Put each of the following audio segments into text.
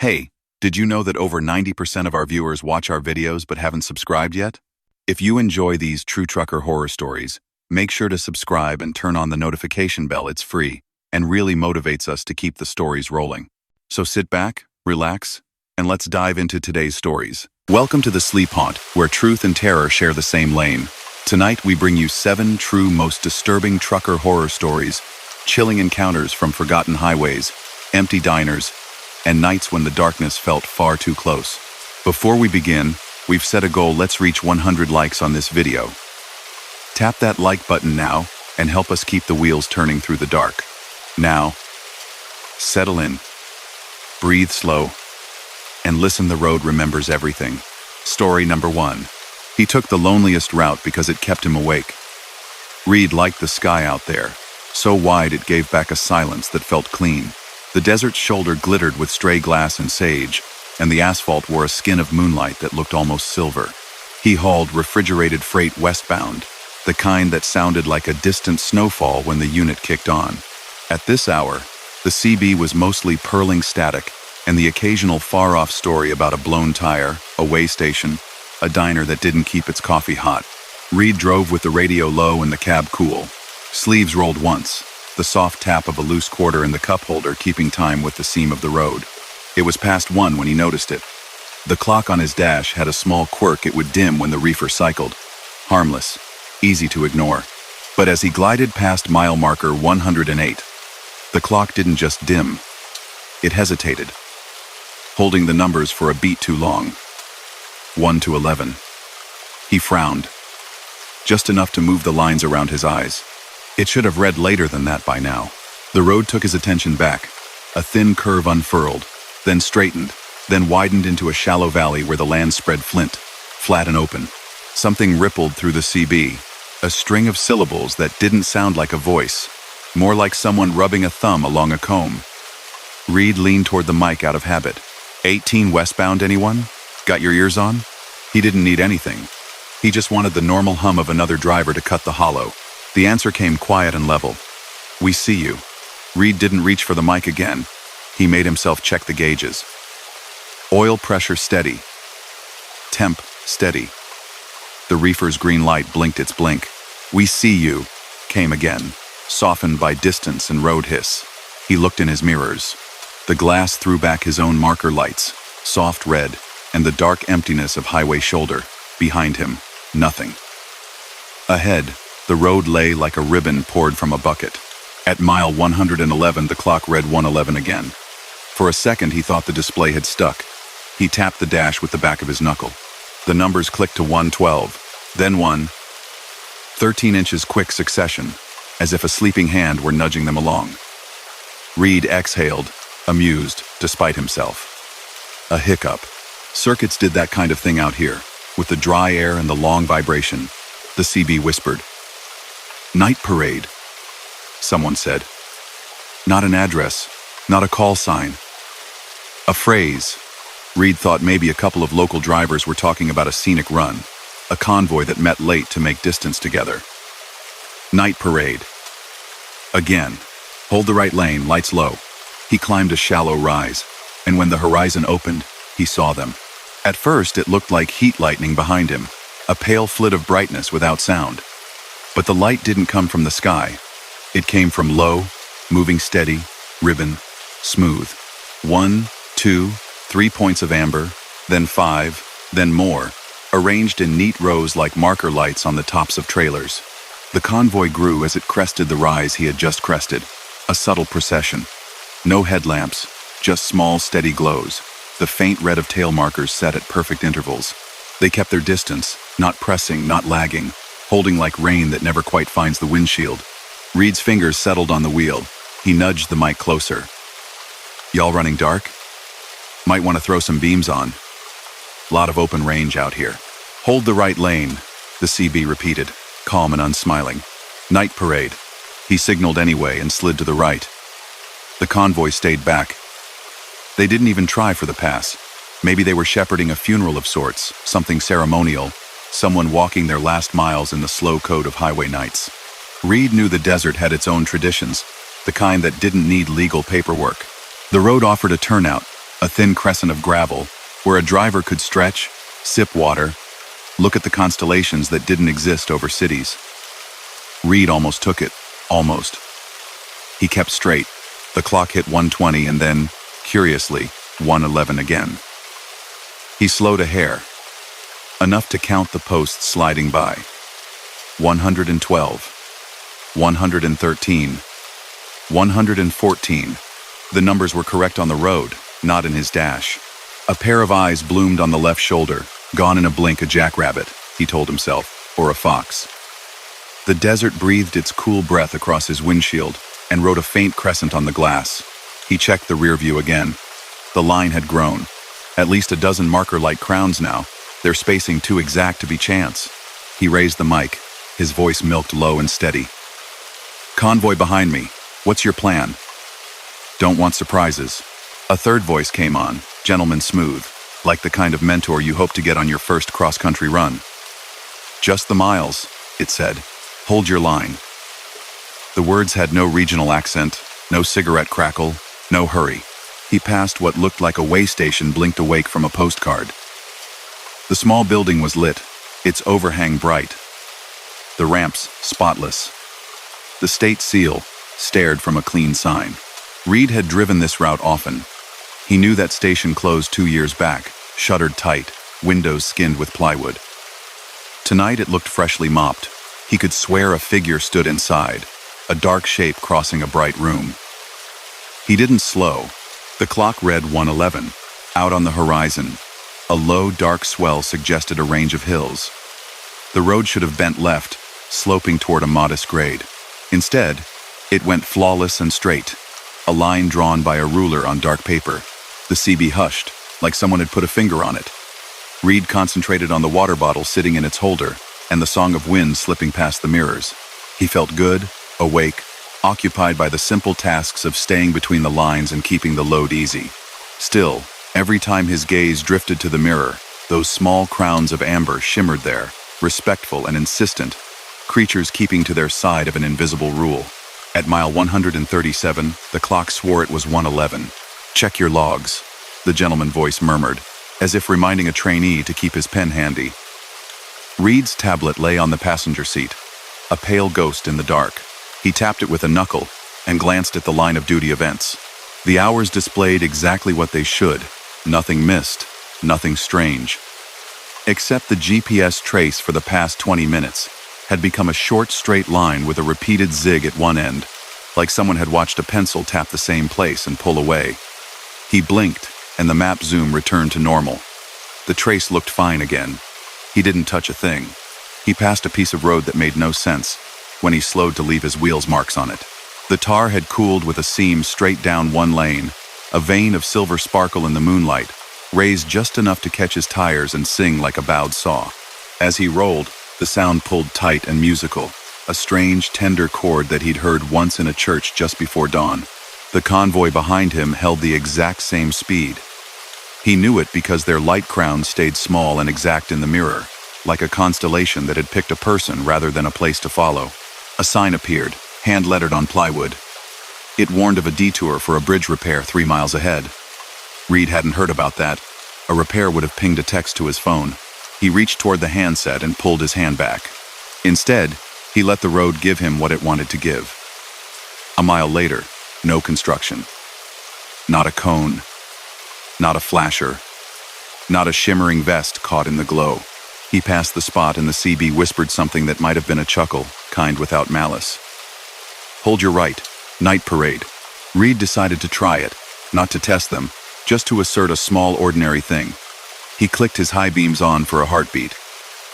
Hey, did you know that over 90% of our viewers watch our videos but haven't subscribed yet? If you enjoy these true trucker horror stories, make sure to subscribe and turn on the notification bell. It's free and really motivates us to keep the stories rolling. So sit back, relax, and let's dive into today's stories. Welcome to the Sleep Haunt, where truth and terror share the same lane. Tonight we bring you 7 true, most disturbing trucker horror stories, chilling encounters from forgotten highways, empty diners, and nights when the darkness felt far too close. Before we begin, we've set a goal. Let's reach 100 likes on this video. Tap that like button now and help us keep the wheels turning through the dark. Now, settle in, breathe slow, and listen. The road remembers everything. Story number 1. He took the loneliest route because it kept him awake. Reed liked the sky out there, so wide it gave back a silence that felt clean. The desert's shoulder glittered with stray glass and sage, and the asphalt wore a skin of moonlight that looked almost silver. He hauled refrigerated freight westbound, the kind that sounded like a distant snowfall when the unit kicked on. At this hour, the CB was mostly purling static, and the occasional far-off story about a blown tire, a way station, a diner that didn't keep its coffee hot. Reed drove with the radio low and the cab cool. Sleeves rolled once, the soft tap of a loose quarter in the cup holder keeping time with the seam of the road. It was past 1 when he noticed it. The clock on his dash had a small quirk. It would dim when the reefer cycled. Harmless, easy to ignore. But as he glided past mile marker 108, the clock didn't just dim. It hesitated, holding the numbers for a beat too long. 1 to 11. He frowned, just enough to move the lines around his eyes. It should have read later than that by now. The road took his attention back. A thin curve unfurled, then straightened, then widened into a shallow valley where the land spread flint, flat and open. Something rippled through the CB, a string of syllables that didn't sound like a voice, more like someone rubbing a thumb along a comb. Reed leaned toward the mic out of habit. 18 westbound, anyone? Got your ears on? He didn't need anything. He just wanted the normal hum of another driver to cut the hollow. The answer came quiet and level. We see you. Reed didn't reach for the mic again. He made himself check the gauges. Oil pressure steady. Temp steady. The reefer's green light blinked its blink. We see you, came again, softened by distance and road hiss. He looked in his mirrors. The glass threw back his own marker lights, soft red, and the dark emptiness of highway shoulder. Behind him, nothing. Ahead, the road lay like a ribbon poured from a bucket. At mile 111, the clock read 111 again. For a second, he thought the display had stuck. He tapped the dash with the back of his knuckle. The numbers clicked to 112, then 13 inches quick succession, as if a sleeping hand were nudging them along. Reed exhaled, amused, despite himself. A hiccup. Circuits did that kind of thing out here, with the dry air and the long vibration. The CB whispered. Night parade, someone said. Not an address, not a call sign. A phrase. Reed thought maybe a couple of local drivers were talking about a scenic run, a convoy that met late to make distance together. Night parade. Again. Hold the right lane, lights low. He climbed a shallow rise, and when the horizon opened, he saw them. At first, it looked like heat lightning behind him, a pale flit of brightness without sound. But the light didn't come from the sky. It came from low, moving steady, ribbon, smooth. 1, 2, 3 points of amber, then 5, then more, arranged in neat rows like marker lights on the tops of trailers. The convoy grew as it crested the rise he had just crested, a subtle procession. No headlamps, just small, steady glows, the faint red of tail markers set at perfect intervals. They kept their distance, not pressing, not lagging, holding like rain that never quite finds the windshield. Reed's fingers settled on the wheel. He nudged the mic closer. Y'all running dark? Might want to throw some beams on. Lot of open range out here. Hold the right lane, the CB repeated, calm and unsmiling. Night parade. He signaled anyway and slid to the right. The convoy stayed back. They didn't even try for the pass. Maybe they were shepherding a funeral of sorts, something ceremonial, someone walking their last miles in the slow code of highway nights. Reed knew the desert had its own traditions, the kind that didn't need legal paperwork. The road offered a turnout, a thin crescent of gravel, where a driver could stretch, sip water, look at the constellations that didn't exist over cities. Reed almost took it, almost. He kept straight. The clock hit 1:20 and then, curiously, 1:11 again. He slowed a hair, enough to count the posts sliding by. 112, 113, 114. The numbers were correct on the road, not in his dash. A pair of eyes bloomed on the left shoulder. Gone in a blink, a jackrabbit, he told himself, or a fox. The desert breathed its cool breath across his windshield and wrote a faint crescent on the glass. He checked the rear view again. The line had grown. At least a dozen marker-like crowns now, their spacing too exact to be chance. He raised the mic, his voice milked low and steady. "Convoy behind me. What's your plan?" "Don't want surprises." A third voice came on, gentleman smooth, like the kind of mentor you hope to get on your first cross-country run. "Just the miles," it said. "Hold your line." The words had no regional accent, no cigarette crackle, no hurry. He passed what looked like a way station blinked awake from a postcard. The small building was lit, its overhang bright. The ramps spotless. The state seal stared from a clean sign. Reed had driven this route often. He knew that station closed 2 years back, shuttered tight, windows skinned with plywood. Tonight it looked freshly mopped. He could swear a figure stood inside, a dark shape crossing a bright room. He didn't slow. The clock read 1:11. Out on the horizon, a low, dark swell suggested a range of hills. The road should have bent left, sloping toward a modest grade. Instead, it went flawless and straight, a line drawn by a ruler on dark paper. The CB hushed, like someone had put a finger on it. Reed concentrated on the water bottle sitting in its holder and the song of wind slipping past the mirrors. He felt good, awake, occupied by the simple tasks of staying between the lines and keeping the load easy. Still, every time his gaze drifted to the mirror, those small crowns of amber shimmered there, respectful and insistent, creatures keeping to their side of an invisible rule. At mile 137, the clock swore it was 1:11. "Check your logs," the gentleman voice murmured, as if reminding a trainee to keep his pen handy. Reed's tablet lay on the passenger seat, a pale ghost in the dark. He tapped it with a knuckle and glanced at the line of duty events. The hours displayed exactly what they should, nothing missed, nothing strange. Except the GPS trace for the past 20 minutes had become a short straight line with a repeated zig at one end, like someone had watched a pencil tap the same place and pull away. He blinked, and the map zoom returned to normal. The trace looked fine again. He didn't touch a thing. He passed a piece of road that made no sense when he slowed to leave his wheels marks on it. The tar had cooled with a seam straight down one lane, a vein of silver sparkle in the moonlight, raised just enough to catch his tires and sing like a bowed saw. As he rolled, the sound pulled tight and musical, a strange, tender chord that he'd heard once in a church just before dawn. The convoy behind him held the exact same speed. He knew it because their light crowns stayed small and exact in the mirror, like a constellation that had picked a person rather than a place to follow. A sign appeared, hand-lettered on plywood. It warned of a detour for a bridge repair 3 miles ahead. Reed hadn't heard about that. A repair would have pinged a text to his phone. He reached toward the handset and pulled his hand back. Instead, he let the road give him what it wanted to give. A mile later, no construction. Not a cone. Not a flasher. Not a shimmering vest caught in the glow. He passed the spot and the CB whispered something that might have been a chuckle, kind without malice. "Hold your right. Night parade." Reed decided to try it, not to test them, just to assert a small ordinary thing. He clicked his high beams on for a heartbeat.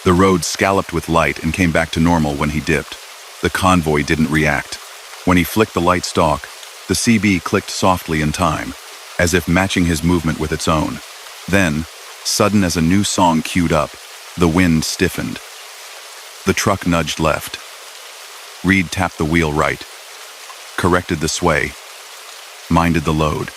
The road scalloped with light and came back to normal when he dipped. The convoy didn't react. When he flicked the light stalk, the CB clicked softly in time, as if matching his movement with its own. Then, sudden as a new song queued up, the wind stiffened. The truck nudged left. Reed tapped the wheel right, corrected the sway, minded the load.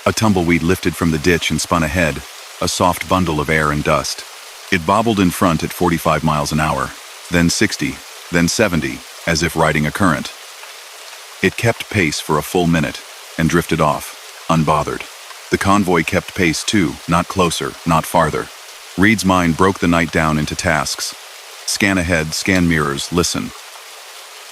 A tumbleweed lifted from the ditch and spun ahead, a soft bundle of air and dust. It bobbled in front at 45 miles an hour, then 60, then 70, as if riding a current. It kept pace for a full minute and drifted off, unbothered. The convoy kept pace too, not closer, not farther. Reed's mind broke the night down into tasks. Scan ahead, scan mirrors, listen.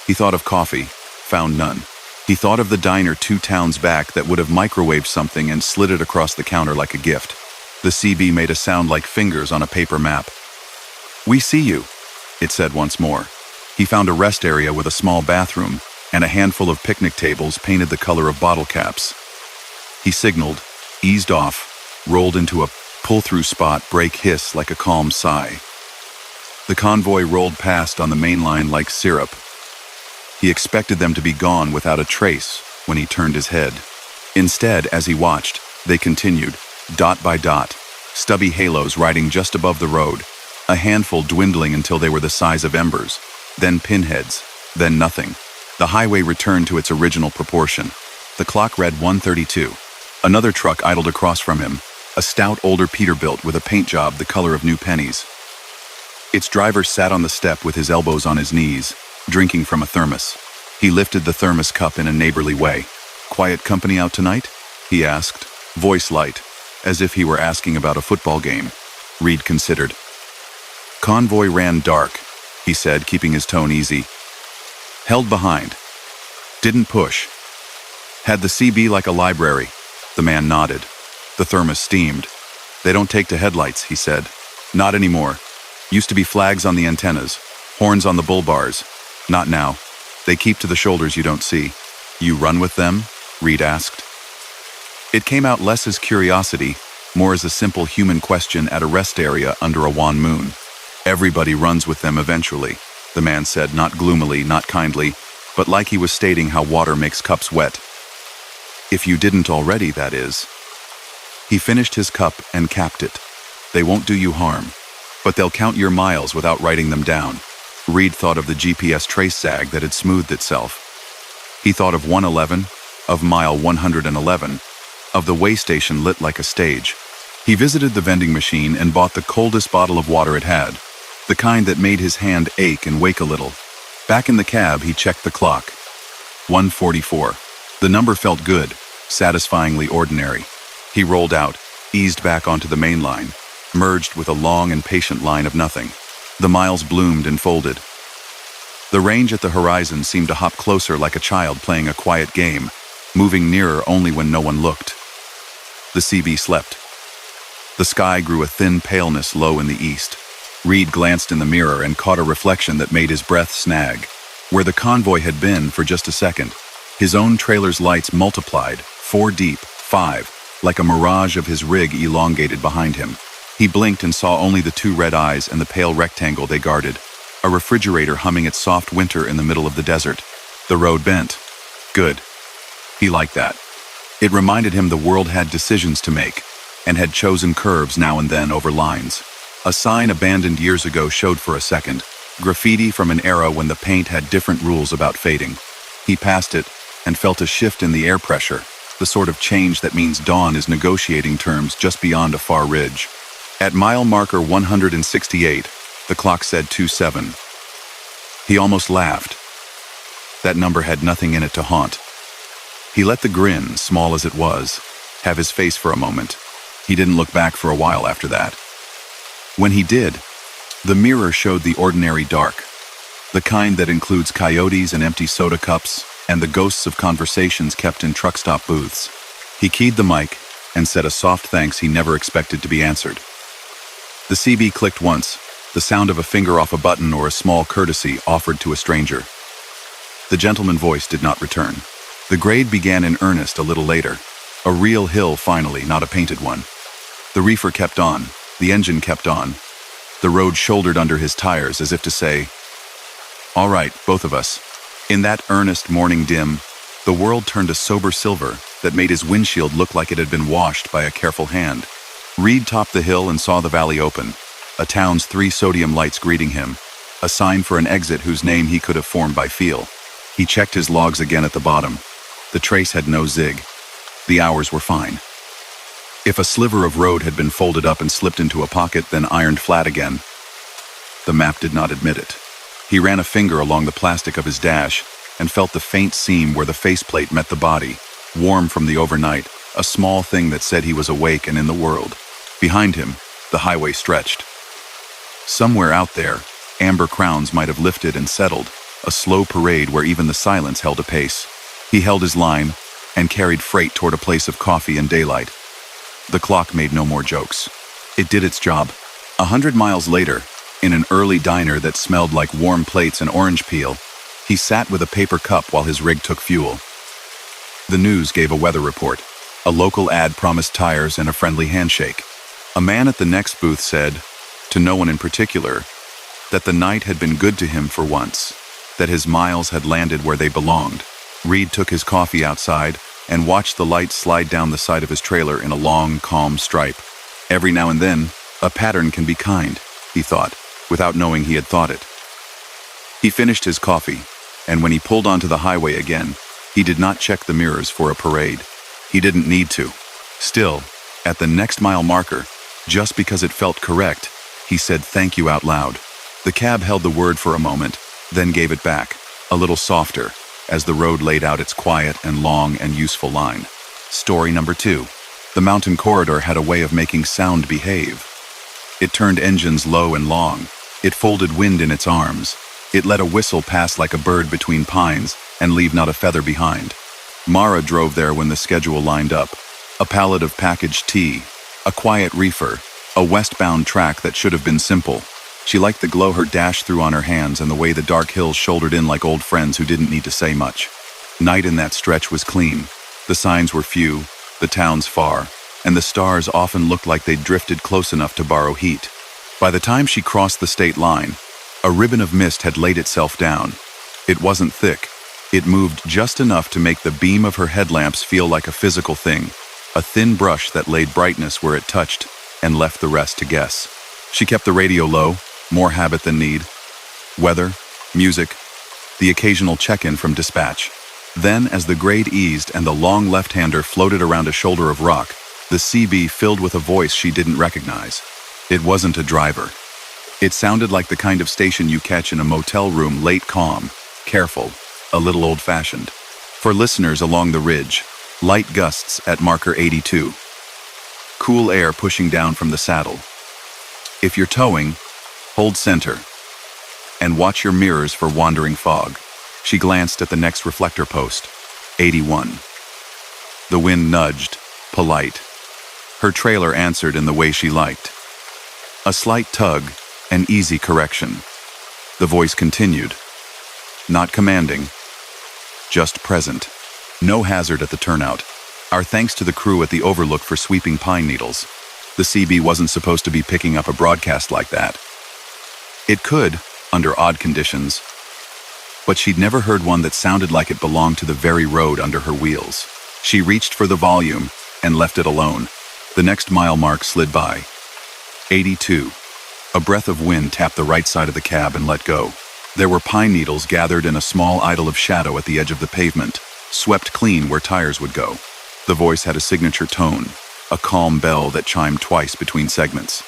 He thought of coffee, found none. He thought of the diner 2 towns back that would have microwaved something and slid it across the counter like a gift. The CB made a sound like fingers on a paper map. "We see you," it said once more. He found a rest area with a small bathroom and a handful of picnic tables painted the color of bottle caps. He signaled, eased off, rolled into a pull-through spot, brake hiss like a calm sigh. The convoy rolled past on the main line like syrup. He expected them to be gone without a trace when he turned his head. Instead, as he watched, they continued, dot by dot, stubby halos riding just above the road, a handful dwindling until they were the size of embers, then pinheads, then nothing. The highway returned to its original proportion. The clock read 1:32. Another truck idled across from him, a stout older Peterbilt with a paint job the color of new pennies. Its driver sat on the step with his elbows on his knees, drinking from a thermos. He lifted the thermos cup in a neighborly way. "Quiet company out tonight?" he asked, voice light, as if he were asking about a football game. Reed considered. "Convoy ran dark," he said, keeping his tone easy. "Held behind. Didn't push. Had the CB like a library." The man nodded. The thermos steamed. "They don't take to headlights," he said. "Not anymore. Used to be flags on the antennas, horns on the bull bars. Not now. They keep to the shoulders you don't see." "You run with them?" Reed asked. It came out less as curiosity, more as a simple human question at a rest area under a wan moon. "Everybody runs with them eventually," the man said, not gloomily, not kindly, but like he was stating how water makes cups wet. "If you didn't already, that is." He finished his cup and capped it. "They won't do you harm, but they'll count your miles without writing them down." Reed thought of the GPS trace zag that had smoothed itself. He thought of 111, of mile 111, of the way station lit like a stage. He visited the vending machine and bought the coldest bottle of water it had, the kind that made his hand ache and wake a little. Back in the cab, he checked the clock. 1:44. The number felt good, satisfyingly ordinary. He rolled out, eased back onto the main line, merged with a long and patient line of nothing. The miles bloomed and folded. The range at the horizon seemed to hop closer like a child playing a quiet game, moving nearer only when no one looked. The CB slept. The sky grew a thin paleness low in the east. Reed glanced in the mirror and caught a reflection that made his breath snag. Where the convoy had been for just a second, his own trailer's lights multiplied, 4 deep, 5, like a mirage of his rig elongated behind him. He blinked and saw only the 2 red eyes and the pale rectangle they guarded, a refrigerator humming its soft winter in the middle of the desert. The road bent. Good. He liked that. It reminded him the world had decisions to make, and had chosen curves now and then over lines. A sign abandoned years ago showed for a second, graffiti from an era when the paint had different rules about fading. He passed it and felt a shift in the air pressure, the sort of change that means dawn is negotiating terms just beyond a far ridge. At mile marker 168, the clock said 27. He almost laughed. That number had nothing in it to haunt. He let the grin, small as it was, have his face for a moment. He didn't look back for a while after that. When he did, the mirror showed the ordinary dark, the kind that includes coyotes and empty soda cups and the ghosts of conversations kept in truck stop booths. He keyed the mic and said a soft thanks he never expected to be answered. The CB clicked once, the sound of a finger off a button or a small courtesy offered to a stranger. The gentleman voice did not return. The grade began in earnest a little later. A real hill finally, not a painted one. The reefer kept on. The engine kept on. The road shouldered under his tires as if to say, "All right, both of us." In that earnest morning dim, the world turned a sober silver that made his windshield look like it had been washed by a careful hand. Reed topped the hill and saw the valley open, a town's 3 sodium lights greeting him, a sign for an exit whose name he could have formed by feel. He checked his logs again at the bottom. The trace had no zig. The hours were fine. If a sliver of road had been folded up and slipped into a pocket, then ironed flat again, the map did not admit it. He ran a finger along the plastic of his dash and felt the faint seam where the faceplate met the body, warm from the overnight, a small thing that said he was awake and in the world. Behind him, the highway stretched. Somewhere out there, amber crowns might have lifted and settled, a slow parade where even the silence held a pace. He held his line and carried freight toward a place of coffee and daylight. The clock made no more jokes. It did its job. 100 miles later, in an early diner that smelled like warm plates and orange peel, he sat with a paper cup while his rig took fuel. The news gave a weather report. A local ad promised tires and a friendly handshake. A man at the next booth said, to no one in particular, that the night had been good to him for once, that his miles had landed where they belonged. Reed took his coffee outside and watched the lights slide down the side of his trailer in a long, calm stripe. Every now and then, a pattern can be kind, he thought, without knowing he had thought it. He finished his coffee, and when he pulled onto the highway again, he did not check the mirrors for a parade. He didn't need to. Still, at the next mile marker, just because it felt correct, he said thank you out loud. The cab held the word for a moment, then gave it back, a little softer, as the road laid out its quiet and long and useful line. Story number 2. The mountain corridor had a way of making sound behave. It turned engines low and long. It folded wind in its arms. It let a whistle pass like a bird between pines and leave not a feather behind. Mara drove there when the schedule lined up. A pallet of packaged tea, a quiet reefer, a westbound track that should have been simple. She liked the glow her dash threw on her hands and the way the dark hills shouldered in like old friends who didn't need to say much. Night in that stretch was clean. The signs were few, the towns far, and the stars often looked like they'd drifted close enough to borrow heat. By the time she crossed the state line, a ribbon of mist had laid itself down. It wasn't thick. It moved just enough to make the beam of her headlamps feel like a physical thing, a thin brush that laid brightness where it touched and left the rest to guess. She kept the radio low, more habit than need. Weather, music, the occasional check-in from dispatch. Then, as the grade eased and the long left-hander floated around a shoulder of rock, the CB filled with a voice she didn't recognize. It wasn't a driver. It sounded like the kind of station you catch in a motel room, late, calm, careful, a little old-fashioned. For listeners along the ridge, light gusts at marker 82. Cool air pushing down from the saddle. If you're towing, hold center and watch your mirrors for wandering fog. She glanced at the next reflector post, 81. The wind nudged, polite. Her trailer answered in the way she liked. A slight tug, an easy correction. The voice continued. Not commanding, just present. No hazard at the turnout. Our thanks to the crew at the Overlook for sweeping pine needles. The CB wasn't supposed to be picking up a broadcast like that. It could, under odd conditions, but she'd never heard one that sounded like it belonged to the very road under her wheels. She reached for the volume and left it alone. The next mile mark slid by. 82. A breath of wind tapped the right side of the cab and let go. There were pine needles gathered in a small idol of shadow at the edge of the pavement, swept clean where tires would go. The voice had a signature tone, a calm bell that chimed twice between segments.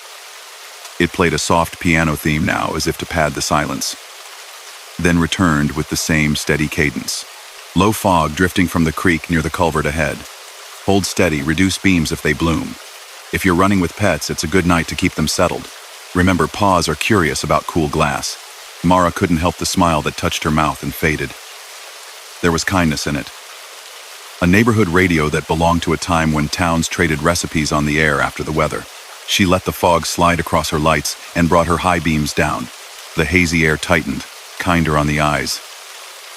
It played a soft piano theme now as if to pad the silence, then returned with the same steady cadence. Low fog drifting from the creek near the culvert ahead. Hold steady, reduce beams if they bloom. If you're running with pets, it's a good night to keep them settled. Remember, paws are curious about cool glass. Mara couldn't help the smile that touched her mouth and faded. There was kindness in it. A neighborhood radio that belonged to a time when towns traded recipes on the air after the weather. She let the fog slide across her lights and brought her high beams down. The hazy air tightened, kinder on the eyes.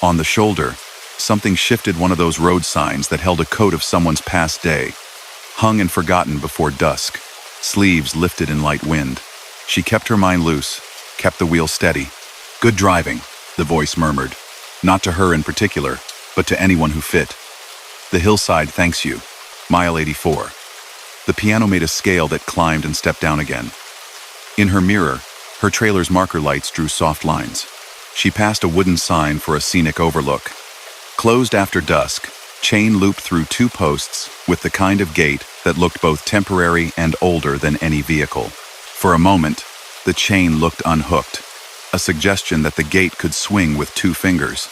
On the shoulder, something shifted, one of those road signs that held a coat of someone's past day. Hung and forgotten before dusk, sleeves lifted in light wind. She kept her mind loose, kept the wheel steady. Good driving, the voice murmured. Not to her in particular, but to anyone who fit. The hillside thanks you. Mile 84. The piano made a scale that climbed and stepped down again. In her mirror, her trailer's marker lights drew soft lines. She passed a wooden sign for a scenic overlook. Closed after dusk, chain looped through 2 posts with the kind of gate that looked both temporary and older than any vehicle. For a moment, the chain looked unhooked, a suggestion that the gate could swing with 2 fingers.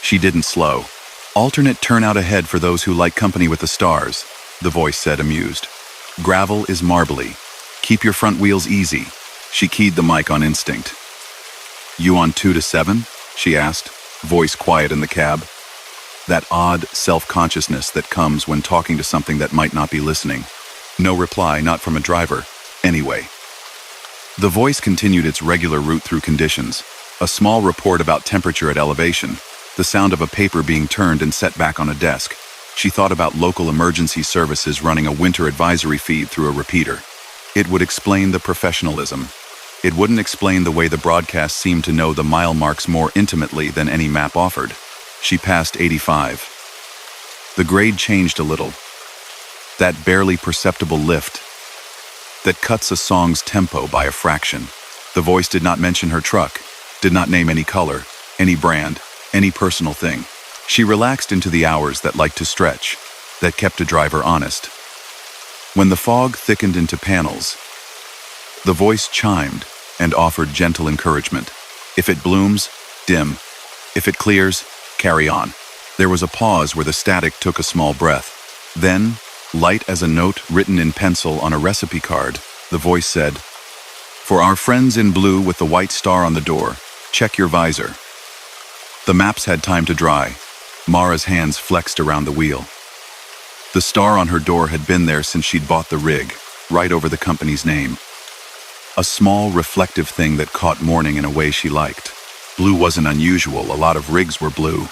She didn't slow. Alternate turnout ahead for those who like company with the stars. the voice said, amused. Gravel is marbly. Keep your front wheels easy. She keyed the mic on instinct. You on 2 to 7? She asked, voice quiet in the cab. That odd self-consciousness that comes when talking to something that might not be listening. No reply, not from a driver. Anyway. The voice continued its regular route through conditions. A small report about temperature at elevation, the sound of a paper being turned and set back on a desk. She thought about local emergency services running a winter advisory feed through a repeater. It would explain the professionalism. It wouldn't explain the way the broadcast seemed to know the mile marks more intimately than any map offered. She passed 85. The grade changed a little. That barely perceptible lift that cuts a song's tempo by a fraction. The voice did not mention her truck, did not name any color, any brand, any personal thing. She relaxed into the hours that liked to stretch, that kept a driver honest. When the fog thickened into panels, the voice chimed and offered gentle encouragement. If it blooms, dim. If it clears, carry on. There was a pause where the static took a small breath. Then, light as a note written in pencil on a recipe card, the voice said, For our friends in blue with the white star on the door, check your visor. The maps had time to dry. Mara's hands flexed around the wheel. The star on her door had been there since she'd bought the rig, right over the company's name. A small, reflective thing that caught morning in a way she liked. Blue wasn't unusual, a lot of rigs were blue.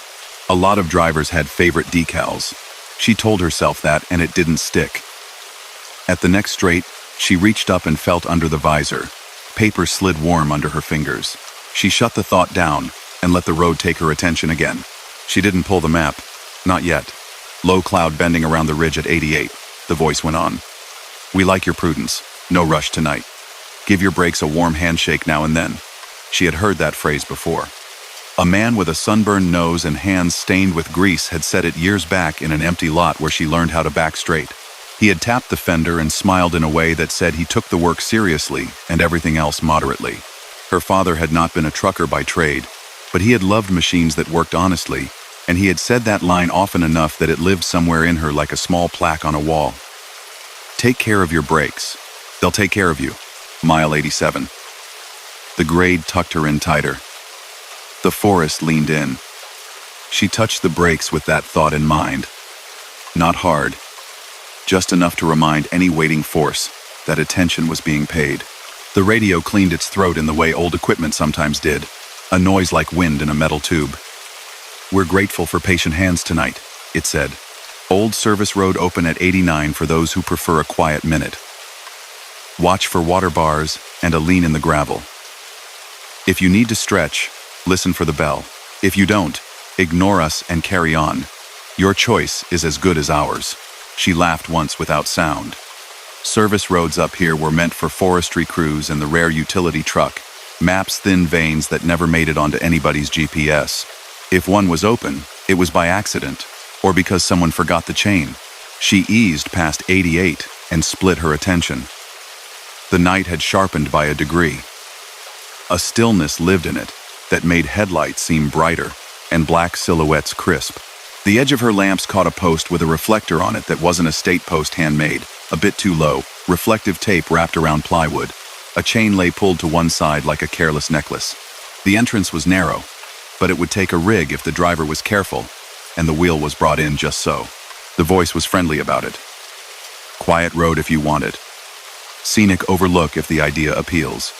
A lot of drivers had favorite decals. She told herself that, and it didn't stick. At the next straight, she reached up and felt under the visor. Paper slid warm under her fingers. She shut the thought down and let the road take her attention again. She didn't pull the map. Not yet. Low cloud bending around the ridge at 88, the voice went on. We like your prudence. No rush tonight. Give your brakes a warm handshake now and then. She had heard that phrase before. A man with a sunburned nose and hands stained with grease had said it years back in an empty lot where she learned how to back straight. He had tapped the fender and smiled in a way that said he took the work seriously and everything else moderately. Her father had not been a trucker by trade, but he had loved machines that worked honestly, and he had said that line often enough that it lived somewhere in her like a small plaque on a wall. Take care of your brakes. They'll take care of you. Mile 87. The grade tucked her in tighter. The forest leaned in. She touched the brakes with that thought in mind. Not hard. Just enough to remind any waiting force that attention was being paid. The radio cleaned its throat in the way old equipment sometimes did, a noise like wind in a metal tube. We're grateful for patient hands tonight, it said. Old Service Road open at 89 for those who prefer a quiet minute. Watch for water bars and a lean in the gravel. If you need to stretch, listen for the bell. If you don't, ignore us and carry on. Your choice is as good as ours. She laughed once without sound. Service roads up here were meant for forestry crews and the rare utility truck, maps thin veins that never made it onto anybody's GPS. If one was open, it was by accident, or because someone forgot the chain. She eased past 88 and split her attention. The night had sharpened by a degree. A stillness lived in it that made headlights seem brighter and black silhouettes crisp. The edge of her lamps caught a post with a reflector on it that wasn't a state post handmade, a bit too low, reflective tape wrapped around plywood. A chain lay pulled to one side like a careless necklace. The entrance was narrow, but it would take a rig if the driver was careful, and the wheel was brought in just so. The voice was friendly about it. Quiet road if you want it. Scenic overlook if the idea appeals.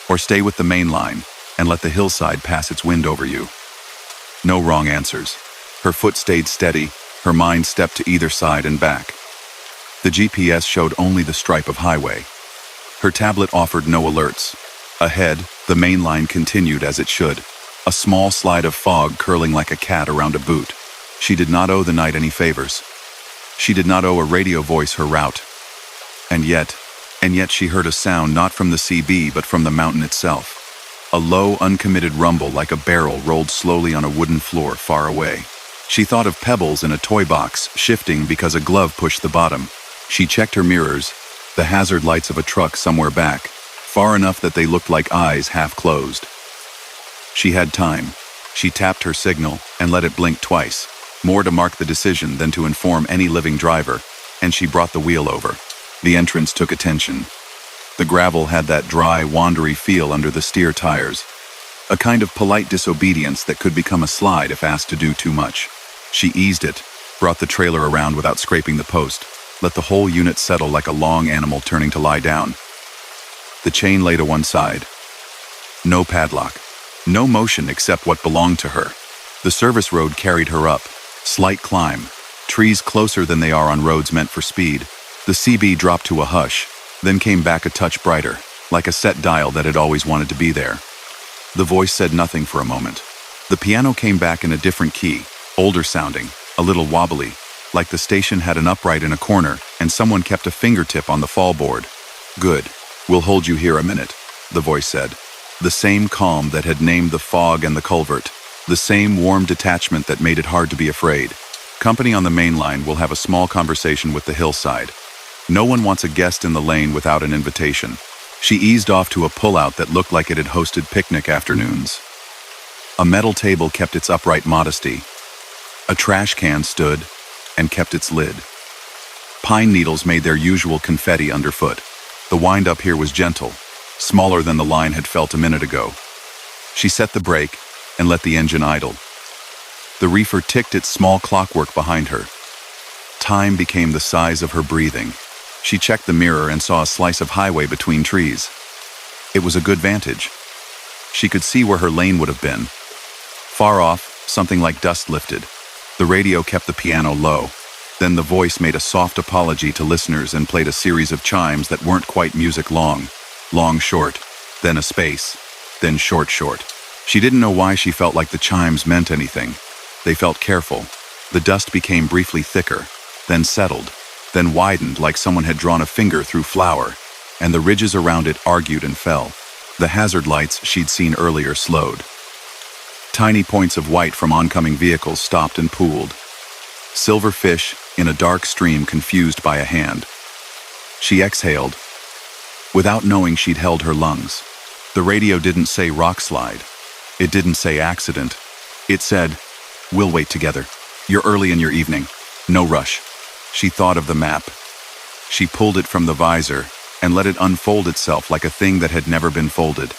Or stay with the main line and let the hillside pass its wind over you. No wrong answers. Her foot stayed steady, her mind stepped to either side and back. The GPS showed only the stripe of highway. Her tablet offered no alerts. Ahead, the main line continued as it should, a small slide of fog curling like a cat around a boot. She did not owe the night any favors. She did not owe a radio voice her route. And yet she heard a sound not from the CB but from the mountain itself. A low, uncommitted rumble like a barrel rolled slowly on a wooden floor far away. She thought of pebbles in a toy box shifting because a glove pushed the bottom. She checked her mirrors, the hazard lights of a truck somewhere back, far enough that they looked like eyes half closed. She had time. She tapped her signal and let it blink twice, more to mark the decision than to inform any living driver. and she brought the wheel over. The entrance took attention. The gravel had that dry, wandery feel under the steer tires. A kind of polite disobedience that could become a slide if asked to do too much. She eased it, brought the trailer around without scraping the post, let the whole unit settle like a long animal turning to lie down. The chain lay to one side. No padlock. No motion except what belonged to her. The service road carried her up. Slight climb. Trees closer than they are on roads meant for speed. The CB dropped to a hush, then came back a touch brighter, like a set dial that had always wanted to be there. The voice said nothing for a moment. The piano came back in a different key, older sounding, a little wobbly, like the station had an upright in a corner and someone kept a fingertip on the fallboard. Good. We'll hold you here a minute, the voice said. The same calm that had named the fog and the culvert. The same warm detachment that made it hard to be afraid. Company on the main line will have a small conversation with the hillside. No one wants a guest in the lane without an invitation. She eased off to a pullout that looked like it had hosted picnic afternoons. A metal table kept its upright modesty. A trash can stood and kept its lid. Pine needles made their usual confetti underfoot. The wind-up here was gentle, smaller than the line had felt a minute ago. She set the brake and let the engine idle. The reefer ticked its small clockwork behind her. Time became the size of her breathing. She checked the mirror and saw a slice of highway between trees. It was a good vantage. She could see where her lane would have been. Far off, something like dust lifted. The radio kept the piano low. Then the voice made a soft apology to listeners and played a series of chimes that weren't quite music long. Long short, then a space, then short short. She didn't know why she felt like the chimes meant anything. They felt careful. The dust became briefly thicker, then settled, then widened like someone had drawn a finger through flour, and the ridges around it argued and fell. The hazard lights she'd seen earlier slowed. Tiny points of white from oncoming vehicles stopped and pooled. Silver fish in a dark stream confused by a hand. She exhaled, without knowing she'd held her lungs. The radio didn't say rock slide. It didn't say accident. It said, "We'll wait together. You're early in your evening. No rush." She thought of the map. She pulled it from the visor and let it unfold itself like a thing that had never been folded.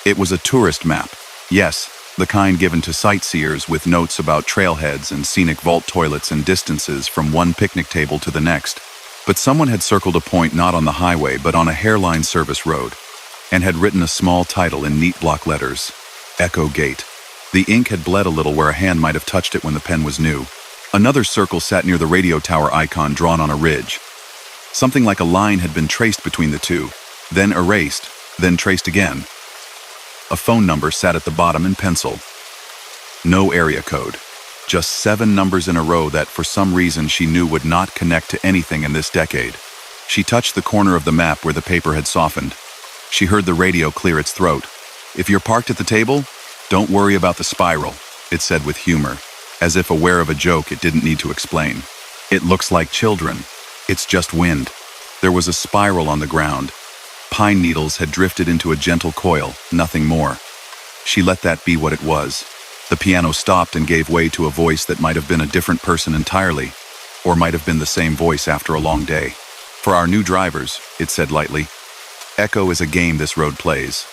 It was a tourist map. Yes, the kind given to sightseers with notes about trailheads and scenic vault toilets and distances from one picnic table to the next. But someone had circled a point not on the highway but on a hairline service road, and had written a small title in neat block letters, Echo Gate. The ink had bled a little where a hand might have touched it when the pen was new. Another circle sat near the radio tower icon drawn on a ridge. Something like a line had been traced between the two, then erased, then traced again. A phone number sat at the bottom in pencil. No area code. Just 7 numbers in a row that for some reason she knew would not connect to anything in this decade. She touched the corner of the map where the paper had softened. She heard the radio clear its throat. "If you're parked at the table, don't worry about the spiral," it said with humor, as if aware of a joke it didn't need to explain. "It looks like children. It's just wind." There was a spiral on the ground. Pine needles had drifted into a gentle coil, nothing more. She let that be what it was. The piano stopped and gave way to a voice that might have been a different person entirely, or might have been the same voice after a long day. "For our new drivers," it said lightly, "Echo is a game this road plays.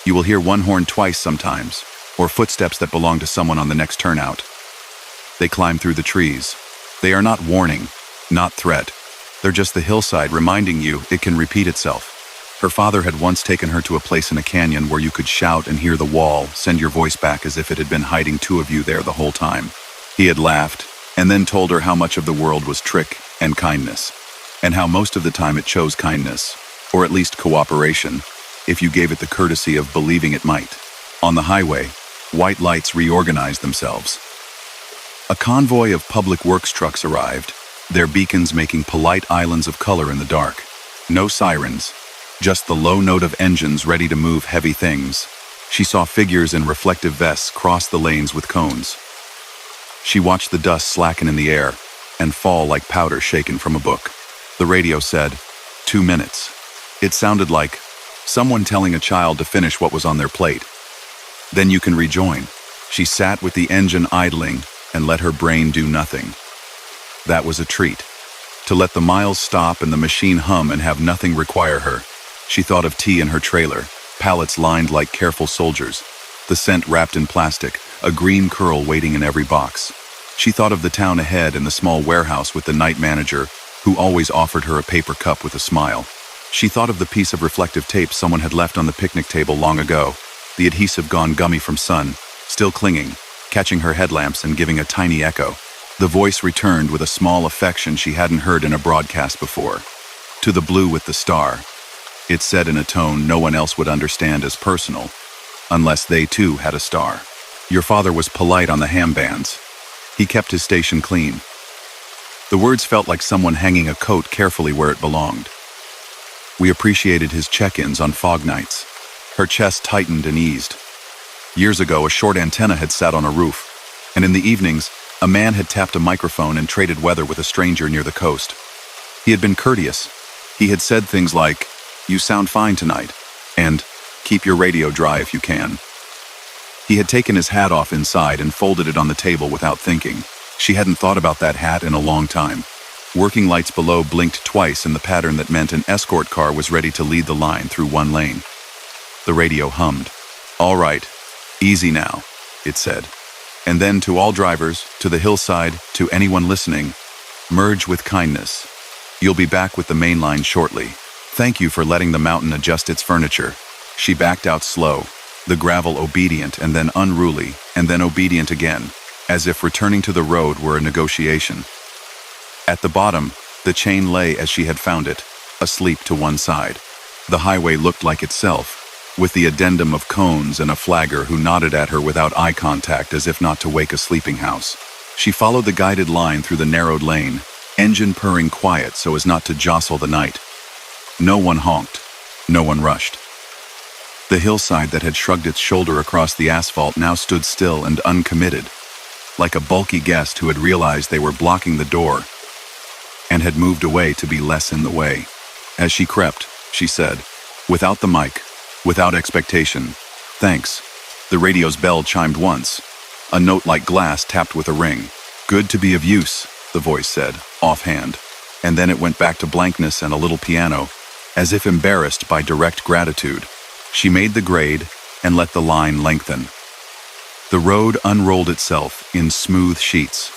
You will hear one horn twice sometimes, or footsteps that belong to someone on the next turnout. They climb through the trees. They are not warning, not threat. They're just the hillside reminding you it can repeat itself." Her father had once taken her to a place in a canyon where you could shout and hear the wall send your voice back as if it had been hiding 2 of you there the whole time. He had laughed, and then told her how much of the world was trick and kindness, and how most of the time it chose kindness, or at least cooperation, if you gave it the courtesy of believing it might. On the highway, white lights reorganized themselves. A convoy of public works trucks arrived, their beacons making polite islands of color in the dark. No sirens, just the low note of engines ready to move heavy things. She saw figures in reflective vests cross the lanes with cones. She watched the dust slacken in the air and fall like powder shaken from a book. The radio said, 2 minutes. It sounded like someone telling a child to finish what was on their plate. Then you can rejoin. She sat with the engine idling and let her brain do nothing. That was a treat. To let the miles stop and the machine hum and have nothing require her. She thought of tea in her trailer, pallets lined like careful soldiers, the scent wrapped in plastic, a green curl waiting in every box. She thought of the town ahead and the small warehouse with the night manager, who always offered her a paper cup with a smile. She thought of the piece of reflective tape someone had left on the picnic table long ago, the adhesive gone gummy from sun, still clinging, catching her headlamps and giving a tiny echo. The voice returned with a small affection she hadn't heard in a broadcast before. To the blue with the star. It said in a tone no one else would understand as personal, unless they too had a star. Your father was polite on the ham bands. He kept his station clean. The words felt like someone hanging a coat carefully where it belonged. We appreciated his check-ins on fog nights. Her chest tightened and eased. Years ago, a short antenna had sat on a roof, and in the evenings, a man had tapped a microphone and traded weather with a stranger near the coast. He had been courteous. He had said things like, "You sound fine tonight," and "Keep your radio dry if you can." He had taken his hat off inside and folded it on the table without thinking. She hadn't thought about that hat in a long time. Working lights below blinked twice in the pattern that meant an escort car was ready to lead the line through one lane. The radio hummed. "All right, easy now," it said. And then to all drivers, to the hillside, to anyone listening, merge with kindness. You'll be back with the main line shortly. Thank you for letting the mountain adjust its furniture. She backed out slow, the gravel obedient and then unruly, and then obedient again, as if returning to the road were a negotiation. At the bottom, the chain lay as she had found it, asleep to one side. The highway looked like itself, with the addendum of cones and a flagger who nodded at her without eye contact as if not to wake a sleeping house. She followed the guided line through the narrowed lane, engine purring quiet so as not to jostle the night. No one honked. No one rushed. The hillside that had shrugged its shoulder across the asphalt now stood still and uncommitted, like a bulky guest who had realized they were blocking the door and had moved away to be less in the way. As she crept, she said, without the mic, without expectation, "Thanks." The radio's bell chimed once. A note like glass tapped with a ring. "Good to be of use," the voice said, offhand. And then it went back to blankness and a little piano, as if embarrassed by direct gratitude. She made the grade and let the line lengthen. The road unrolled itself in smooth sheets.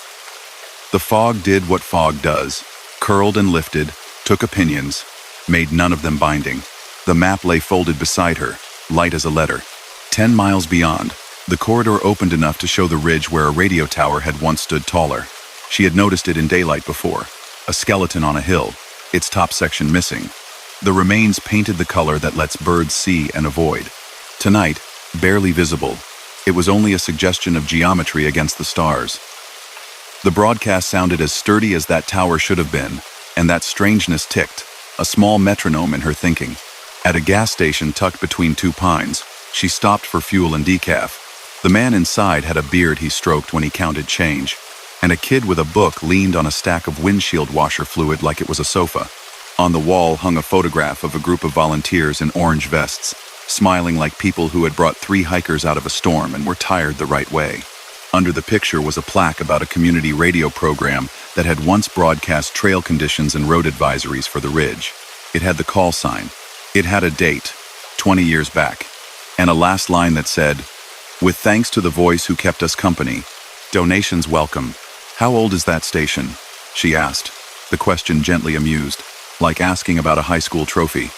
The fog did what fog does, curled and lifted, took opinions, made none of them binding. The map lay folded beside her, light as a letter. 10 miles beyond, the corridor opened enough to show the ridge where a radio tower had once stood taller. She had noticed it in daylight before, a skeleton on a hill, its top section missing. The remains painted the color that lets birds see and avoid. Tonight, barely visible, it was only a suggestion of geometry against the stars. The broadcast sounded as sturdy as that tower should have been, and that strangeness ticked, a small metronome in her thinking. At a gas station tucked between two pines, she stopped for fuel and decaf. The man inside had a beard he stroked when he counted change, and a kid with a book leaned on a stack of windshield washer fluid like it was a sofa. On the wall hung a photograph of a group of volunteers in orange vests, smiling like people who had brought 3 hikers out of a storm and were tired the right way. Under the picture was a plaque about a community radio program that had once broadcast trail conditions and road advisories for the ridge. It had the call sign. It had a date, 20 years back, and a last line that said, "With thanks to the voice who kept us company, donations welcome." "How old is that station?" she asked, the question gently amused, like asking about a high school trophy.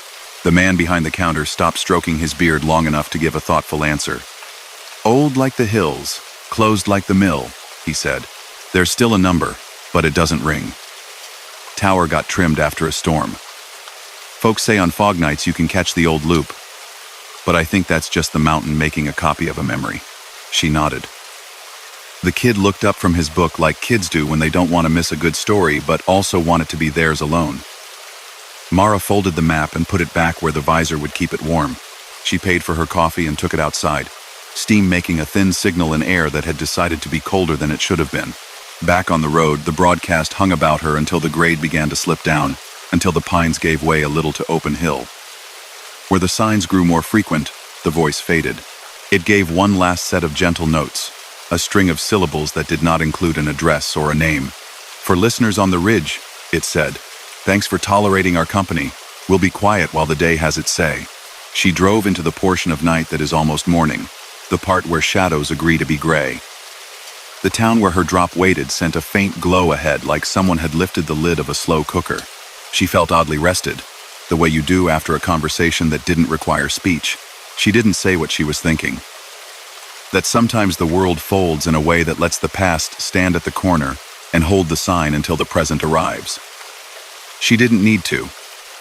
The man behind the counter stopped stroking his beard long enough to give a thoughtful answer. "Old like the hills, closed like the mill," he said. "There's still a number, but it doesn't ring." Tower got trimmed after a storm. Folks say on fog nights you can catch the old loop, but I think that's just the mountain making a copy of a memory. She nodded. The kid looked up from his book like kids do when they don't want to miss a good story but also want it to be theirs alone. Mara folded the map and put it back where the visor would keep it warm. She paid for her coffee and took it outside, steam making a thin signal in air that had decided to be colder than it should have been. Back on the road, the broadcast hung about her until the grade began to slip down, until the pines gave way a little to open hill. Where the signs grew more frequent, the voice faded. It gave one last set of gentle notes, a string of syllables that did not include an address or a name. For listeners on the ridge, It said, "Thanks for tolerating our company. We'll be quiet while the day has its say." She drove into the portion of night that is almost morning, the part where shadows agree to be gray. The town where her drop waited sent a faint glow ahead, like someone had lifted the lid of a slow cooker. She felt oddly rested, the way you do after a conversation that didn't require speech. She didn't say what she was thinking. That sometimes the world folds in a way that lets the past stand at the corner and hold the sign until the present arrives. She didn't need to.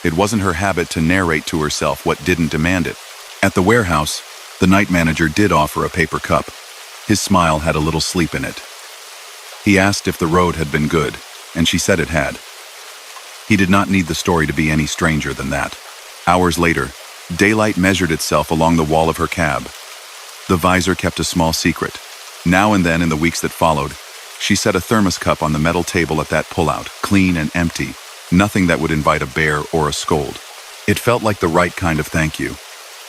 It wasn't her habit to narrate to herself what didn't demand it. At the warehouse, the night manager did offer a paper cup. His smile had a little sleep in it. He asked if the road had been good, and she said it had. He did not need the story to be any stranger than that. Hours later, daylight measured itself along the wall of her cab. The visor kept a small secret. Now and then in the weeks that followed, she set a thermos cup on the metal table at that pullout, clean and empty, nothing that would invite a bear or a scold. It felt like the right kind of thank you.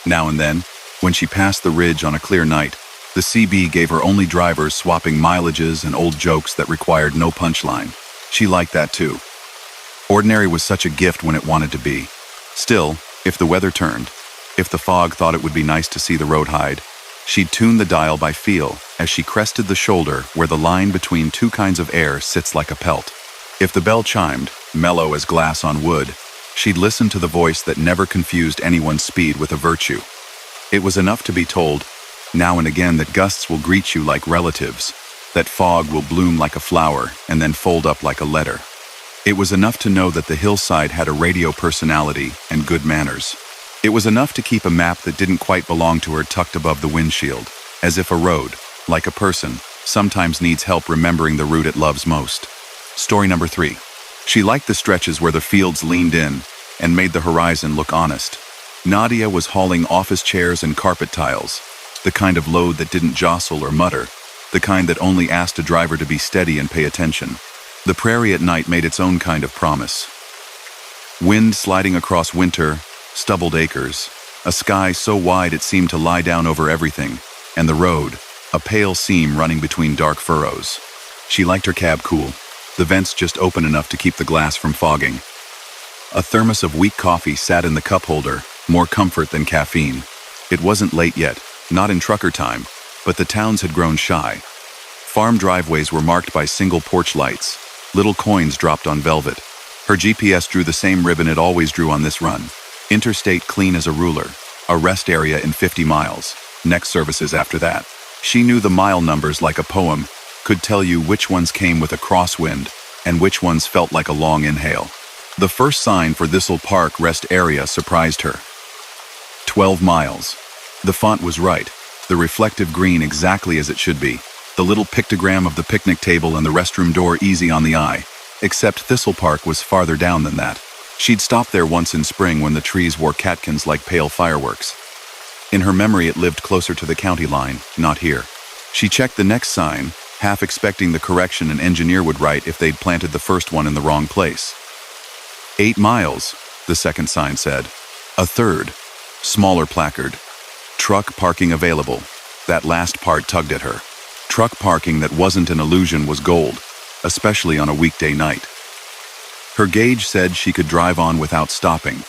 Now and then, when she passed the ridge on a clear night, the CB gave her only drivers swapping mileages and old jokes that required no punchline. She liked that too. Ordinary was such a gift when it wanted to be. Still, if the weather turned, if the fog thought it would be nice to see the road hide, she'd tune the dial by feel as she crested the shoulder where the line between two kinds of air sits like a pelt. If the bell chimed, mellow as glass on wood, she'd listen to the voice that never confused anyone's speed with a virtue. It was enough to be told, now and again, that gusts will greet you like relatives, that fog will bloom like a flower and then fold up like a letter. It was enough to know that the hillside had a radio personality and good manners. It was enough to keep a map that didn't quite belong to her tucked above the windshield, as if a road, like a person, sometimes needs help remembering the route it loves most. Story number 3. She liked the stretches where the fields leaned in and made the horizon look honest. Nadia was hauling office chairs and carpet tiles, the kind of load that didn't jostle or mutter, the kind that only asked a driver to be steady and pay attention. The prairie at night made its own kind of promise. Wind sliding across winter, stubbled acres, a sky so wide it seemed to lie down over everything, and the road, a pale seam running between dark furrows. She liked her cab cool, the vents just open enough to keep the glass from fogging. A thermos of weak coffee sat in the cup holder, more comfort than caffeine. It wasn't late yet, not in trucker time, but the towns had grown shy. Farm driveways were marked by single porch lights, little coins dropped on velvet. Her GPS drew the same ribbon it always drew on this run. Interstate clean as a ruler, a rest area in 50 miles, next services after that. She knew the mile numbers like a poem, could tell you which ones came with a crosswind and which ones felt like a long inhale. The first sign for Thistle Park rest area surprised her. 12 miles. The font was right, the reflective green exactly as it should be, the little pictogram of the picnic table and the restroom door easy on the eye, except Thistle Park was farther down than that. She'd stopped there once in spring when the trees wore catkins like pale fireworks. In her memory it lived closer to the county line, not here. She checked the next sign, half expecting the correction an engineer would write if they'd planted the first one in the wrong place. 8 miles, the second sign said. A third, smaller placard. Truck parking available. That last part tugged at her. Truck parking that wasn't an illusion was gold, especially on a weekday night. Her gauge said she could drive on without stopping.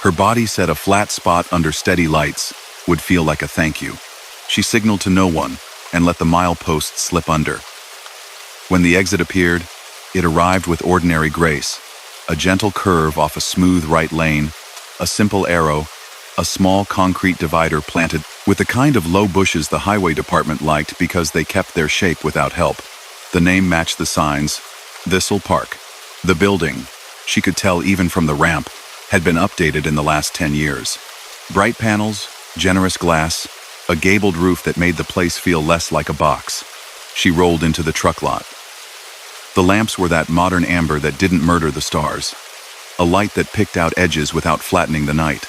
Her body said a flat spot under steady lights would feel like a thank you. She signaled to no one and let the milepost slip under. When the exit appeared, it arrived with ordinary grace, a gentle curve off a smooth right lane, a simple arrow, a small concrete divider planted with the kind of low bushes the highway department liked because they kept their shape without help. The name matched the signs, Thistle Park. The building, she could tell even from the ramp, had been updated in the last 10 years. Bright panels, generous glass, a gabled roof that made the place feel less like a box. She rolled into the truck lot. The lamps were that modern amber that didn't murder the stars, a light that picked out edges without flattening the night.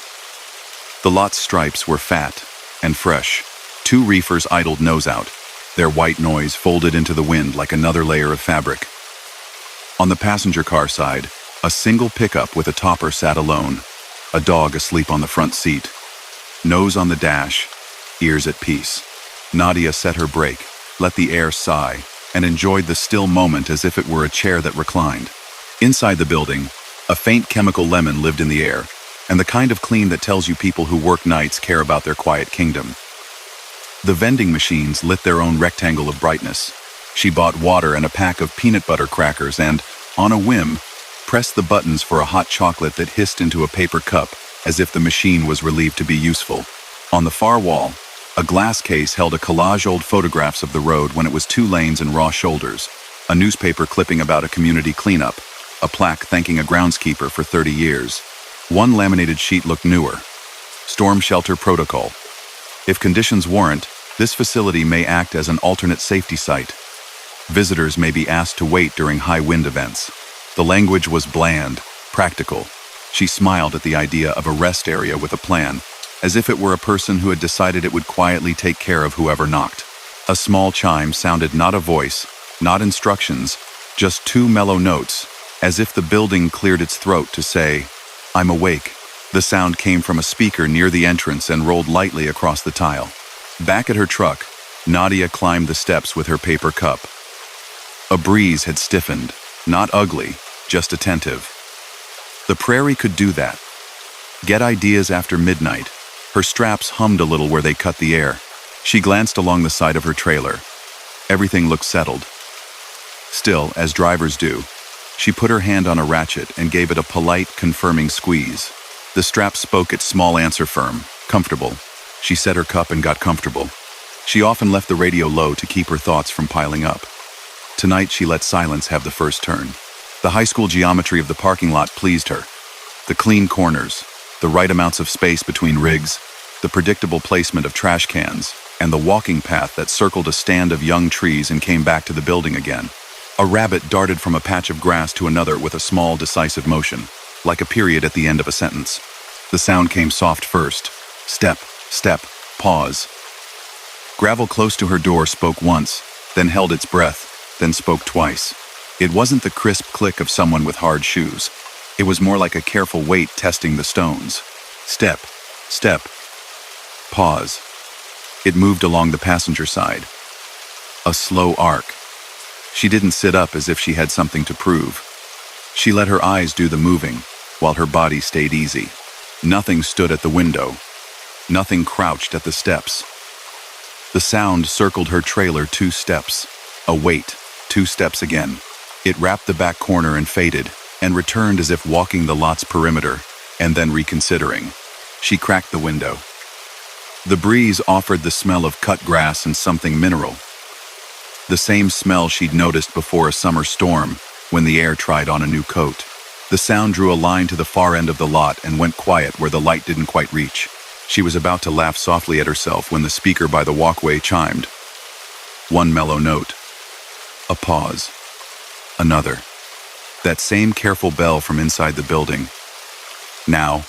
The lot's stripes were fat and fresh. 2 reefers idled nose out, their white noise folded into the wind like another layer of fabric. On the passenger car side, a single pickup with a topper sat alone, a dog asleep on the front seat. Nose on the dash, ears at peace. Nadia set her brake, let the air sigh, and enjoyed the still moment as if it were a chair that reclined. Inside the building, a faint chemical lemon lived in the air, and the kind of clean that tells you people who work nights care about their quiet kingdom. The vending machines lit their own rectangle of brightness. She bought water and a pack of peanut butter crackers and, on a whim, pressed the buttons for a hot chocolate that hissed into a paper cup as if the machine was relieved to be useful. On the far wall, a glass case held a collage old photographs of the road when it was 2 lanes and raw shoulders, a newspaper clipping about a community cleanup, a plaque thanking a groundskeeper for 30 years. One laminated sheet looked newer. Storm Shelter Protocol. If conditions warrant, this facility may act as an alternate safety site. Visitors may be asked to wait during high wind events. The language was bland, practical. She smiled at the idea of a rest area with a plan, as if it were a person who had decided it would quietly take care of whoever knocked. A small chime sounded, not a voice, not instructions, just 2 mellow notes, as if the building cleared its throat to say, "I'm awake." The sound came from a speaker near the entrance and rolled lightly across the tile. Back at her truck, Nadia climbed the steps with her paper cup. A breeze had stiffened, not ugly, just attentive. The prairie could do that. Get ideas after midnight. Her straps hummed a little where they cut the air. She glanced along the side of her trailer. Everything looked settled. Still, as drivers do, she put her hand on a ratchet and gave it a polite, confirming squeeze. The strap spoke its small answer firm, comfortable. She set her cup and got comfortable. She often left the radio low to keep her thoughts from piling up. Tonight she let silence have the first turn. The high school geometry of the parking lot pleased her. The clean corners, the right amounts of space between rigs, the predictable placement of trash cans, and the walking path that circled a stand of young trees and came back to the building again. A rabbit darted from a patch of grass to another with a small, decisive motion, like a period at the end of a sentence. The sound came soft first. Step, step, pause. Gravel close to her door spoke once, then held its breath, then spoke twice. It wasn't the crisp click of someone with hard shoes. It was more like a careful weight testing the stones. Step, step, pause. It moved along the passenger side. A slow arc. She didn't sit up as if she had something to prove. She let her eyes do the moving, while her body stayed easy. Nothing stood at the window. Nothing crouched at the steps. The sound circled her trailer 2 steps. A wait, 2 steps again. It wrapped the back corner and faded, and returned as if walking the lot's perimeter, and then reconsidering. She cracked the window. The breeze offered the smell of cut grass and something mineral. The same smell she'd noticed before a summer storm, when the air tried on a new coat. The sound drew a line to the far end of the lot and went quiet where the light didn't quite reach. She was about to laugh softly at herself when the speaker by the walkway chimed. 1 mellow note. A pause. Another. That same careful bell from inside the building. Now,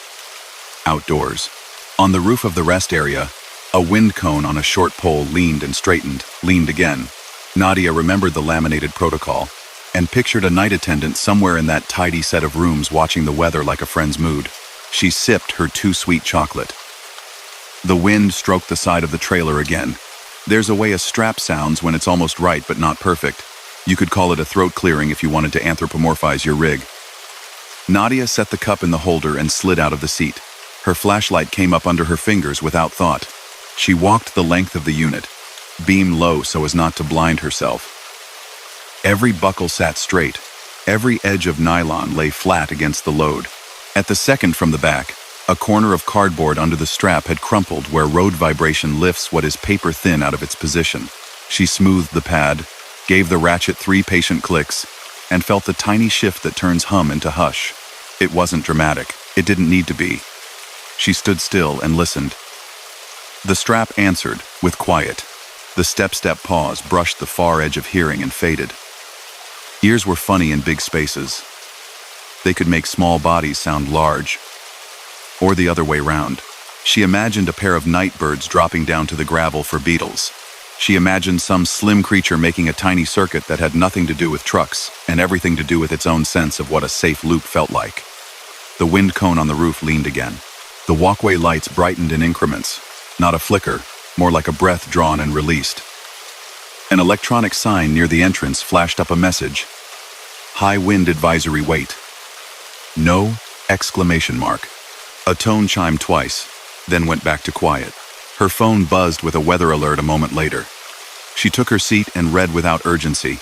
outdoors. On the roof of the rest area, a wind cone on a short pole leaned and straightened, leaned again. Nadia remembered the laminated protocol and pictured a night attendant somewhere in that tidy set of rooms watching the weather like a friend's mood. She sipped her too sweet chocolate. The wind stroked the side of the trailer again. There's a way a strap sounds when it's almost right but not perfect. You could call it a throat clearing if you wanted to anthropomorphize your rig. Nadia set the cup in the holder and slid out of the seat. Her flashlight came up under her fingers without thought. She walked the length of the unit, beam low so as not to blind herself. Every buckle sat straight. Every edge of nylon lay flat against the load. At the second from the back, a corner of cardboard under the strap had crumpled where road vibration lifts what is paper thin out of its position. She smoothed the pad, gave the ratchet 3 patient clicks, and felt the tiny shift that turns hum into hush. It wasn't dramatic. It didn't need to be. She stood still and listened. The strap answered, with quiet. The step-step pause brushed the far edge of hearing and faded. Ears were funny in big spaces. They could make small bodies sound large. Or the other way round. She imagined a pair of night birds dropping down to the gravel for beetles. She imagined some slim creature making a tiny circuit that had nothing to do with trucks and everything to do with its own sense of what a safe loop felt like. The wind cone on the roof leaned again. The walkway lights brightened in increments, not a flicker, more like a breath drawn and released. An electronic sign near the entrance flashed up a message. High wind advisory wait. No! Exclamation mark. A tone chimed twice, then went back to quiet. Her phone buzzed with a weather alert a moment later. She took her seat and read without urgency.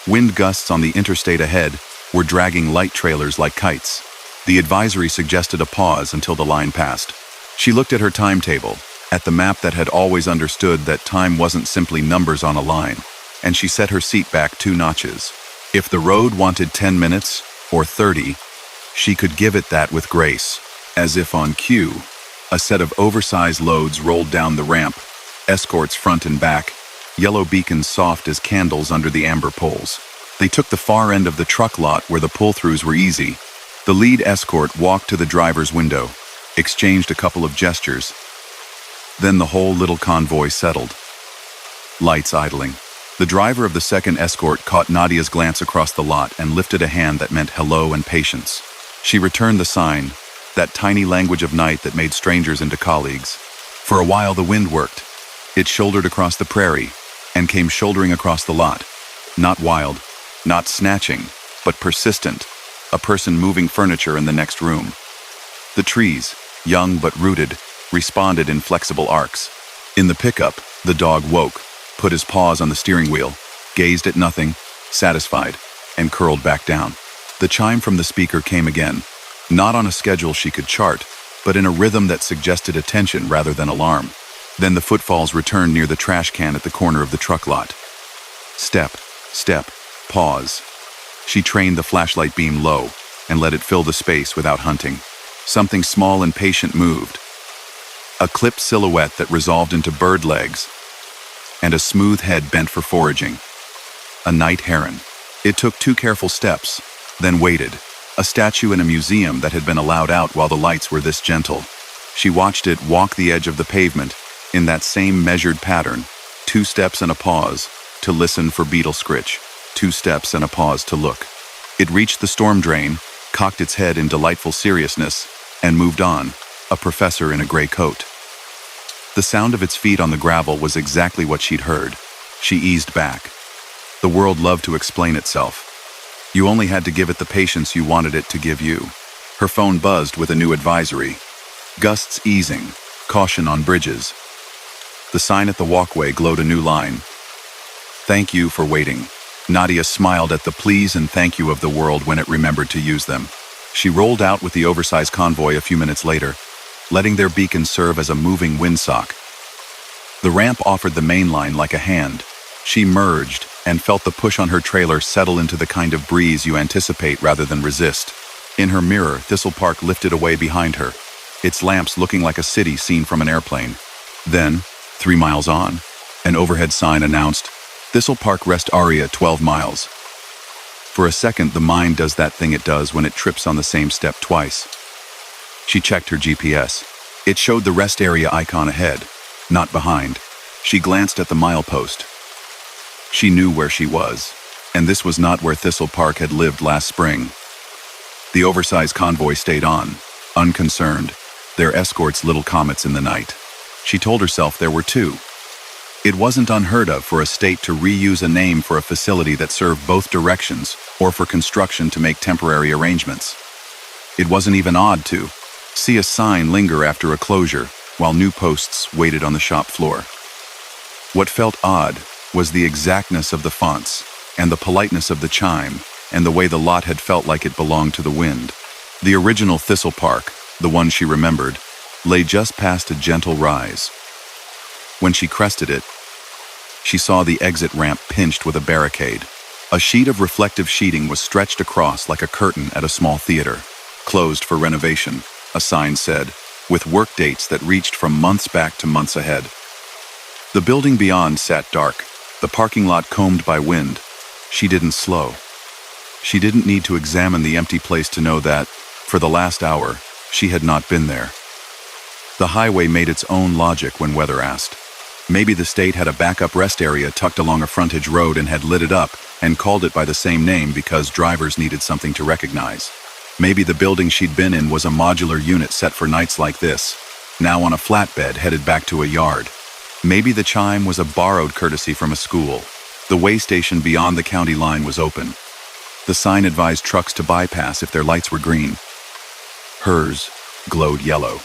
Wind gusts on the interstate ahead were dragging light trailers like kites. The advisory suggested a pause until the line passed. She looked at her timetable, at the map that had always understood that time wasn't simply numbers on a line, and she set her seat back 2 notches. If the road wanted 10 minutes, or 30, she could give it that with grace. As if on cue, a set of oversized loads rolled down the ramp, escorts front and back, yellow beacons soft as candles under the amber poles. They took the far end of the truck lot where the pull-throughs were easy. The lead escort walked to the driver's window, exchanged a couple of gestures. Then the whole little convoy settled. Lights idling. The driver of the second escort caught Nadia's glance across the lot and lifted a hand that meant hello and patience. She returned the sign, that tiny language of night that made strangers into colleagues. For a while the wind worked. It shouldered across the prairie and came shouldering across the lot. Not wild, not snatching, but persistent, a person moving furniture in the next room. The trees, young but rooted, responded in flexible arcs. In the pickup, the dog woke, put his paws on the steering wheel, gazed at nothing, satisfied, and curled back down. The chime from the speaker came again, not on a schedule she could chart, but in a rhythm that suggested attention rather than alarm. Then the footfalls returned near the trash can at the corner of the truck lot. Step, step, pause. She trained the flashlight beam low and let it fill the space without hunting. Something small and patient moved. A clipped silhouette that resolved into bird legs, and a smooth head bent for foraging. A night heron. It took 2 careful steps, then waited, a statue in a museum that had been allowed out while the lights were this gentle. She watched it walk the edge of the pavement in that same measured pattern, 2 steps and a pause, to listen for beetle scritch, 2 steps and a pause to look. It reached the storm drain, cocked its head in delightful seriousness, and moved on, a professor in a gray coat. The sound of its feet on the gravel was exactly what she'd heard. She eased back. The world loved to explain itself. You only had to give it the patience you wanted it to give you. Her phone buzzed with a new advisory. Gusts easing, caution on bridges. The sign at the walkway glowed a new line. Thank you for waiting. Nadia smiled at the please and thank you of the world when it remembered to use them. She rolled out with the oversized convoy a few minutes later, letting their beacon serve as a moving windsock. The ramp offered the main line like a hand. She merged and felt the push on her trailer settle into the kind of breeze you anticipate rather than resist. In her mirror, Thistle Park lifted away behind her, its lamps looking like a city seen from an airplane. Then, 3 miles on, an overhead sign announced, Thistle Park Rest Area 12 miles. For a second, the mind does that thing it does when it trips on the same step twice. She checked her GPS. It showed the rest area icon ahead, not behind. She glanced at the milepost. She knew where she was, and this was not where Thistle Park had lived last spring. The oversized convoy stayed on, unconcerned, their escorts little comets in the night. She told herself there were 2. It wasn't unheard of for a state to reuse a name for a facility that served both directions or for construction to make temporary arrangements. It wasn't even odd to see a sign linger after a closure while new posts waited on the shop floor. What felt odd was the exactness of the fonts and the politeness of the chime and the way the lot had felt like it belonged to the wind. The original Thistle Park, the one she remembered, lay just past a gentle rise. When she crested it, she saw the exit ramp pinched with a barricade. A sheet of reflective sheeting was stretched across like a curtain at a small theater. Closed for renovation, a sign said, with work dates that reached from months back to months ahead. The building beyond sat dark, the parking lot combed by wind. She didn't slow. She didn't need to examine the empty place to know that, for the last hour, she had not been there. The highway made its own logic when weather asked. Maybe the state had a backup rest area tucked along a frontage road and had lit it up and called it by the same name because drivers needed something to recognize. Maybe the building she'd been in was a modular unit set for nights like this, now on a flatbed headed back to a yard. Maybe the chime was a borrowed courtesy from a school. The way station beyond the county line was open. The sign advised trucks to bypass if their lights were green. Hers glowed yellow.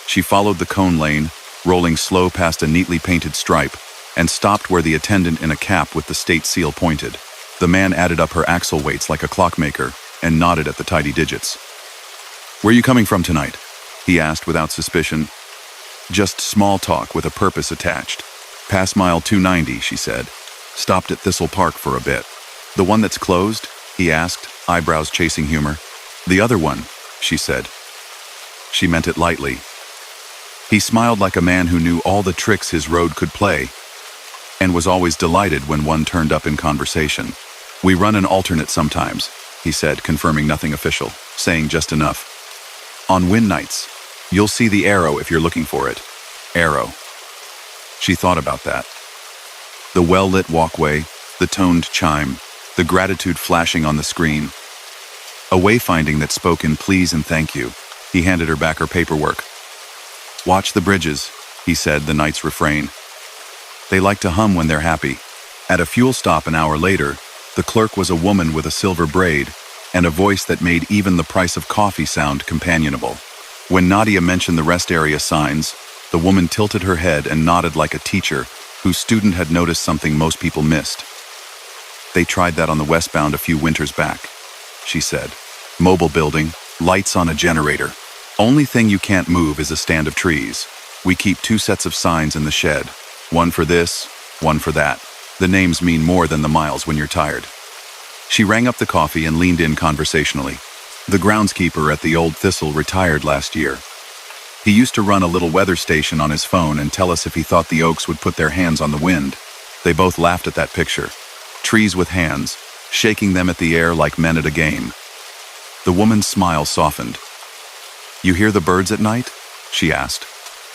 She followed the cone lane, rolling slow past a neatly painted stripe, and stopped where the attendant in a cap with the state seal pointed. The man added up her axle weights like a clockmaker and nodded at the tidy digits. "Where are you coming from tonight?" he asked without suspicion. "Just small talk with a purpose attached. Past mile 290, she said. Stopped at Thistle Park for a bit." "The one that's closed?" he asked, eyebrows chasing humor. "The other one," she said. She meant it lightly. He smiled like a man who knew all the tricks his road could play, and was always delighted when one turned up in conversation. "We run an alternate sometimes," he said, confirming nothing official, saying just enough. "On wind nights. You'll see the arrow if you're looking for it." Arrow. She thought about that. The well-lit walkway, the toned chime, the gratitude flashing on the screen. A wayfinding that spoke in please and thank you. He handed her back her paperwork. "Watch the bridges," he said, the night's refrain. "They like to hum when they're happy." At a fuel stop an hour later, the clerk was a woman with a silver braid and a voice that made even the price of coffee sound companionable. When Nadia mentioned the rest area signs, the woman tilted her head and nodded like a teacher whose student had noticed something most people missed. "They tried that on the westbound a few winters back," she said. "Mobile building, lights on a generator. Only thing you can't move is a stand of trees. We keep 2 sets of signs in the shed. One for this, one for that. The names mean more than the miles when you're tired." She rang up the coffee and leaned in conversationally. The groundskeeper at the old Thistle retired last year. He used to run a little weather station on his phone and tell us if he thought the oaks would put their hands on the wind. They both laughed at that picture. Trees with hands, shaking them at the air like men at a game. The woman's smile softened. "You hear the birds at night?" she asked.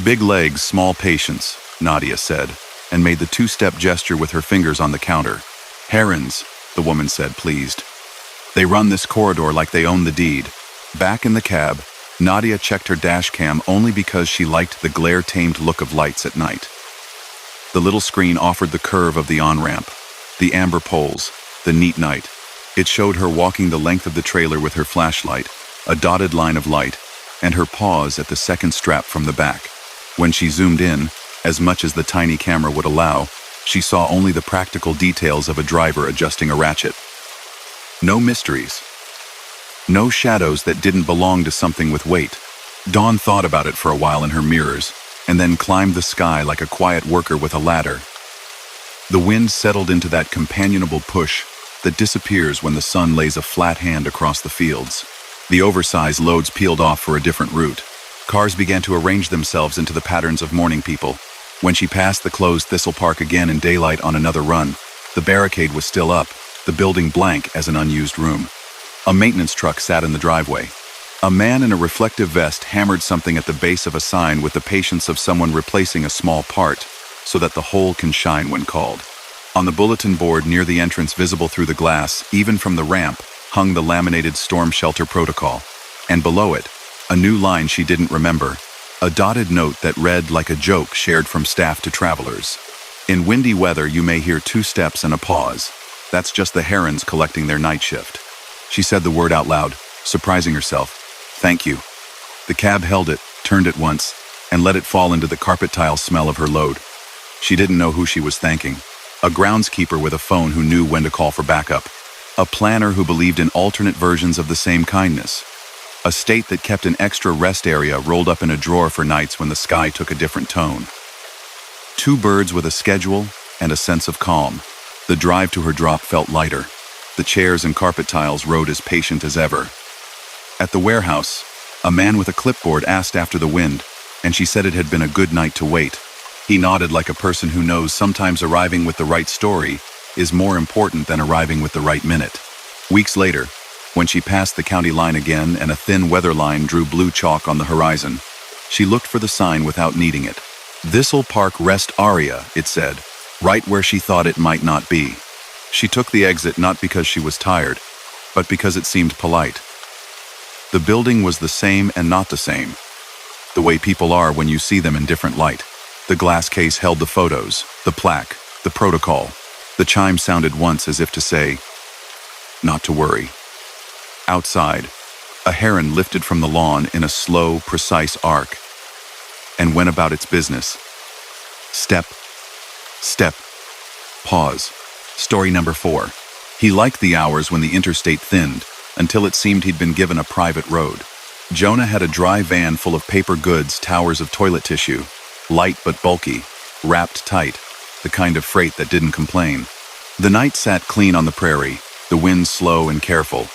"Big legs, small patience," Nadia said, and made the 2-step gesture with her fingers on the counter. "Herons," the woman said, pleased. "They run this corridor like they own the deed." Back in the cab, Nadia checked her dash cam only because she liked the glare-tamed look of lights at night. The little screen offered the curve of the on-ramp, the amber poles, the neat night. It showed her walking the length of the trailer with her flashlight, a dotted line of light, and her pause at the second strap from the back. When she zoomed in, as much as the tiny camera would allow, she saw only the practical details of a driver adjusting a ratchet. No mysteries. No shadows that didn't belong to something with weight. Dawn thought about it for a while in her mirrors, and then climbed the sky like a quiet worker with a ladder. The wind settled into that companionable push that disappears when the sun lays a flat hand across the fields. The oversized loads peeled off for a different route. Cars began to arrange themselves into the patterns of morning people. When she passed the closed Thistle Park again in daylight on another run, the barricade was still up, the building blank as an unused room. A maintenance truck sat in the driveway. A man in a reflective vest hammered something at the base of a sign with the patience of someone replacing a small part, so that the whole can shine when called. On the bulletin board near the entrance, visible through the glass, even from the ramp, hung the laminated storm shelter protocol. And below it, a new line she didn't remember, a dotted note that read like a joke shared from staff to travelers. "In windy weather, you may hear 2 steps and a pause. That's just the herons collecting their night shift." She said the word out loud, surprising herself. "Thank you." The cab held it, turned it once, and let it fall into the carpet tile smell of her load. She didn't know who she was thanking. A groundskeeper with a phone who knew when to call for backup. A planner who believed in alternate versions of the same kindness. A state that kept an extra rest area rolled up in a drawer for nights when the sky took a different tone. 2 birds with a schedule and a sense of calm. The drive to her drop felt lighter. The chairs and carpet tiles rode as patient as ever. At the warehouse, a man with a clipboard asked after the wind, and she said it had been a good night to wait. He nodded like a person who knows sometimes arriving with the right story is more important than arriving with the right minute. Weeks later, when she passed the county line again and a thin weather line drew blue chalk on the horizon, she looked for the sign without needing it. "Thistle Park Rest Area," it said, right where she thought it might not be. She took the exit not because she was tired, but because it seemed polite. The building was the same and not the same. The way people are when you see them in different light. The glass case held the photos, the plaque, the protocol. The chime sounded once as if to say, not to worry. Outside, a heron lifted from the lawn in a slow, precise arc and went about its business. Step, step, pause. Story number 4. He liked the hours when the interstate thinned until it seemed he'd been given a private road. Jonah had a dry van full of paper goods, towers of toilet tissue, light but bulky, wrapped tight, the kind of freight that didn't complain. The night sat clean on the prairie, the wind slow and careful.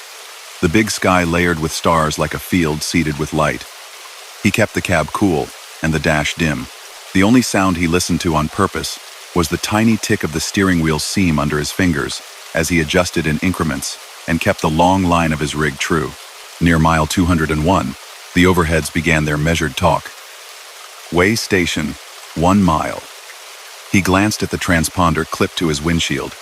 The big sky layered with stars like a field seeded with light. He kept the cab cool and the dash dim. The only sound he listened to on purpose was the tiny tick of the steering wheel seam under his fingers as he adjusted in increments and kept the long line of his rig true. Near mile 201, the overheads began their measured talk. Way station, 1 mile. He glanced at the transponder clipped to his windshield.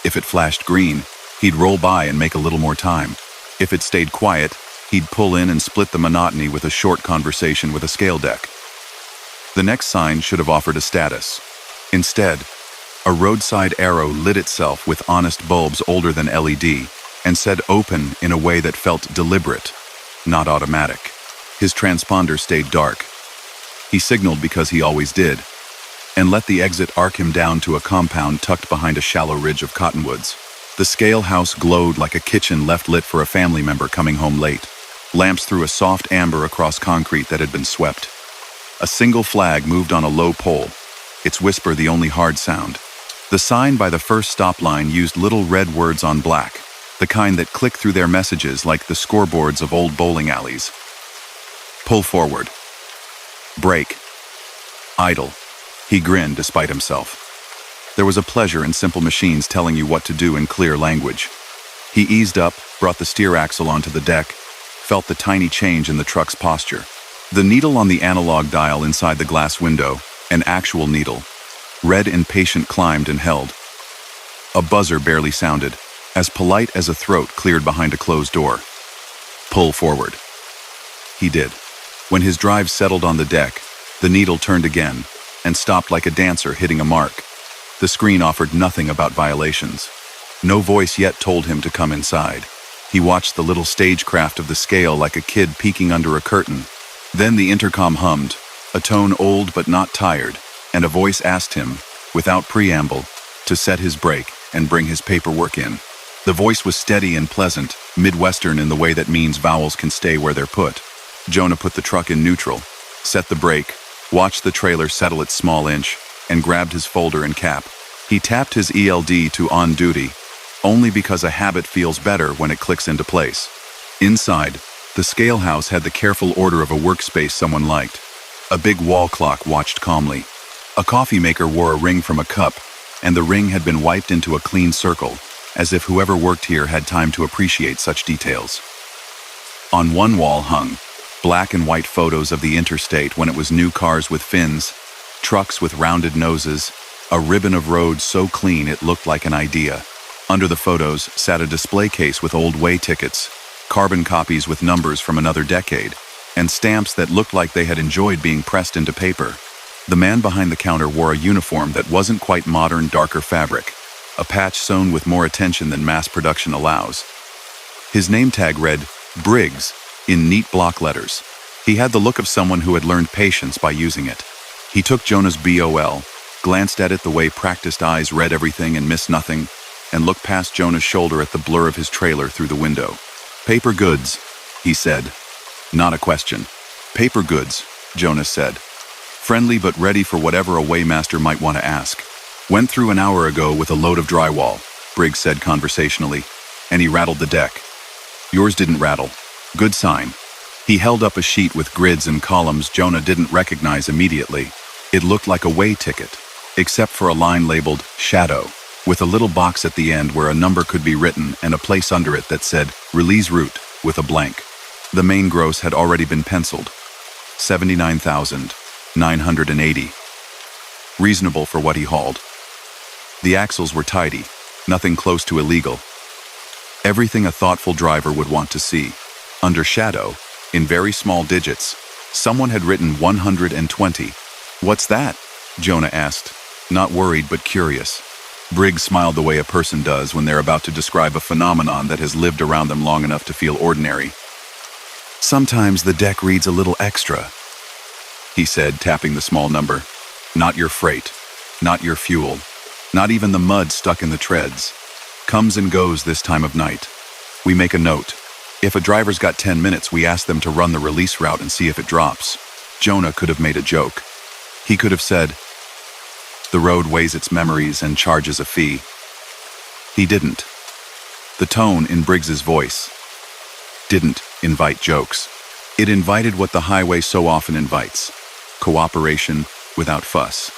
If it flashed green, he'd roll by and make a little more time. If it stayed quiet, he'd pull in and split the monotony with a short conversation with a scale deck. The next sign should have offered a status. Instead, a roadside arrow lit itself with honest bulbs older than LED and said open in a way that felt deliberate, not automatic. His transponder stayed dark. He signaled because he always did, and let the exit arc him down to a compound tucked behind a shallow ridge of cottonwoods. The scale house glowed like a kitchen left lit for a family member coming home late. Lamps threw a soft amber across concrete that had been swept. A single flag moved on a low pole, its whisper the only hard sound. The sign by the first stop line used little red words on black, the kind that click through their messages like the scoreboards of old bowling alleys. Pull forward. Brake. Idle. He grinned despite himself. There was a pleasure in simple machines telling you what to do in clear language. He eased up, brought the steer axle onto the deck, felt the tiny change in the truck's posture. The needle on the analog dial inside the glass window, an actual needle, red impatient climbed and held. A buzzer barely sounded, as polite as a throat cleared behind a closed door. Pull forward. He did. When his drive settled on the deck, the needle turned again and stopped like a dancer hitting a mark. The screen offered nothing about violations. No voice yet told him to come inside. He watched the little stagecraft of the scale like a kid peeking under a curtain. Then the intercom hummed, a tone old but not tired, and a voice asked him, without preamble, to set his brake and bring his paperwork in. The voice was steady and pleasant, Midwestern in the way that means vowels can stay where they're put. Jonah put the truck in neutral, set the brake, watched the trailer settle its small inch, and grabbed his folder and cap. He tapped his ELD to on duty, only because a habit feels better when it clicks into place. Inside, the scale house had the careful order of a workspace someone liked. A big wall clock watched calmly. A coffee maker wore a ring from a cup, and the ring had been wiped into a clean circle, as if whoever worked here had time to appreciate such details. On one wall hung black and white photos of the interstate when it was new cars with fins, trucks with rounded noses, a ribbon of road so clean it looked like an idea. Under the photos sat a display case with old way tickets, carbon copies with numbers from another decade, and stamps that looked like they had enjoyed being pressed into paper. The man behind the counter wore a uniform that wasn't quite modern, darker fabric, a patch sewn with more attention than mass production allows. His name tag read, Briggs, in neat block letters. He had the look of someone who had learned patience by using it. He took Jonah's BOL, glanced at it the way practiced eyes read everything and missed nothing, and looked past Jonah's shoulder at the blur of his trailer through the window. Paper goods, he said. Not a question. Paper goods, Jonah said. Friendly but ready for whatever a weighmaster might want to ask. Went through an hour ago with a load of drywall, Briggs said conversationally, and he rattled the deck. Yours didn't rattle. Good sign. He held up a sheet with grids and columns Jonah didn't recognize immediately. It looked like a way ticket, except for a line labeled Shadow, with a little box at the end where a number could be written and a place under it that said Release Route with a blank. The main gross had already been penciled. $79,980. Reasonable for what he hauled. The axles were tidy, nothing close to illegal. Everything a thoughtful driver would want to see. Under Shadow, in very small digits, someone had written 120. What's that? Jonah asked, not worried but curious. Briggs smiled the way a person does when they're about to describe a phenomenon that has lived around them long enough to feel ordinary. "Sometimes the deck reads a little extra," he said, tapping the small number. "Not your freight, not your fuel, not even the mud stuck in the treads. Comes and goes this time of night. We make a note. If a driver's got 10 minutes, we ask them to run the release route and see if it drops." Jonah could have made a joke. He could have said, "The road weighs its memories and charges a fee." He didn't. The tone in Briggs's voice didn't invite jokes. It invited what the highway so often invites: cooperation without fuss.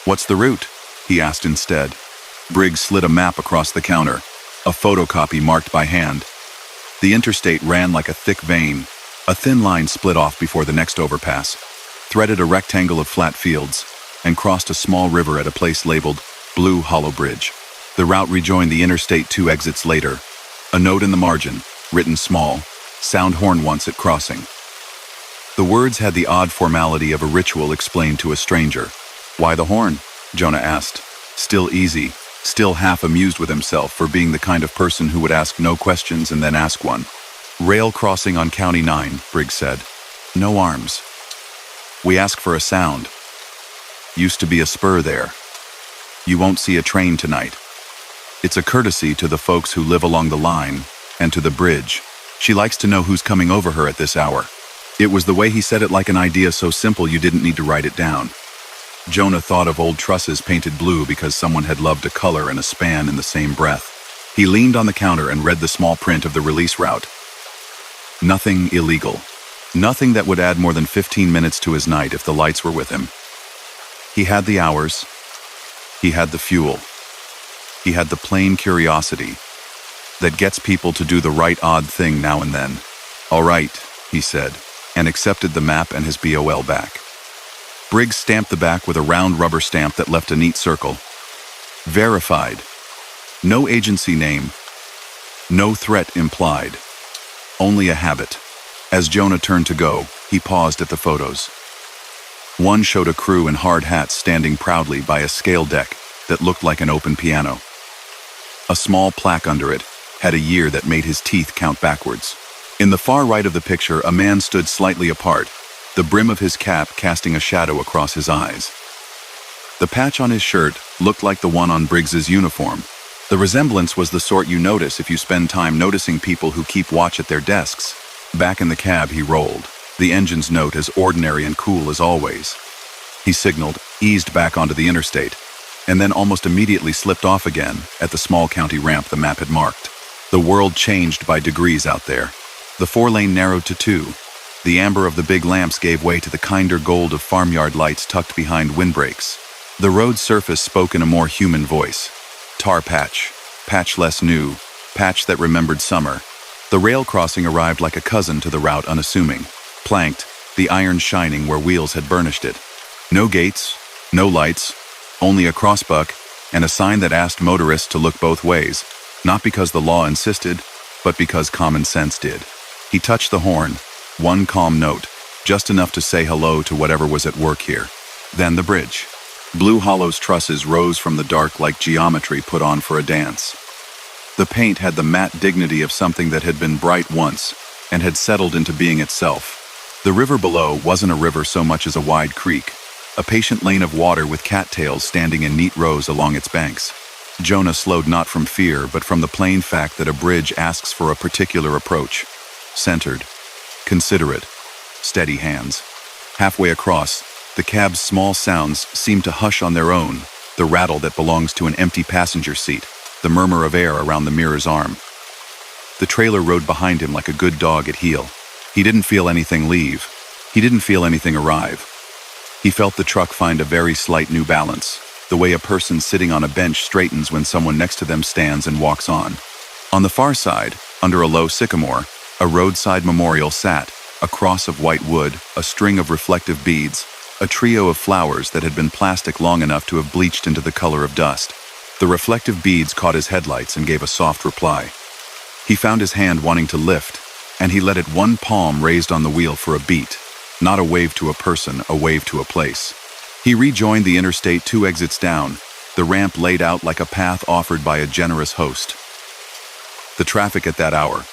"What's the route?" he asked instead. Briggs slid a map across the counter, a photocopy marked by hand. The interstate ran like a thick vein. A thin line split off before the next overpass, threaded a rectangle of flat fields, and crossed a small river at a place labeled Blue Hollow Bridge. The route rejoined the Interstate 2 exits later. A note in the margin, written small: "Sound horn once at crossing." The words had the odd formality of a ritual explained to a stranger. "Why the horn?" Jonah asked, still easy, still half amused with himself for being the kind of person who would ask no questions and then ask one. "Rail crossing on County 9, Briggs said. "No arms. We ask for a sound. Used to be a spur there. You won't see a train tonight. It's a courtesy to the folks who live along the line and to the bridge. She likes to know who's coming over her at this hour." It was the way he said it, like an idea so simple you didn't need to write it down. Jonah thought of old trusses painted blue because someone had loved a color and a span in the same breath. He leaned on the counter and read the small print of the release route. Nothing illegal. Nothing that would add more than 15 minutes to his night if the lights were with him. He had the hours. He had the fuel. He had the plain curiosity that gets people to do the right odd thing now and then. "All right," he said, and accepted the map and his BOL back. Briggs stamped the back with a round rubber stamp that left a neat circle. Verified. No agency name. No threat implied. Only a habit. As Jonah turned to go, he paused at the photos. One showed a crew in hard hats standing proudly by a scale deck that looked like an open piano. A small plaque under it had a year that made his teeth count backwards. In the far right of the picture, a man stood slightly apart, the brim of his cap casting a shadow across his eyes. The patch on his shirt looked like the one on Briggs's uniform. The resemblance was the sort you notice if you spend time noticing people who keep watch at their desks. Back in the cab he rolled, the engine's note as ordinary and cool as always. He signaled, eased back onto the interstate, and then almost immediately slipped off again at the small county ramp the map had marked. The world changed by degrees out there. The 4-lane narrowed to 2. The amber of the big lamps gave way to the kinder gold of farmyard lights tucked behind windbreaks. The road's surface spoke in a more human voice. Tar patch, patch less new, patch that remembered summer. The rail crossing arrived like a cousin to the route, unassuming. Planked, the iron shining where wheels had burnished it. No gates, no lights, only a crossbuck and a sign that asked motorists to look both ways, not because the law insisted, but because common sense did. He touched the horn, one calm note, just enough to say hello to whatever was at work here. Then the bridge. Blue Hollow's trusses rose from the dark like geometry put on for a dance. The paint had the matte dignity of something that had been bright once and had settled into being itself. The river below wasn't a river so much as a wide creek, a patient lane of water with cattails standing in neat rows along its banks. Jonah slowed not from fear, but from the plain fact that a bridge asks for a particular approach. Centered, considerate, steady hands. Halfway across, the cab's small sounds seemed to hush on their own, the rattle that belongs to an empty passenger seat, the murmur of air around the mirror's arm. The trailer rode behind him like a good dog at heel. He didn't feel anything leave. He didn't feel anything arrive. He felt the truck find a very slight new balance, the way a person sitting on a bench straightens when someone next to them stands and walks on. On the far side, under a low sycamore, a roadside memorial sat, a cross of white wood, a string of reflective beads, a trio of flowers that had been plastic long enough to have bleached into the color of dust. The reflective beads caught his headlights and gave a soft reply. He found his hand wanting to lift, and he let it, one palm raised on the wheel for a beat, not a wave to a person, a wave to a place. He rejoined the Interstate 2 exits down, The ramp laid out like a path offered by a generous host. The traffic at that hour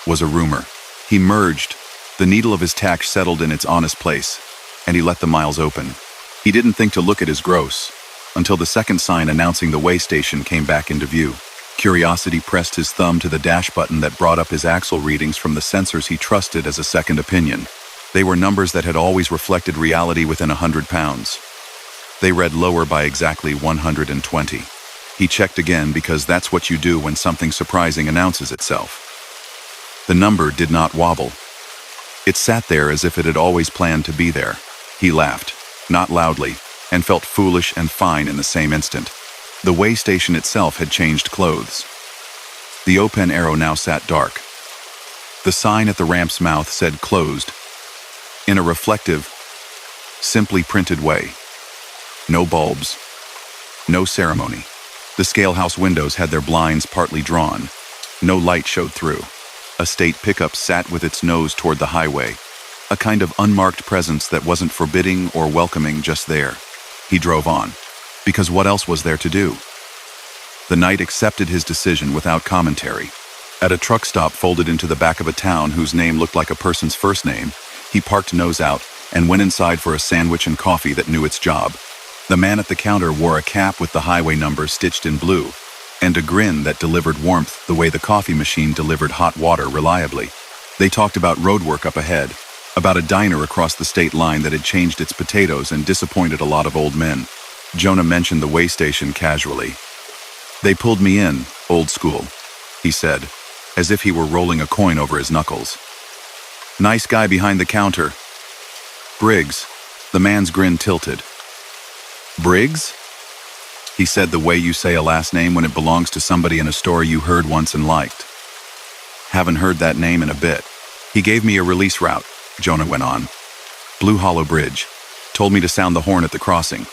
was a rumor. He merged. The needle of his tack settled in its honest place, and he let the miles open. He didn't think to look at his gross until the second sign announcing the way station came back into view. Curiosity pressed his thumb to the dash button that brought up his axle readings from the sensors he trusted as a second opinion. They were numbers that had always reflected reality within 100 pounds. They read lower by exactly 120. He checked again because that's what you do when something surprising announces itself. The number did not wobble. It sat there as if it had always planned to be there. He laughed, not loudly, and felt foolish and fine in the same instant. The way station itself had changed clothes. The open arrow now sat dark. The sign at the ramp's mouth said closed, in a reflective, simply printed way. No bulbs, no ceremony. The scalehouse windows had their blinds partly drawn. No light showed through. A state pickup sat with its nose toward the highway, a kind of unmarked presence that wasn't forbidding or welcoming, just there. He drove on, because what else was there to do? The night accepted his decision without commentary. At a truck stop folded into the back of a town whose name looked like a person's first name, he parked nose out and went inside for a sandwich and coffee that knew its job. The man at the counter wore a cap with the highway number stitched in blue, and a grin that delivered warmth the way the coffee machine delivered hot water reliably. They talked about roadwork up ahead, about a diner across the state line that had changed its potatoes and disappointed a lot of old men. Jonah mentioned the way station casually. "They pulled me in, old school," he said, as if he were rolling a coin over his knuckles. "Nice guy behind the counter." "Briggs." The man's grin tilted. "Briggs?" He said the way you say a last name when it belongs to somebody in a story you heard once and liked. "Haven't heard that name in a bit. He gave me a release route," Jonah went on. "Blue Hollow Bridge. Told me to sound the horn at the crossing.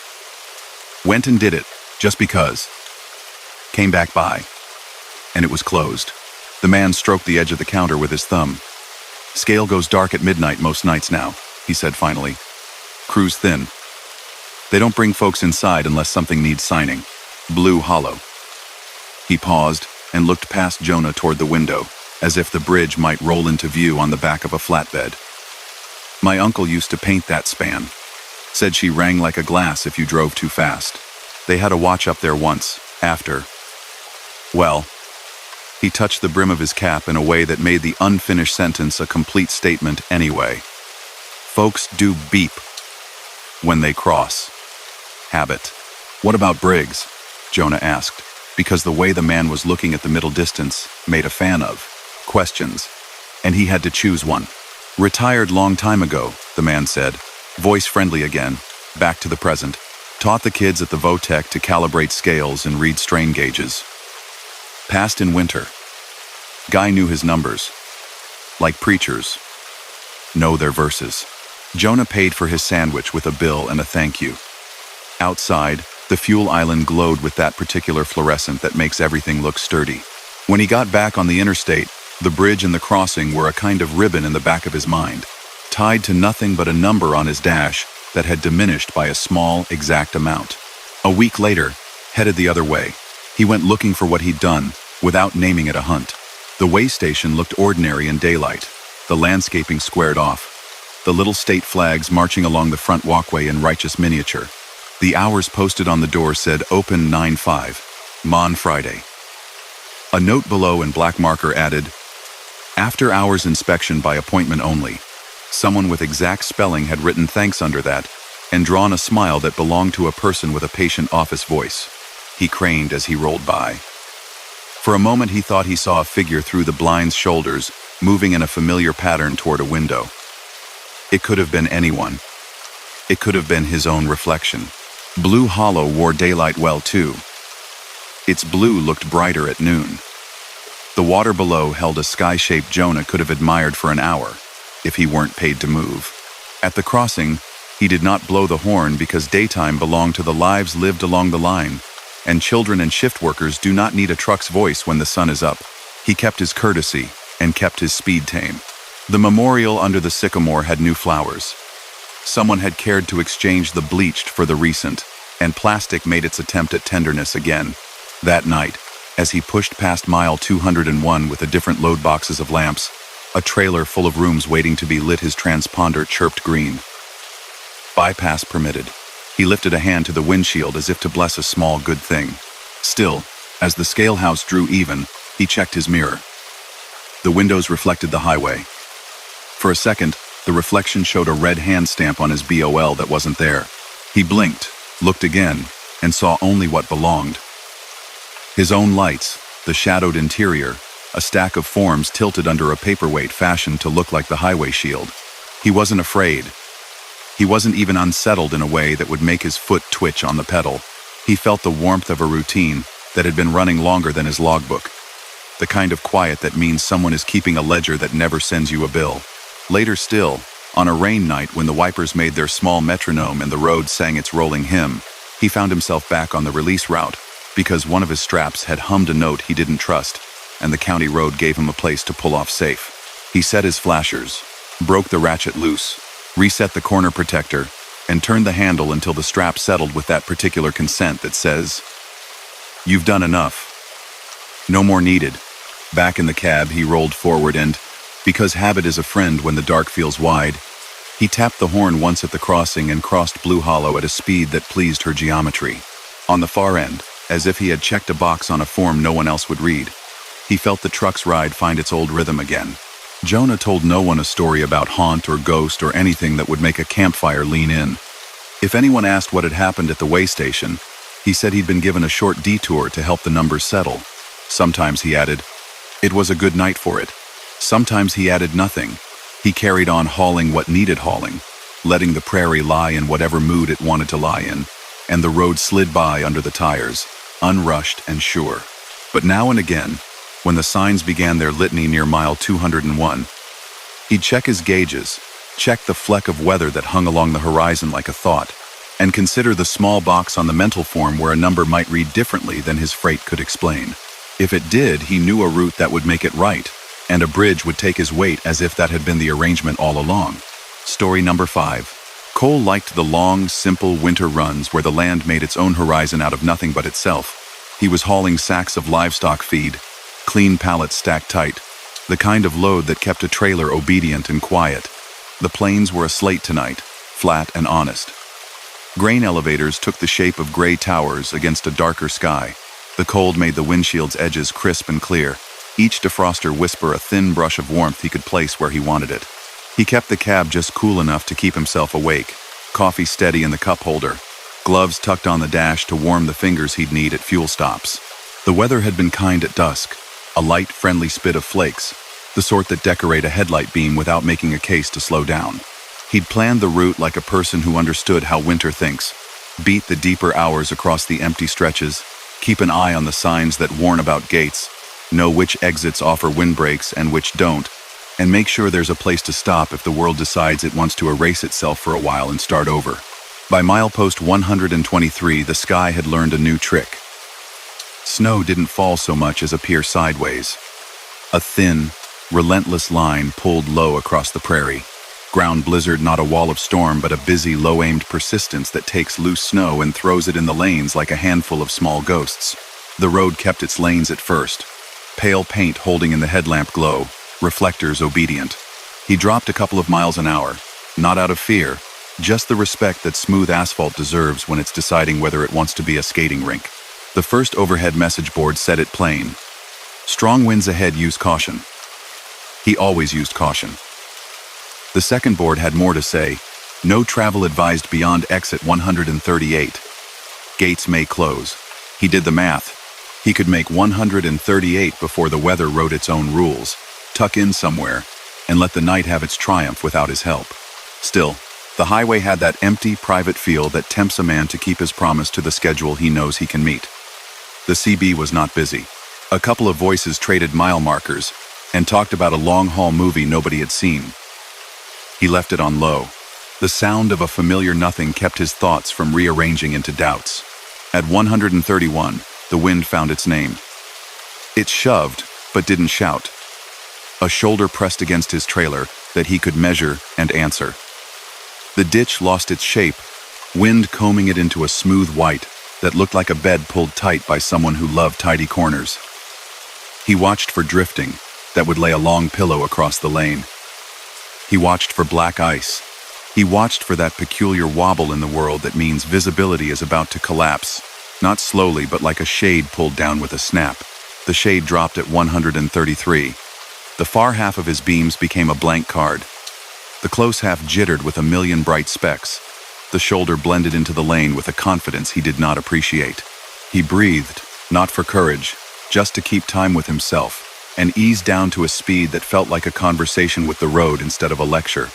Went and did it, just because. Came back by. And it was closed." The man stroked the edge of the counter with his thumb. "Scale goes dark at midnight most nights now," he said finally. "Crew's thin. They don't bring folks inside unless something needs signing. Blue Hollow." He paused and looked past Jonah toward the window, as if the bridge might roll into view on the back of a flatbed. "My uncle used to paint that span. Said she rang like a glass if you drove too fast. They had a watch up there once, after. Well," he touched the brim of his cap in a way that made the unfinished sentence a complete statement anyway. "Folks do beep when they cross. Habit." "What about Briggs?" Jonah asked, because the way the man was looking at the middle distance made a fan of questions, and he had to choose one. "Retired long time ago," the man said, voice friendly again, back to the present. "Taught the kids at the Votech to calibrate scales and read strain gauges. Passed in winter. Guy knew his numbers. Like preachers. Know their verses." Jonah paid for his sandwich with a bill and a thank you. Outside, the fuel island glowed with that particular fluorescent that makes everything look sturdy. When he got back on the interstate, the bridge and the crossing were a kind of ribbon in the back of his mind, tied to nothing but a number on his dash that had diminished by a small, exact amount. A week later, headed the other way, he went looking for what he'd done, without naming it a hunt. The way station looked ordinary in daylight, the landscaping squared off, the little state flags marching along the front walkway in righteous miniature. The hours posted on the door said open 9-5, Mon Friday. A note below in black marker added, "After hours inspection by appointment only." Someone with exact spelling had written thanks under that, and drawn a smile that belonged to a person with a patient office voice. He craned as he rolled by. For a moment he thought he saw a figure through the blind's shoulders, moving in a familiar pattern toward a window. It could have been anyone. It could have been his own reflection. Blue Hollow wore daylight well too. Its blue looked brighter at noon. The water below held a sky-shaped Jonah could have admired for an hour, if he weren't paid to move. At the crossing, he did not blow the horn because daytime belonged to the lives lived along the line, and children and shift workers do not need a truck's voice when the sun is up. He kept his courtesy and kept his speed tame. The memorial under the sycamore had new flowers. Someone had cared to exchange the bleached for the recent, and plastic made its attempt at tenderness again. That night, as he pushed past mile 201 with the different load boxes of lamps, a trailer full of rooms waiting to be lit, his transponder chirped green. Bypass permitted. He lifted a hand to the windshield as if to bless a small good thing. Still, as the scale house drew even, he checked his mirror. The windows reflected the highway. For a second, the reflection showed a red hand stamp on his BOL that wasn't there. He blinked, looked again, and saw only what belonged. His own lights, the shadowed interior, a stack of forms tilted under a paperweight fashioned to look like the highway shield. He wasn't afraid. He wasn't even unsettled in a way that would make his foot twitch on the pedal. He felt the warmth of a routine that had been running longer than his logbook. The kind of quiet that means someone is keeping a ledger that never sends you a bill. Later still, on a rain night when the wipers made their small metronome and the road sang its rolling hymn, he found himself back on the release route because one of his straps had hummed a note he didn't trust, and the county road gave him a place to pull off safe. He set his flashers, broke the ratchet loose, reset the corner protector, and turned the handle until the strap settled with that particular consent that says, "You've done enough. No more needed." Back in the cab, he rolled forward and, because habit is a friend when the dark feels wide, he tapped the horn once at the crossing and crossed Blue Hollow at a speed that pleased her geometry. On the far end, as if he had checked a box on a form no one else would read, he felt the truck's ride find its old rhythm again. Jonah told no one a story about haunt or ghost or anything that would make a campfire lean in. If anyone asked what had happened at the way station, he said he'd been given a short detour to help the numbers settle. Sometimes, he added, it was a good night for it. Sometimes he added nothing. He carried on hauling what needed hauling, letting the prairie lie in whatever mood it wanted to lie in, and the road slid by under the tires, unrushed and sure. But now and again, when the signs began their litany near mile 201, he'd check his gauges, check the fleck of weather that hung along the horizon like a thought, and consider the small box on the mental form where a number might read differently than his freight could explain. If it did, he knew a route that would make it right, and a bridge would take his weight as if that had been the arrangement all along. Story number 5. Cole liked the long, simple winter runs where the land made its own horizon out of nothing but itself. He was hauling sacks of livestock feed, clean pallets stacked tight, the kind of load that kept a trailer obedient and quiet. The plains were a slate tonight, flat and honest. Grain elevators took the shape of gray towers against a darker sky. The cold made the windshield's edges crisp and clear, each defroster whisper a thin brush of warmth he could place where he wanted it. He kept the cab just cool enough to keep himself awake, coffee steady in the cup holder, gloves tucked on the dash to warm the fingers he'd need at fuel stops. The weather had been kind at dusk, a light, friendly spit of flakes, the sort that decorate a headlight beam without making a case to slow down. He'd planned the route like a person who understood how winter thinks, beat the deeper hours across the empty stretches, keep an eye on the signs that warn about gates, know which exits offer windbreaks and which don't, and make sure there's a place to stop if the world decides it wants to erase itself for a while and start over. By milepost 123, the sky had learned a new trick. Snow didn't fall so much as appear sideways. A thin, relentless line pulled low across the prairie. Ground blizzard, not a wall of storm, but a busy, low-aimed persistence that takes loose snow and throws it in the lanes like a handful of small ghosts. The road kept its lanes at first, pale paint holding in the headlamp glow, reflectors obedient. He dropped a couple of miles an hour, not out of fear, just the respect that smooth asphalt deserves when it's deciding whether it wants to be a skating rink. The first overhead message board said it plain. Strong winds ahead, use caution. He always used caution. The second board had more to say. No travel advised beyond exit 138. Gates may close. He did the math. He could make 138 before the weather wrote its own rules, tuck in somewhere, and let the night have its triumph without his help. Still, the highway had that empty, private feel that tempts a man to keep his promise to the schedule he knows he can meet. The CB was not busy. A couple of voices traded mile markers and talked about a long-haul movie nobody had seen. He left it on low. The sound of a familiar nothing kept his thoughts from rearranging into doubts. At 131, the wind found its name. It shoved, but didn't shout. A shoulder pressed against his trailer that he could measure and answer. The ditch lost its shape, wind combing it into a smooth white that looked like a bed pulled tight by someone who loved tidy corners. He watched for drifting that would lay a long pillow across the lane. He watched for black ice. He watched for that peculiar wobble in the world that means visibility is about to collapse, not slowly but like a shade pulled down with a snap. The shade dropped at 133. The far half of his beams became a blank card. The close half jittered with a million bright specks. The shoulder blended into the lane with a confidence he did not appreciate. He breathed, not for courage, just to keep time with himself, and eased down to a speed that felt like a conversation with the road instead of a lecture.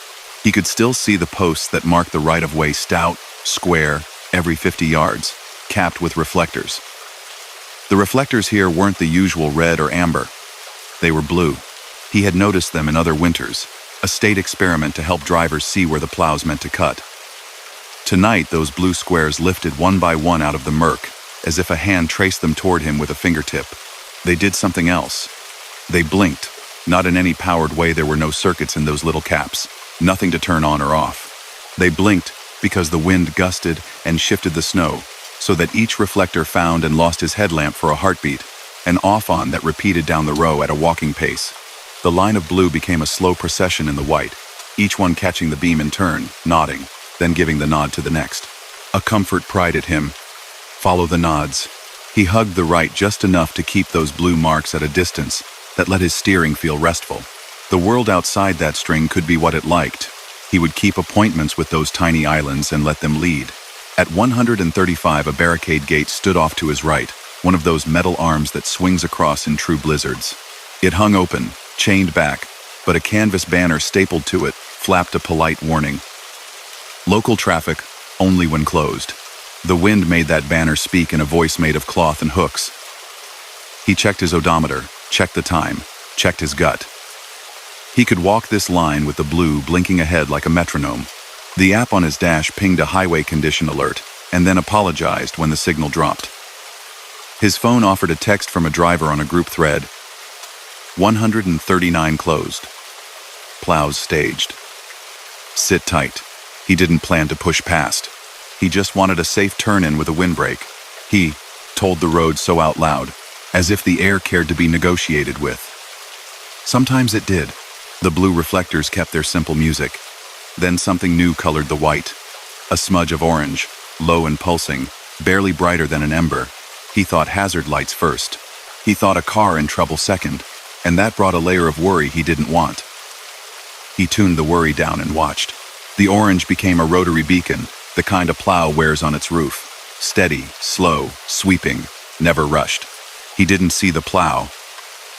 He could still see the posts that marked the right-of-way stout, square, every 50 yards, capped with reflectors. The reflectors here weren't the usual red or amber. They were blue. He had noticed them in other winters, a state experiment to help drivers see where the plows meant to cut. Tonight, those blue squares lifted one by one out of the murk, as if a hand traced them toward him with a fingertip. They did something else. They blinked. Not in any powered way. There were no circuits in those little caps, nothing to turn on or off. They blinked because the wind gusted and shifted the snow, so that each reflector found and lost his headlamp for a heartbeat, an off-on that repeated down the row at a walking pace. The line of blue became a slow procession in the white, each one catching the beam in turn, nodding, then giving the nod to the next. A comfort prided him. Follow the nods. He hugged the right just enough to keep those blue marks at a distance that let his steering feel restful. The world outside that string could be what it liked. He would keep appointments with those tiny islands and let them lead. At 135, a barricade gate stood off to his right, one of those metal arms that swings across in true blizzards. It hung open, chained back, but a canvas banner stapled to it flapped a polite warning. Local traffic, only when closed. The wind made that banner speak in a voice made of cloth and hooks. He checked his odometer, checked the time, checked his gut. He could walk this line with the blue blinking ahead like a metronome. The app on his dash pinged a highway condition alert, and then apologized when the signal dropped. His phone offered a text from a driver on a group thread. 139 closed. Plows staged. Sit tight. He didn't plan to push past. He just wanted a safe turn-in with a windbreak. He told the road so out loud, as if the air cared to be negotiated with. Sometimes it did. The blue reflectors kept their simple music. Then something new colored the white. A smudge of orange, low and pulsing, barely brighter than an ember. He thought hazard lights first. He thought a car in trouble second, and that brought a layer of worry he didn't want. He tuned the worry down and watched. The orange became a rotary beacon, the kind a plow wears on its roof. Steady, slow, sweeping, never rushed. He didn't see the plow.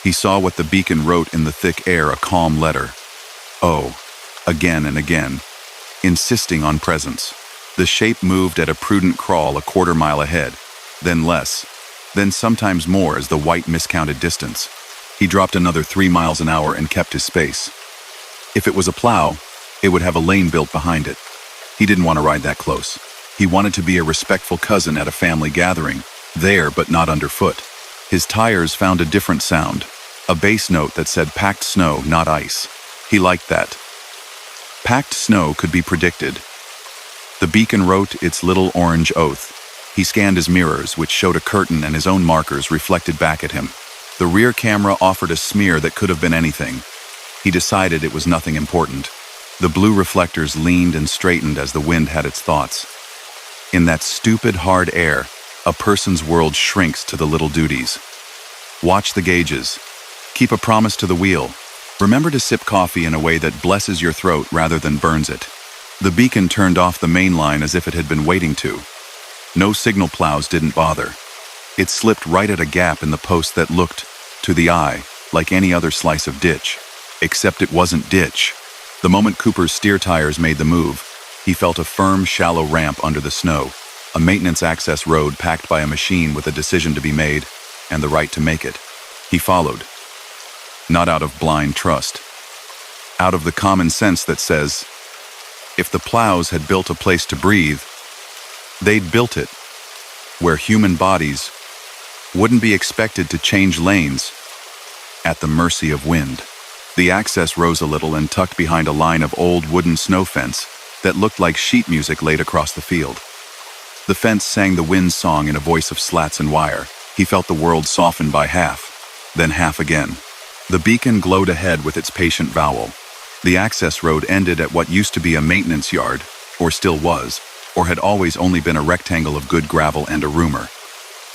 He saw what the beacon wrote in the thick air, a calm letter. Oh, again and again, insisting on presence. The shape moved at a prudent crawl a quarter-mile ahead, then less, then sometimes more as the white miscounted distance. He dropped another 3 miles an hour and kept his space. If it was a plow, it would have a lane built behind it. He didn't want to ride that close. He wanted to be a respectful cousin at a family gathering, there but not underfoot. His tires found a different sound, a bass note that said packed snow, not ice. He liked that. Packed snow could be predicted. The beacon wrote its little orange oath. He scanned his mirrors, which showed a curtain and his own markers reflected back at him. The rear camera offered a smear that could have been anything. He decided it was nothing important. The blue reflectors leaned and straightened as the wind had its thoughts. In that stupid, hard air, a person's world shrinks to the little duties. Watch the gauges. Keep a promise to the wheel. Remember to sip coffee in a way that blesses your throat rather than burns it. The beacon turned off the main line as if it had been waiting to. No signal plows didn't bother. It slipped right at a gap in the post that looked, to the eye, like any other slice of ditch. Except it wasn't ditch. The moment Cooper's steer tires made the move, he felt a firm, shallow ramp under the snow, a maintenance access road packed by a machine with a decision to be made, and the right to make it. He followed. Not out of blind trust. Out of the common sense that says, if the plows had built a place to breathe, they'd built it, where human bodies wouldn't be expected to change lanes at the mercy of wind. The access rose a little and tucked behind a line of old wooden snow fence that looked like sheet music laid across the field. The fence sang the wind's song in a voice of slats and wire. He felt the world soften by half, then half again. The beacon glowed ahead with its patient vowel. The access road ended at what used to be a maintenance yard, or still was, or had always only been a rectangle of good gravel and a roomer.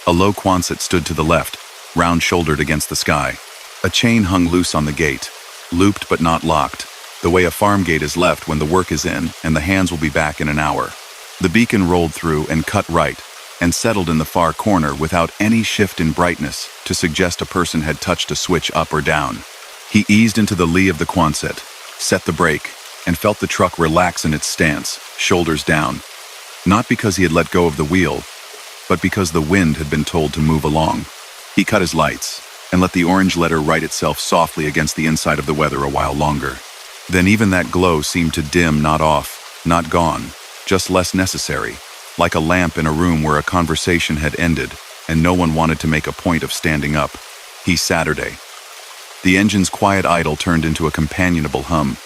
A low Quonset stood to the left, round-shouldered against the sky. A chain hung loose on the gate, looped but not locked, the way a farm gate is left when the work is in and the hands will be back in an hour. The beacon rolled through and cut right, and settled in the far corner without any shift in brightness to suggest a person had touched a switch up or down. He eased into the lee of the Quonset, set the brake, and felt the truck relax in its stance, shoulders down. Not because he had let go of the wheel, but because the wind had been told to move along. He cut his lights, and let the orange letter write itself softly against the inside of the weather a while longer. Then even that glow seemed to dim, not off, not gone, just less necessary, like a lamp in a room where a conversation had ended and no one wanted to make a point of standing up. Saturday. The engine's quiet idle turned into a companionable hum.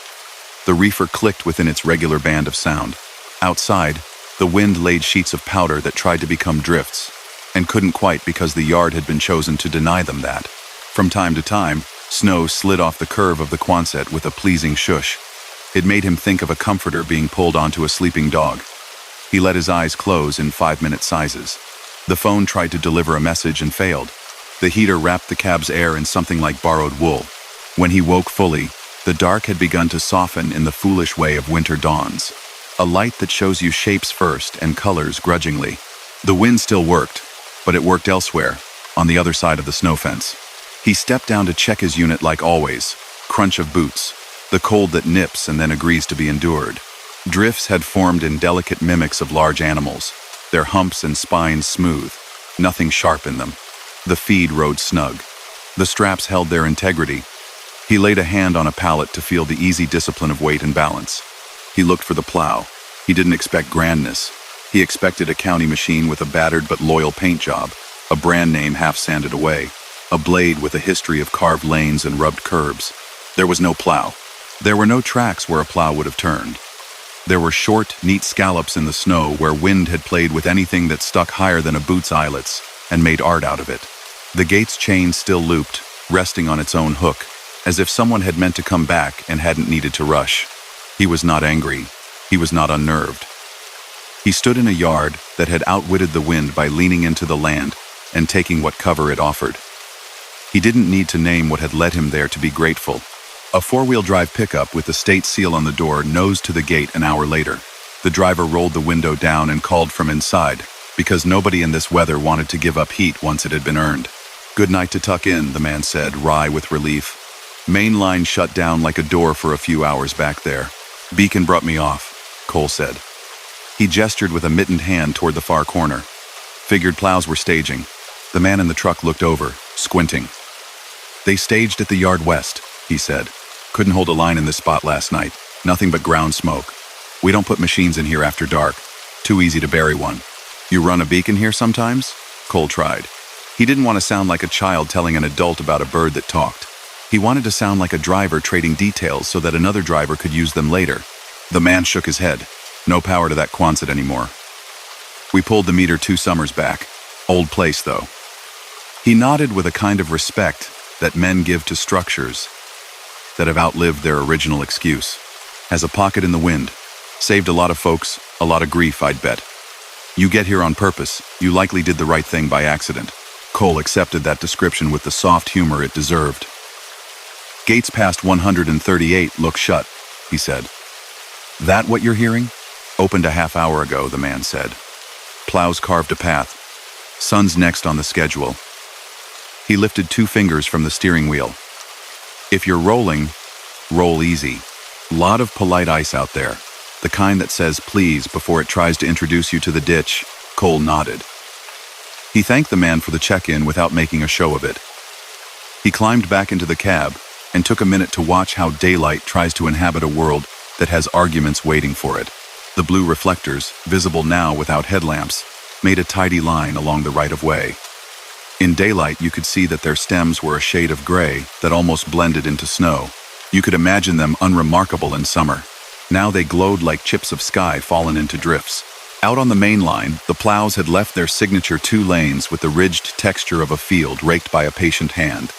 The reefer clicked within its regular band of sound. Outside, the wind laid sheets of powder that tried to become drifts, and couldn't quite because the yard had been chosen to deny them that. From time to time, snow slid off the curve of the Quonset with a pleasing shush. It made him think of a comforter being pulled onto a sleeping dog. He let his eyes close in 5-minute sizes. The phone tried to deliver a message and failed. The heater wrapped the cab's air in something like borrowed wool. When he woke fully, the dark had begun to soften in the foolish way of winter dawns. A light that shows you shapes first and colors grudgingly. The wind still worked, but it worked elsewhere, on the other side of the snow fence. He stepped down to check his unit like always. Crunch of boots, the cold that nips and then agrees to be endured. Drifts had formed in delicate mimics of large animals, their humps and spines smooth, nothing sharp in them. The feed rode snug. The straps held their integrity. He laid a hand on a pallet to feel the easy discipline of weight and balance. He looked for the plow. He didn't expect grandness. He expected a county machine with a battered but loyal paint job, a brand name half sanded away, a blade with a history of carved lanes and rubbed curbs. There was no plow. There were no tracks where a plow would have turned. There were short, neat scallops in the snow where wind had played with anything that stuck higher than a boot's eyelets and made art out of it. The gate's chain still looped, resting on its own hook, as if someone had meant to come back and hadn't needed to rush. He was not angry. He was not unnerved. He stood in a yard that had outwitted the wind by leaning into the land and taking what cover it offered. He didn't need to name what had led him there to be grateful. A 4-wheel drive pickup with the state seal on the door nosed to the gate an hour later. The driver rolled the window down and called from inside, because nobody in this weather wanted to give up heat once it had been earned. "Good night to tuck in," the man said, wry with relief. "Main line shut down like a door for a few hours back there. Beacon brought me off," Cole said. He gestured with a mittened hand toward the far corner. "Figured plows were staging." The man in the truck looked over, squinting. "They staged at the yard west," he said. "Couldn't hold a line in this spot last night. Nothing but ground smoke. We don't put machines in here after dark. Too easy to bury one." "You run a beacon here sometimes?" Cole tried. He didn't want to sound like a child telling an adult about a bird that talked. He wanted to sound like a driver trading details so that another driver could use them later. The man shook his head. "No power to that Quonset anymore. We pulled the meter 2 summers back. Old place, though." He nodded with a kind of respect that men give to structures that have outlived their original excuse. "Has a pocket in the wind. Saved a lot of folks, a lot of grief, I'd bet. You get here on purpose. You likely did the right thing by accident." Cole accepted that description with the soft humor it deserved. "Gates past 138 look shut," he said. "That what you're hearing?" "Opened a half hour ago," the man said. "Plows carved a path. Sun's next on the schedule." He lifted 2 fingers from the steering wheel. "If you're rolling, roll easy. Lot of polite ice out there. The kind that says please before it tries to introduce you to the ditch." Cole nodded. He thanked the man for the check-in without making a show of it. He climbed back into the cab and took a minute to watch how daylight tries to inhabit a world that has arguments waiting for it. The blue reflectors, visible now without headlamps, made a tidy line along the right-of-way. In daylight, you could see that their stems were a shade of gray that almost blended into snow. You could imagine them unremarkable in summer. Now they glowed like chips of sky fallen into drifts. Out on the main line, the plows had left their signature 2 lanes with the ridged texture of a field raked by a patient hand.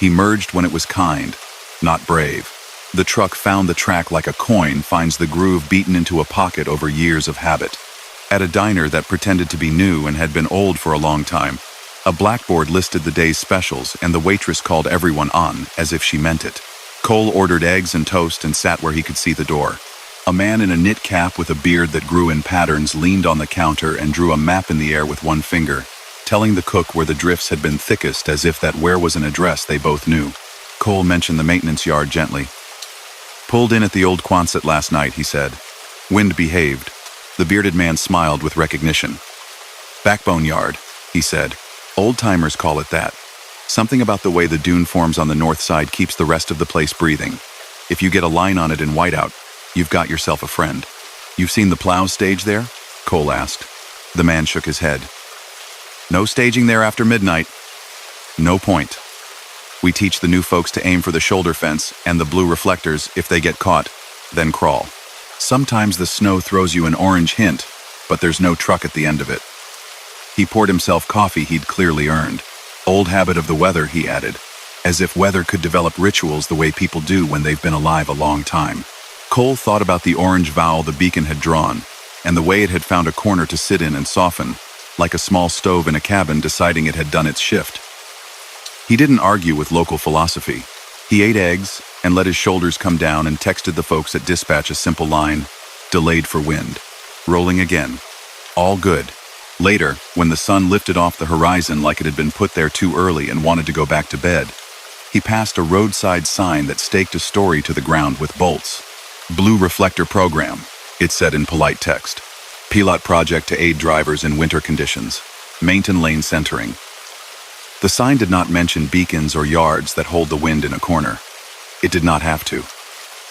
He merged when it was kind, not brave. The truck found the track like a coin finds the groove beaten into a pocket over years of habit. At a diner that pretended to be new and had been old for a long time, a blackboard listed the day's specials and the waitress called everyone on as if she meant it. Cole ordered eggs and toast and sat where he could see the door. A man in a knit cap with a beard that grew in patterns leaned on the counter and drew a map in the air with one finger, telling the cook where the drifts had been thickest as if that where was an address they both knew. Cole mentioned the maintenance yard gently. "Pulled in at the old Quonset last night," he said. "Wind behaved." The bearded man smiled with recognition. "Backbone yard," he said. "Old-timers call it that. Something about the way the dune forms on the north side keeps the rest of the place breathing. If you get a line on it in whiteout, you've got yourself a friend." "You've seen the plows stage there?" Cole asked. The man shook his head. "No staging there after midnight. No point. We teach the new folks to aim for the shoulder fence and the blue reflectors if they get caught, then crawl. Sometimes the snow throws you an orange hint, but there's no truck at the end of it." He poured himself coffee he'd clearly earned. "Old habit of the weather," he added, as if weather could develop rituals the way people do when they've been alive a long time. Cole thought about the orange vowel the beacon had drawn, and the way it had found a corner to sit in and soften, like a small stove in a cabin deciding it had done its shift. He didn't argue with local philosophy. He ate eggs and let his shoulders come down and texted the folks at dispatch a simple line, "Delayed for wind. Rolling again. All good." Later, when the sun lifted off the horizon like it had been put there too early and wanted to go back to bed, he passed a roadside sign that staked a story to the ground with bolts. "Blue Reflector Program," it said in polite text. "Pilot project to aid drivers in winter conditions. Maintain lane centering." The sign did not mention beacons or yards that hold the wind in a corner. It did not have to.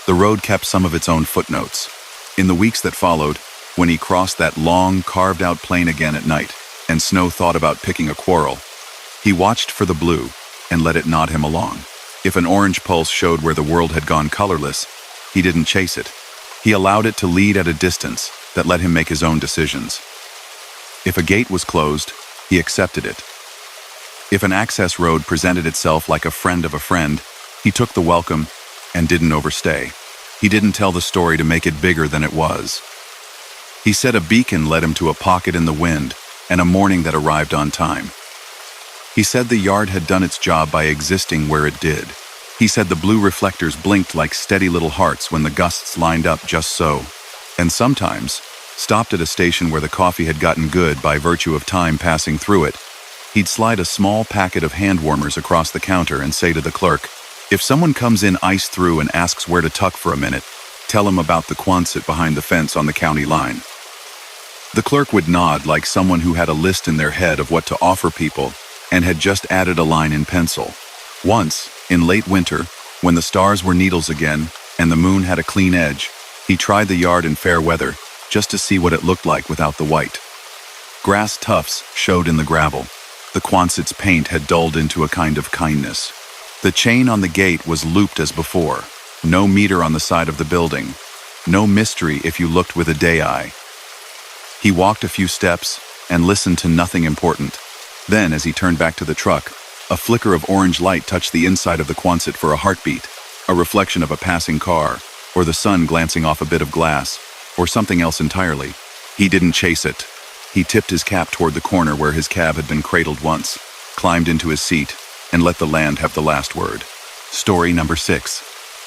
The road kept some of its own footnotes. In the weeks that followed, when he crossed that long, carved-out plain again at night, and Snow thought about picking a quarrel, he watched for the blue and let it nod him along. If an orange pulse showed where the world had gone colorless, he didn't chase it. He allowed it to lead at a distance that let him make his own decisions. If a gate was closed, he accepted it. If an access road presented itself like a friend of a friend, he took the welcome and didn't overstay. He didn't tell the story to make it bigger than it was. He said a beacon led him to a pocket in the wind and a morning that arrived on time. He said the yard had done its job by existing where it did. He said the blue reflectors blinked like steady little hearts when the gusts lined up just so, and sometimes stopped at a station where the coffee had gotten good by virtue of time passing through it. He'd slide a small packet of hand warmers across the counter and say to the clerk, "If someone comes in ice through and asks where to tuck for a minute, tell him about the Quonset behind the fence on the county line." The clerk would nod like someone who had a list in their head of what to offer people and had just added a line in pencil. Once, in late winter, when the stars were needles again and the moon had a clean edge, he tried the yard in fair weather just to see what it looked like without the white. Grass tufts showed in the gravel. The Quonset's paint had dulled into a kind of kindness. The chain on the gate was looped as before. No meter on the side of the building. No mystery if you looked with a day eye. He walked a few steps and listened to nothing important. Then, as he turned back to the truck, a flicker of orange light touched the inside of the Quonset for a heartbeat, a reflection of a passing car, or the sun glancing off a bit of glass, or something else entirely. He didn't chase it. He tipped his cap toward the corner where his cab had been cradled once, climbed into his seat, and let the land have the last word. Story number 6.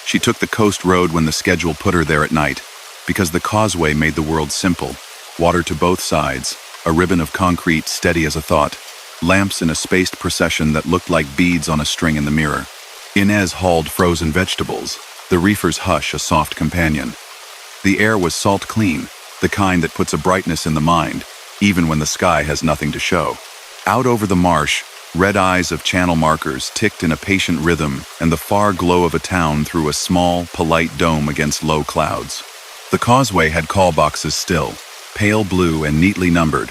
She took the coast road when the schedule put her there at night, because the causeway made the world simple. Water to both sides, a ribbon of concrete steady as a thought, lamps in a spaced procession that looked like beads on a string in the mirror. Inez hauled frozen vegetables, the reefer's hush a soft companion. The air was salt clean, the kind that puts a brightness in the mind, even when the sky has nothing to show. Out over the marsh, red eyes of channel markers ticked in a patient rhythm and the far glow of a town through a small, polite dome against low clouds. The causeway had call boxes still, pale blue and neatly numbered,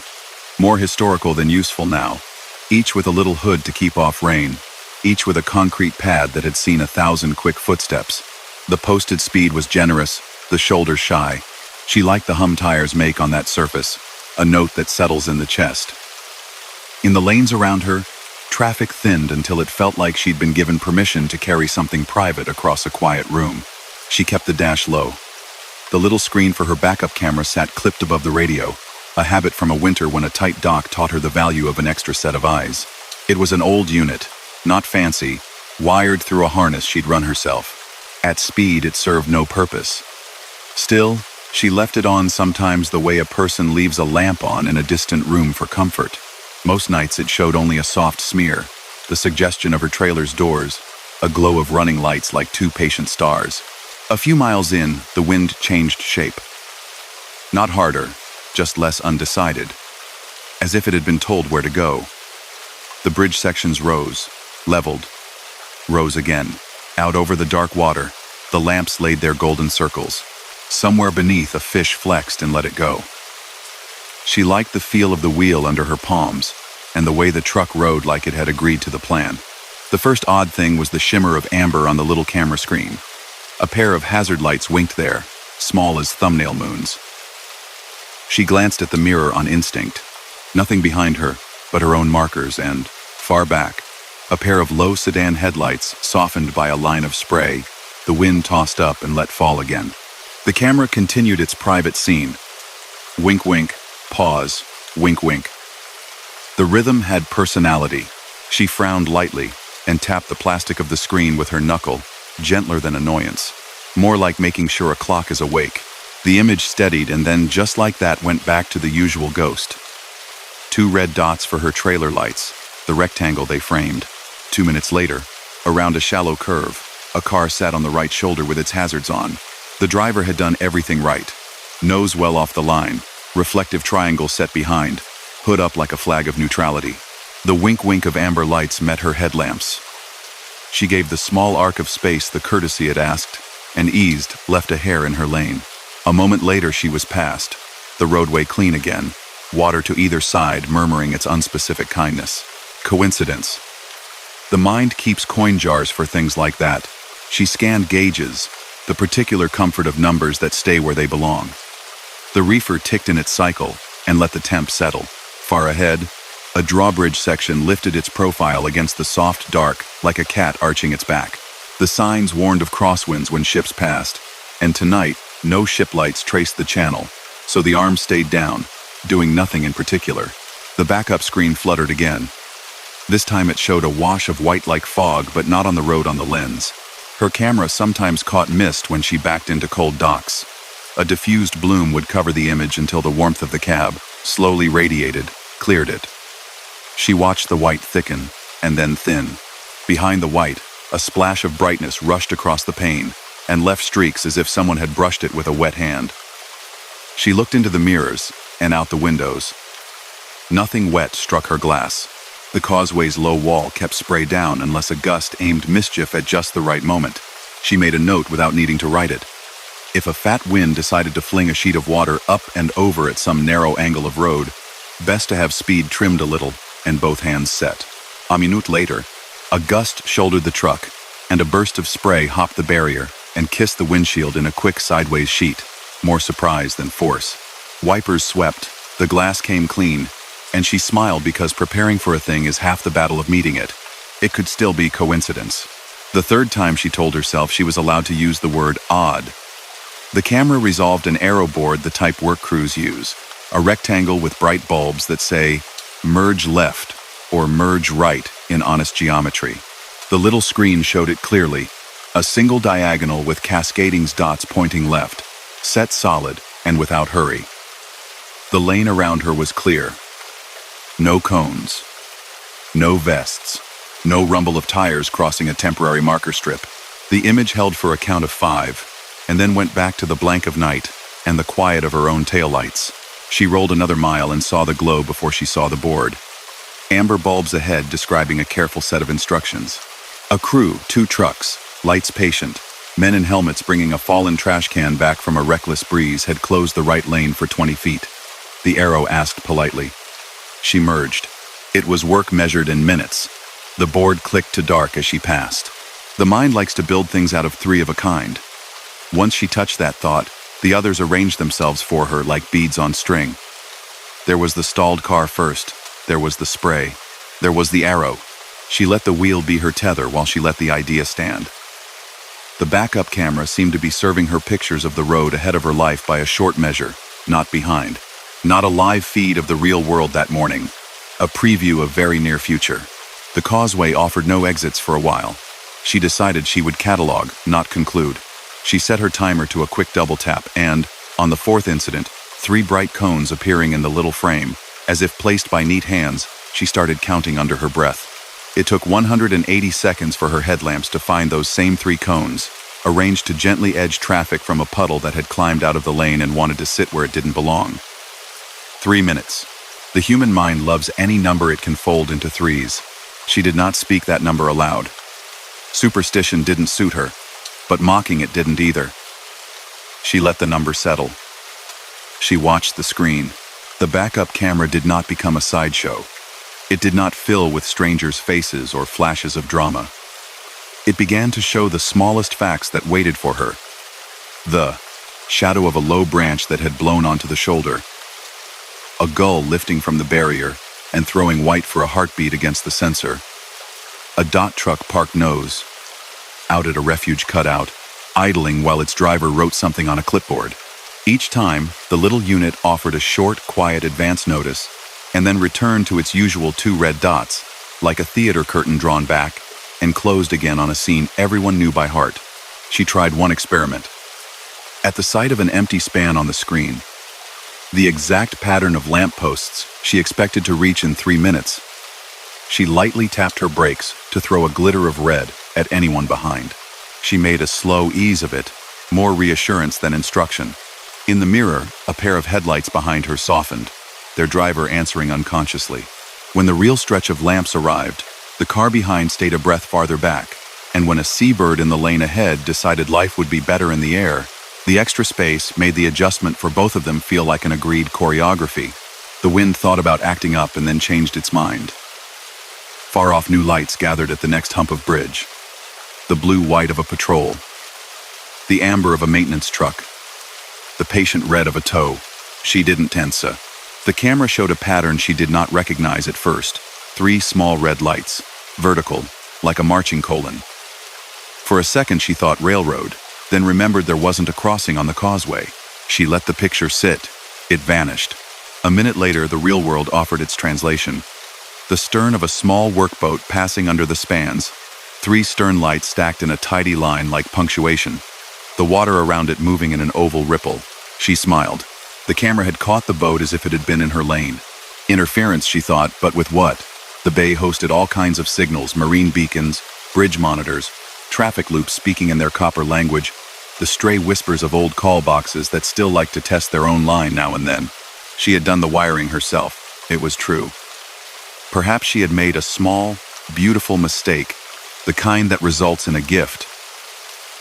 more historical than useful now, each with a little hood to keep off rain, each with a concrete pad that had seen 1,000 quick footsteps. The posted speed was generous, the shoulders shy. She liked the hum tires make on that surface, a note that settles in the chest. In the lanes around her, traffic thinned until it felt like she'd been given permission to carry something private across a quiet room. She kept the dash low. The little screen for her backup camera sat clipped above the radio, a habit from a winter when a tight dock taught her the value of an extra set of eyes. It was an old unit, not fancy, wired through a harness she'd run herself. At speed, it served no purpose. Still, she left it on sometimes the way a person leaves a lamp on in a distant room for comfort. Most nights it showed only a soft smear, the suggestion of her trailer's doors, a glow of running lights like two patient stars. A few miles in, the wind changed shape. Not harder, just less undecided, as if it had been told where to go. The bridge sections rose, leveled, rose again. Out over the dark water, the lamps laid their golden circles. Somewhere beneath, a fish flexed and let it go. She liked the feel of the wheel under her palms, and the way the truck rode like it had agreed to the plan. The first odd thing was the shimmer of amber on the little camera screen. A pair of hazard lights winked there, small as thumbnail moons. She glanced at the mirror on instinct. Nothing behind her, but her own markers and, far back, a pair of low sedan headlights softened by a line of spray, the wind tossed up and let fall again. The camera continued its private scene. Wink, wink, pause, wink, wink. The rhythm had personality. She frowned lightly and tapped the plastic of the screen with her knuckle, gentler than annoyance, more like making sure a clock is awake. The image steadied and then, just like that, went back to the usual ghost. 2 red dots for her trailer lights, the rectangle they framed. 2 minutes later, around a shallow curve, a car sat on the right shoulder with its hazards on. The driver had done everything right. Nose well off the line, reflective triangle set behind, hood up like a flag of neutrality. The wink-wink of amber lights met her headlamps. She gave the small arc of space the courtesy it asked, and eased, left a hair in her lane. A moment later she was past, the roadway clean again, water to either side murmuring its unspecific kindness. Coincidence. The mind keeps coin jars for things like that. She scanned gauges, the particular comfort of numbers that stay where they belong. The reefer ticked in its cycle and let the temp settle. Far ahead, a drawbridge section lifted its profile against the soft dark like a cat arching its back. The signs warned of crosswinds when ships passed, and tonight, no ship lights traced the channel, so the arm stayed down, doing nothing in particular. The backup screen fluttered again. This time it showed a wash of white like fog, but not on the road on the lens. Her camera sometimes caught mist when she backed into cold docks. A diffused bloom would cover the image until the warmth of the cab, slowly radiated, cleared it. She watched the white thicken, and then thin. Behind the white, a splash of brightness rushed across the pane, and left streaks as if someone had brushed it with a wet hand. She looked into the mirrors, and out the windows. Nothing wet struck her glass. The causeway's low wall kept spray down unless a gust aimed mischief at just the right moment. She made a note without needing to write it. If a fat wind decided to fling a sheet of water up and over at some narrow angle of road, best to have speed trimmed a little and both hands set. A minute later, a gust shouldered the truck, and a burst of spray hopped the barrier and kissed the windshield in a quick sideways sheet, more surprise than force. Wipers swept, the glass came clean, and she smiled because preparing for a thing is half the battle of meeting it. It could still be coincidence. The third time she told herself she was allowed to use the word odd. The camera resolved an arrow board the type work crews use, a rectangle with bright bulbs that say, merge left or merge right in honest geometry. The little screen showed it clearly, a single diagonal with cascading dots pointing left, set solid and without hurry. The lane around her was clear. No cones, no vests, no rumble of tires crossing a temporary marker strip. The image held for a count of 5, and then went back to the blank of night and the quiet of her own taillights. She rolled another mile and saw the glow before she saw the board. Amber bulbs ahead describing a careful set of instructions. A crew, 2 trucks, lights patient, men in helmets bringing a fallen trash can back from a reckless breeze had closed the right lane for 20 feet. The arrow asked politely. She merged. It was work measured in minutes. The board clicked to dark as she passed. The mind likes to build things out of 3 of a kind. Once she touched that thought, The others arranged themselves for her like beads on string. There was the stalled car first. There was the spray. There was the arrow. She let the wheel be her tether while she let the idea stand. The backup camera seemed to be serving her pictures of the road ahead of her life by a short measure, not behind. Not a live feed of the real world that morning. A preview of very near future. The causeway offered no exits for a while. She decided she would catalog, not conclude. She set her timer to a quick double tap and, on the fourth incident, 3 bright cones appearing in the little frame, as if placed by neat hands, she started counting under her breath. It took 180 seconds for her headlamps to find those same 3 cones, arranged to gently edge traffic from a puddle that had climbed out of the lane and wanted to sit where it didn't belong. 3 minutes. The human mind loves any number it can fold into 3s. She did not speak that number aloud. Superstition didn't suit her, but mocking it didn't either. She let the number settle. She watched the screen. The backup camera did not become a sideshow. It did not fill with strangers' faces or flashes of drama. It began to show the smallest facts that waited for her. The shadow of a low branch that had blown onto the shoulder. A gull lifting from the barrier and throwing white for a heartbeat against the sensor. A dot truck parked nose, out at a refuge cutout, idling while its driver wrote something on a clipboard. Each time, the little unit offered a short, quiet advance notice, and then returned to its usual 2 red dots, like a theater curtain drawn back, and closed again on a scene everyone knew by heart. She tried one experiment. At the sight of an empty span on the screen, the exact pattern of lampposts she expected to reach in 3 minutes, she lightly tapped her brakes to throw a glitter of red at anyone behind. She made a slow ease of it, more reassurance than instruction. In the mirror, a pair of headlights behind her softened, their driver answering unconsciously. When the real stretch of lamps arrived, the car behind stayed a breath farther back, and when a seabird in the lane ahead decided life would be better in the air, the extra space made the adjustment for both of them feel like an agreed choreography. The wind thought about acting up and then changed its mind. Far-off new lights gathered at the next hump of bridge. The blue-white of a patrol. The amber of a maintenance truck. The patient red of a tow. She didn't tense. The camera showed a pattern she did not recognize at first. 3 small red lights, vertical, like a marching colon. For a second she thought railroad, then remembered there wasn't a crossing on the causeway. She let the picture sit. It vanished. A minute later, the real world offered its translation. The stern of a small workboat passing under the spans. 3 stern lights stacked in a tidy line like punctuation. The water around it moving in an oval ripple. She smiled. The camera had caught the boat as if it had been in her lane. Interference, she thought, but with what? The bay hosted all kinds of signals, marine beacons, bridge monitors, traffic loops speaking in their copper language, the stray whispers of old call boxes that still like to test their own line now and then. She had done the wiring herself. It was true. Perhaps she had made a small, beautiful mistake, the kind that results in a gift.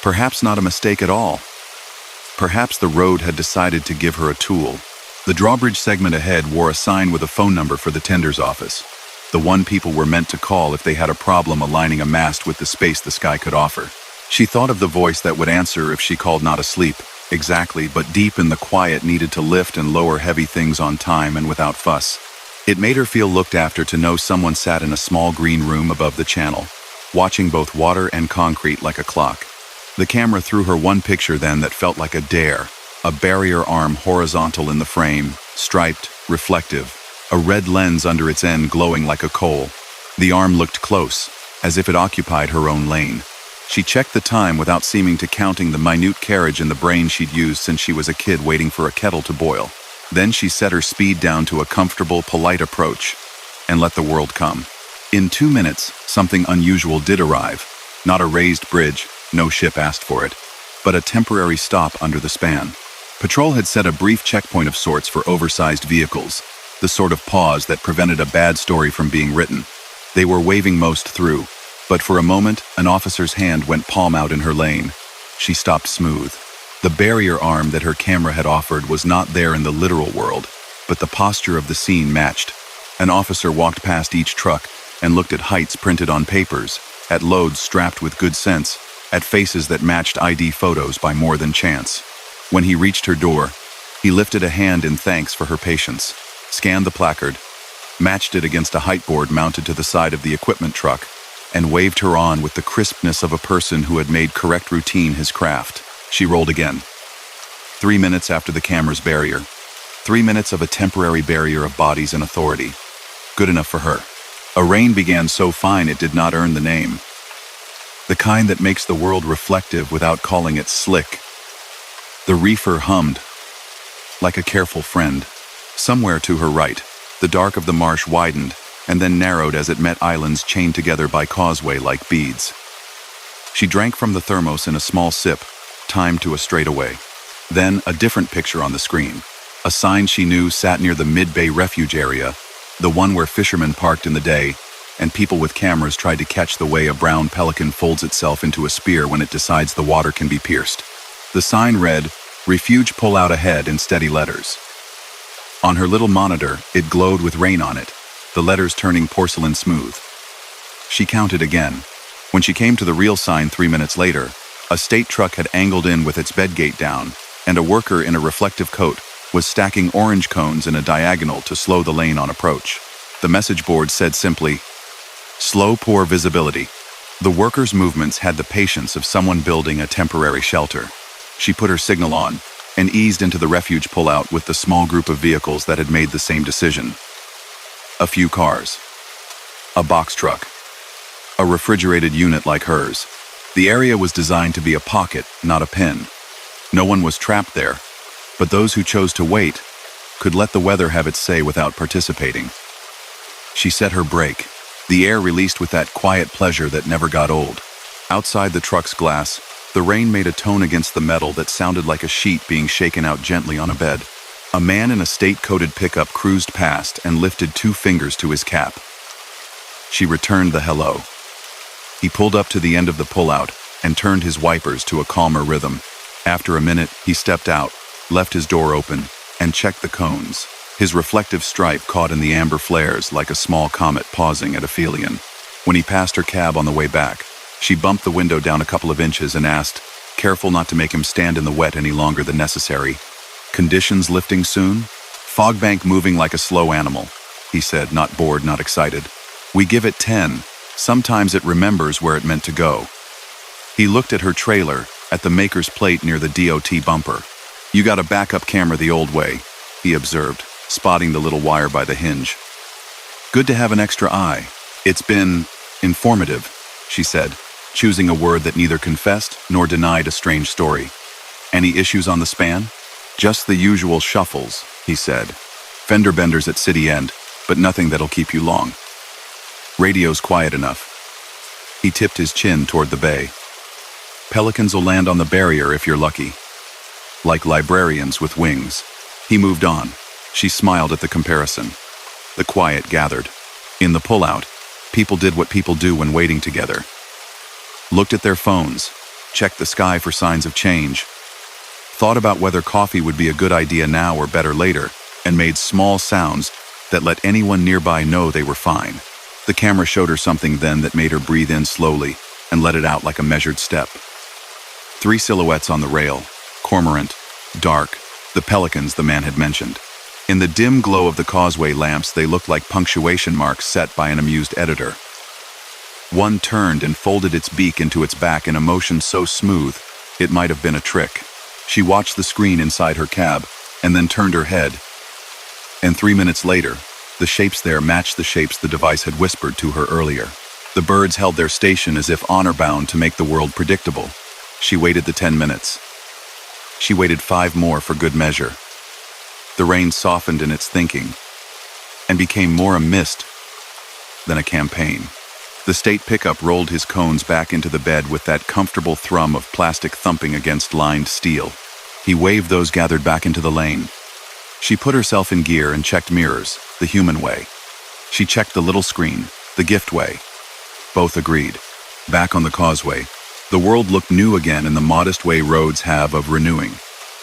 Perhaps not a mistake at all. Perhaps the road had decided to give her a tool. The drawbridge segment ahead wore a sign with a phone number for the tender's office, the one people were meant to call if they had a problem aligning a mast with the space the sky could offer. She thought of the voice that would answer if she called not asleep, exactly, but deep in the quiet needed to lift and lower heavy things on time and without fuss. It made her feel looked after to know someone sat in a small green room above the channel, watching both water and concrete like a clock. The camera threw her one picture then that felt like a dare, a barrier arm horizontal in the frame, striped, reflective, a red lens under its end glowing like a coal. The arm looked close, as if it occupied her own lane. She checked the time without seeming to counting the minute carriage in the brain she'd used since she was a kid waiting for a kettle to boil. Then she set her speed down to a comfortable, polite approach, and let the world come. In 2 minutes, something unusual did arrive. Not a raised bridge, no ship asked for it, but a temporary stop under the span. Patrol had set a brief checkpoint of sorts for oversized vehicles, the sort of pause that prevented a bad story from being written. They were waving most through, but for a moment, an officer's hand went palm out in her lane. She stopped smooth. The barrier arm that her camera had offered was not there in the literal world, but the posture of the scene matched. An officer walked past each truck and looked at heights printed on papers, at loads strapped with good sense, at faces that matched ID photos by more than chance. When he reached her door, he lifted a hand in thanks for her patience, scanned the placard, matched it against a height board mounted to the side of the equipment truck, and waved her on with the crispness of a person who had made correct routine his craft. She rolled again. 3 minutes after the camera's barrier. 3 minutes of a temporary barrier of bodies and authority. Good enough for her. A rain began so fine it did not earn the name. The kind that makes the world reflective without calling it slick. The reefer hummed, like a careful friend. Somewhere to her right, the dark of the marsh widened and then narrowed as it met islands chained together by causeway like beads. She drank from the thermos in a small sip, timed to a straightaway. Then a different picture on the screen. A sign she knew sat near the mid-bay refuge area, the one where fishermen parked in the day, and people with cameras tried to catch the way a brown pelican folds itself into a spear when it decides the water can be pierced. The sign read, "Refuge pull out ahead" in steady letters. On her little monitor, it glowed with rain on it, the letters turning porcelain smooth. She counted again. When she came to the real sign 3 minutes later, a state truck had angled in with its bed gate down, and a worker in a reflective coat was stacking orange cones in a diagonal to slow the lane on approach. The message board said simply, "Slow, poor visibility." The worker's movements had the patience of someone building a temporary shelter. She put her signal on and eased into the refuge pullout with the small group of vehicles that had made the same decision. A few cars. A box truck. A refrigerated unit like hers. The area was designed to be a pocket, not a pen. No one was trapped there, but those who chose to wait could let the weather have its say without participating. She set her brake, the air released with that quiet pleasure that never got old. Outside the truck's glass, the rain made a tone against the metal that sounded like a sheet being shaken out gently on a bed. A man in a state-coated pickup cruised past and lifted 2 fingers to his cap. She returned the hello. He pulled up to the end of the pullout and turned his wipers to a calmer rhythm. After a minute, he stepped out, left his door open, and checked the cones. His reflective stripe caught in the amber flares like a small comet pausing at aphelion. When he passed her cab on the way back, she bumped the window down a couple of inches and asked, careful not to make him stand in the wet any longer than necessary, "Conditions lifting soon?" "Fog bank moving like a slow animal," he said, not bored, not excited. "We give it 10. Sometimes it remembers where it meant to go." He looked at her trailer, at the maker's plate near the DOT bumper. "You got a backup camera the old way," he observed, spotting the little wire by the hinge. "Good to have an extra eye. It's been informative," she said, choosing a word that neither confessed nor denied a strange story. "Any issues on the span?" "Just the usual shuffles," he said. "Fender benders at city end, but nothing that'll keep you long. Radio's quiet enough." He tipped his chin toward the bay. "Pelicans will land on the barrier if you're lucky. Like librarians with wings." He moved on. She smiled at the comparison. The quiet gathered. In the pullout, people did what people do when waiting together. Looked at their phones, checked the sky for signs of change, thought about whether coffee would be a good idea now or better later, and made small sounds that let anyone nearby know they were fine. The camera showed her something then that made her breathe in slowly and let it out like a measured step. 3 silhouettes on the rail, cormorant, dark, the pelicans the man had mentioned. In the dim glow of the causeway lamps, they looked like punctuation marks set by an amused editor. One turned and folded its beak into its back in a motion so smooth it might have been a trick. She watched the screen inside her cab and then turned her head. And 3 minutes later, the shapes there matched the shapes the device had whispered to her earlier. The birds held their station as if honor-bound to make the world predictable. She waited the 10 minutes. She waited 5 more for good measure. The rain softened in its thinking and became more a mist than a campaign. The state pickup rolled his cones back into the bed with that comfortable thrum of plastic thumping against lined steel. He waved those gathered back into the lane. She put herself in gear and checked mirrors, the human way. She checked the little screen, the gift way. Both agreed. Back on the causeway, the world looked new again in the modest way roads have of renewing.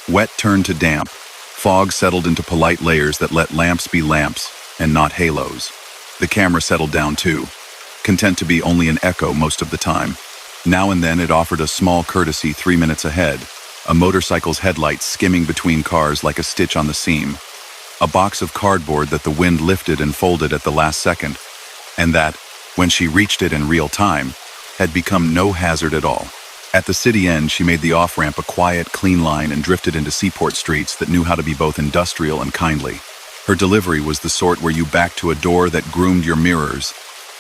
Wet turned to damp. Fog settled into polite layers that let lamps be lamps and not halos. The camera settled down too, content to be only an echo most of the time. Now and then it offered a small courtesy 3 minutes ahead, a motorcycle's headlights skimming between cars like a stitch on the seam, a box of cardboard that the wind lifted and folded at the last second, and that, when she reached it in real time, had become no hazard at all. At the city end, she made the off-ramp a quiet, clean line and drifted into seaport streets that knew how to be both industrial and kindly. Her delivery was the sort where you backed to a door that groomed your mirrors,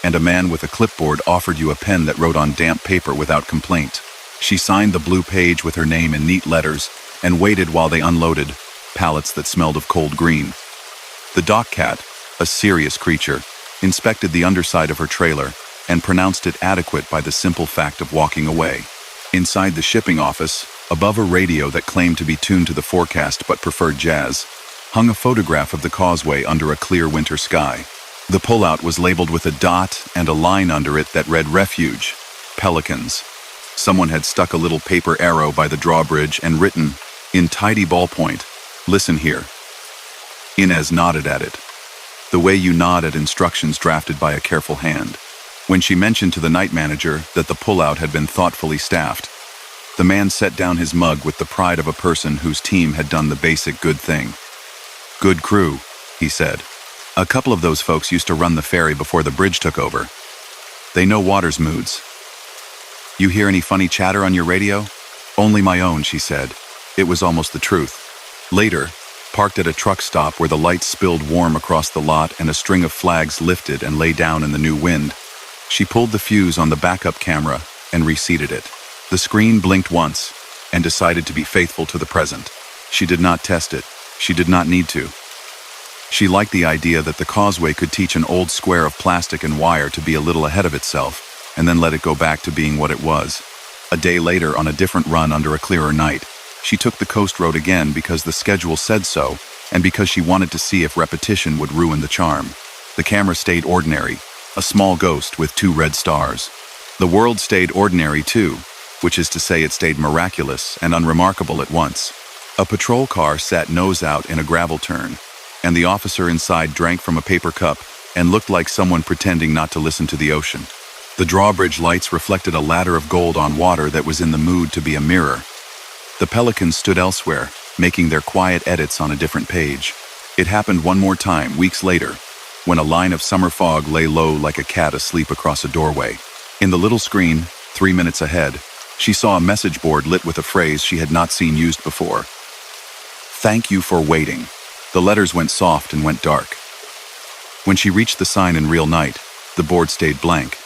and a man with a clipboard offered you a pen that wrote on damp paper without complaint. She signed the blue page with her name in neat letters and waited while they unloaded pallets that smelled of cold green. The dock cat, a serious creature, inspected the underside of her trailer and pronounced it adequate by the simple fact of walking away. Inside the shipping office, above a radio that claimed to be tuned to the forecast but preferred jazz, hung a photograph of the causeway under a clear winter sky. The pullout was labeled with a dot and a line under it that read Refuge, Pelicans. Someone had stuck a little paper arrow by the drawbridge and written, in tidy ballpoint, "Listen here." Inez nodded at it, the way you nod at instructions drafted by a careful hand. When she mentioned to the night manager that the pullout had been thoughtfully staffed, the man set down his mug with the pride of a person whose team had done the basic good thing. "Good crew," he said. "A couple of those folks used to run the ferry before the bridge took over. They know water's moods." "You hear any funny chatter on your radio?" "Only my own," she said. It was almost the truth. Later, parked at a truck stop where the lights spilled warm across the lot and a string of flags lifted and lay down in the new wind, she pulled the fuse on the backup camera and reseated it. The screen blinked once and decided to be faithful to the present. She did not test it. She did not need to. She liked the idea that the causeway could teach an old square of plastic and wire to be a little ahead of itself and then let it go back to being what it was. A day later, on a different run under a clearer night, she took the coast road again because the schedule said so and because she wanted to see if repetition would ruin the charm. The camera stayed ordinary, a small ghost with 2 red stars. The world stayed ordinary too, which is to say it stayed miraculous and unremarkable at once. A patrol car sat nose out in a gravel turn, and the officer inside drank from a paper cup and looked like someone pretending not to listen to the ocean. The drawbridge lights reflected a ladder of gold on water that was in the mood to be a mirror. The pelicans stood elsewhere, making their quiet edits on a different page. It happened one more time, weeks later, when a line of summer fog lay low like a cat asleep across a doorway. In the little screen, 3 minutes ahead, she saw a message board lit with a phrase she had not seen used before. "Thank you for waiting." The letters went soft and went dark. When she reached the sign in real night, the board stayed blank.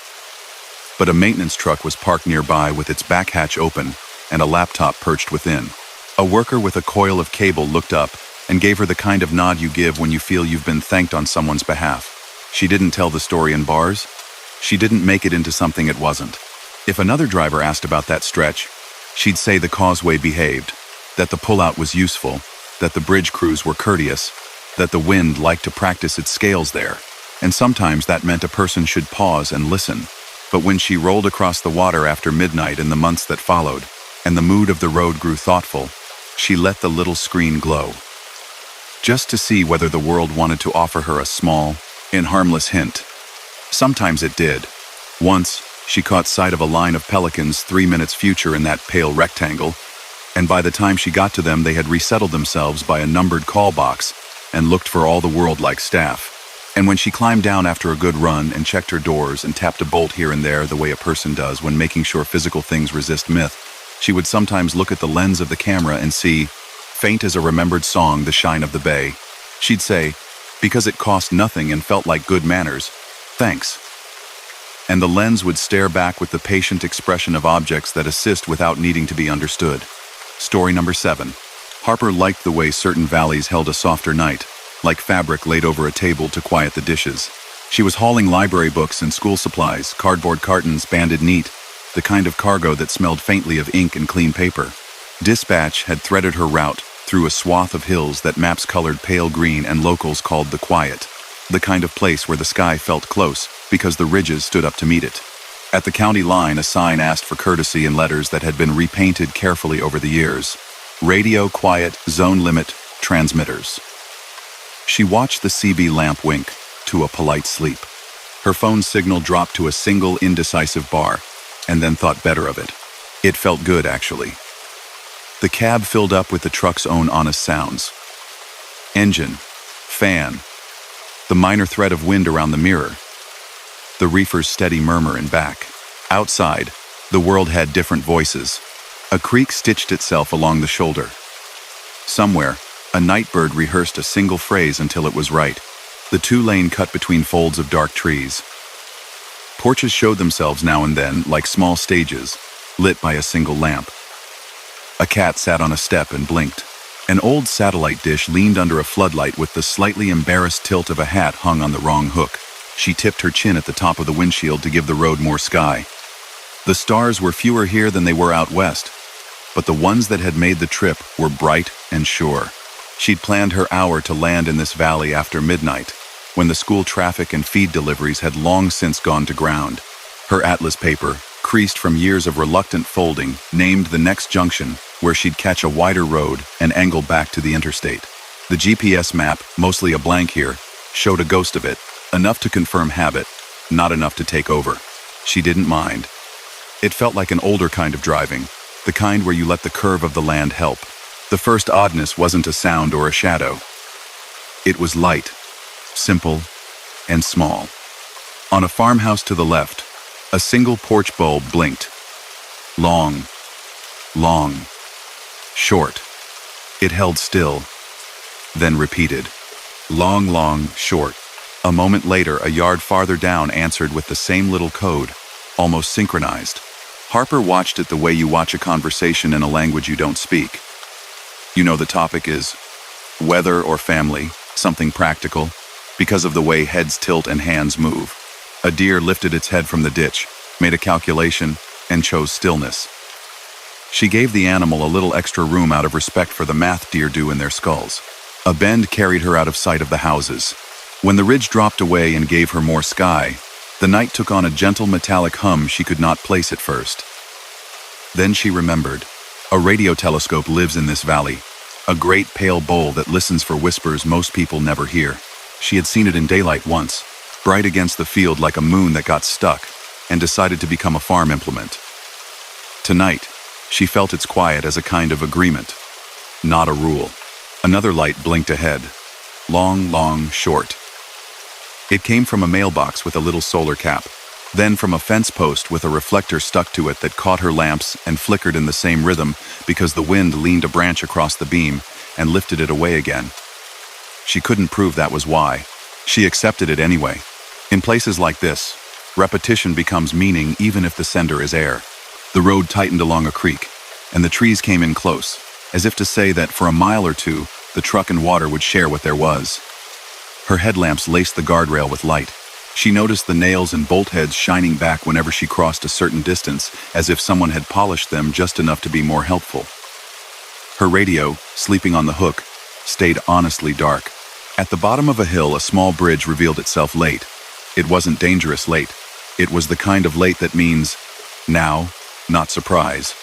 But a maintenance truck was parked nearby with its back hatch open and a laptop perched within. A worker with a coil of cable looked up and gave her the kind of nod you give when you feel you've been thanked on someone's behalf. She didn't tell the story in bars. She didn't make it into something it wasn't. If another driver asked about that stretch, she'd say the causeway behaved, that the pullout was useful, that the bridge crews were courteous, that the wind liked to practice its scales there, and sometimes that meant a person should pause and listen. But when she rolled across the water after midnight in the months that followed, and the mood of the road grew thoughtful, she let the little screen glow, just to see whether the world wanted to offer her a small and harmless hint. Sometimes it did. Once, she caught sight of a line of pelicans 3 minutes future in that pale rectangle, and by the time she got to them, they had resettled themselves by a numbered call box and looked for all the world like staff. And when she climbed down after a good run and checked her doors and tapped a bolt here and there the way a person does when making sure physical things resist myth, she would sometimes look at the lens of the camera and see, faint as a remembered song, the shine of the bay. She'd say, because it cost nothing and felt like good manners, "Thanks." And the lens would stare back with the patient expression of objects that assist without needing to be understood. Story number 7. Harper liked the way certain valleys held a softer night, like fabric laid over a table to quiet the dishes. She was hauling library books and school supplies, cardboard cartons banded neat, the kind of cargo that smelled faintly of ink and clean paper. Dispatch had threaded her route through a swath of hills that maps colored pale green and locals called the Quiet, the kind of place where the sky felt close because the ridges stood up to meet it. At the county line, a sign asked for courtesy in letters that had been repainted carefully over the years. Radio quiet, zone limit, transmitters. She watched the CB lamp wink to a polite sleep. Her phone signal dropped to a single indecisive bar, and then thought better of it. It felt good, actually. The cab filled up with the truck's own honest sounds. Engine, fan, the minor thread of wind around the mirror, the reefer's steady murmur in back. Outside, the world had different voices. A creak stitched itself along the shoulder. Somewhere, a night bird rehearsed a single phrase until it was right. The two-lane cut between folds of dark trees. Porches showed themselves now and then like small stages, lit by a single lamp. A cat sat on a step and blinked. An old satellite dish leaned under a floodlight with the slightly embarrassed tilt of a hat hung on the wrong hook. She tipped her chin at the top of the windshield to give the road more sky. The stars were fewer here than they were out west, but the ones that had made the trip were bright and sure. She'd planned her hour to land in this valley after midnight, when the school traffic and feed deliveries had long since gone to ground. Her atlas paper, creased from years of reluctant folding, named the next junction, where she'd catch a wider road and angle back to the interstate. The GPS map, mostly a blank here, showed a ghost of it, enough to confirm habit, not enough to take over. She didn't mind. It felt like an older kind of driving, the kind where you let the curve of the land help. The first oddness wasn't a sound or a shadow. It was light, simple, and small. On a farmhouse to the left, a single porch bulb blinked. Long, long, short. It held still, then repeated. Long, long, short. A moment later, a yard farther down answered with the same little code, almost synchronized. Harper watched it the way you watch a conversation in a language you don't speak. You know the topic is weather or family, something practical, because of the way heads tilt and hands move. A deer lifted its head from the ditch, made a calculation, and chose stillness. She gave the animal a little extra room out of respect for the math deer do in their skulls. A bend carried her out of sight of the houses. When the ridge dropped away and gave her more sky, the night took on a gentle metallic hum she could not place at first. Then she remembered. A radio telescope lives in this valley, a great pale bowl that listens for whispers most people never hear. She had seen it in daylight once, bright against the field like a moon that got stuck, and decided to become a farm implement. Tonight, she felt its quiet as a kind of agreement, not a rule. Another light blinked ahead. Long, long, short. It came from a mailbox with a little solar cap, then from a fence post with a reflector stuck to it that caught her lamps and flickered in the same rhythm because the wind leaned a branch across the beam and lifted it away again. She couldn't prove that was why. She accepted it anyway. In places like this, repetition becomes meaning even if the sender is air. The road tightened along a creek, and the trees came in close, as if to say that for a mile or two, the truck and water would share what there was. Her headlamps laced the guardrail with light. She noticed the nails and bolt heads shining back whenever she crossed a certain distance, as if someone had polished them just enough to be more helpful. Her radio, sleeping on the hook, stayed honestly dark. At the bottom of a hill, a small bridge revealed itself late. It wasn't dangerous late. It was the kind of late that means now, not surprise.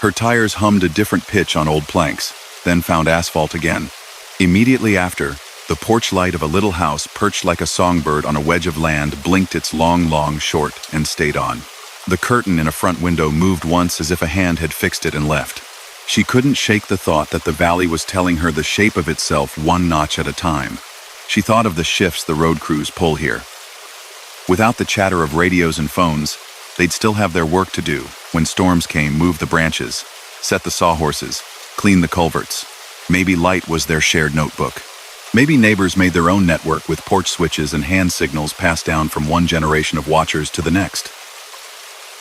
Her tires hummed a different pitch on old planks, then found asphalt again. Immediately after, the porch light of a little house perched like a songbird on a wedge of land blinked its long, long, short, and stayed on. The curtain in a front window moved once as if a hand had fixed it and left. She couldn't shake the thought that the valley was telling her the shape of itself one notch at a time. She thought of the shifts the road crews pull here. Without the chatter of radios and phones, they'd still have their work to do. When storms came, move the branches, set the sawhorses, clean the culverts. Maybe light was their shared notebook. Maybe neighbors made their own network with porch switches and hand signals passed down from one generation of watchers to the next.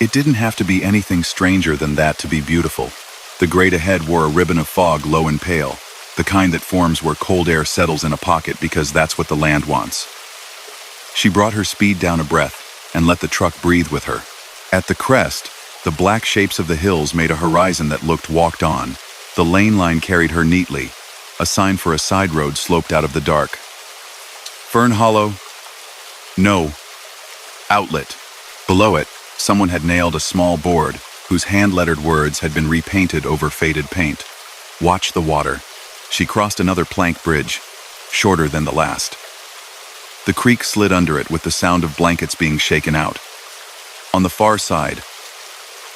It didn't have to be anything stranger than that to be beautiful. The grade ahead wore a ribbon of fog low and pale, the kind that forms where cold air settles in a pocket because that's what the land wants. She brought her speed down a breath and let the truck breathe with her. At the crest, the black shapes of the hills made a horizon that looked walked on. The lane line carried her neatly. A sign for a side road sloped out of the dark. Fern Hollow? No. Outlet. Below it, someone had nailed a small board whose hand-lettered words had been repainted over faded paint. Watch the water. She crossed another plank bridge, shorter than the last. The creek slid under it with the sound of blankets being shaken out. On the far side,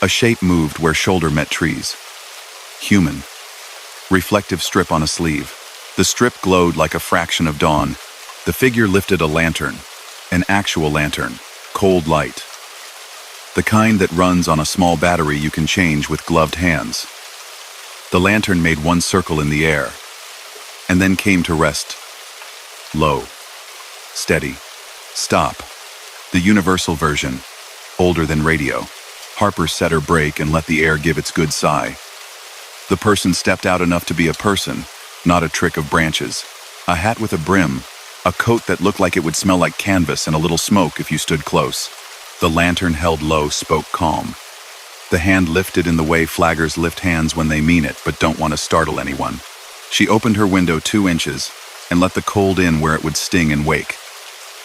a shape moved where shoulder met trees. Human. Reflective strip on a sleeve. The strip glowed like a fraction of dawn. The figure lifted a lantern. An actual lantern. Cold light. The kind that runs on a small battery you can change with gloved hands. The lantern made one circle in the air, and then came to rest. Low. Steady. Stop. The universal version. Older than radio. Harper set her brake and let the air give its good sigh. The person stepped out enough to be a person, not a trick of branches. A hat with a brim, a coat that looked like it would smell like canvas and a little smoke if you stood close. The lantern held low spoke calm. The hand lifted in the way flaggers lift hands when they mean it but don't want to startle anyone. She opened her window 2 inches and let the cold in where it would sting and wake.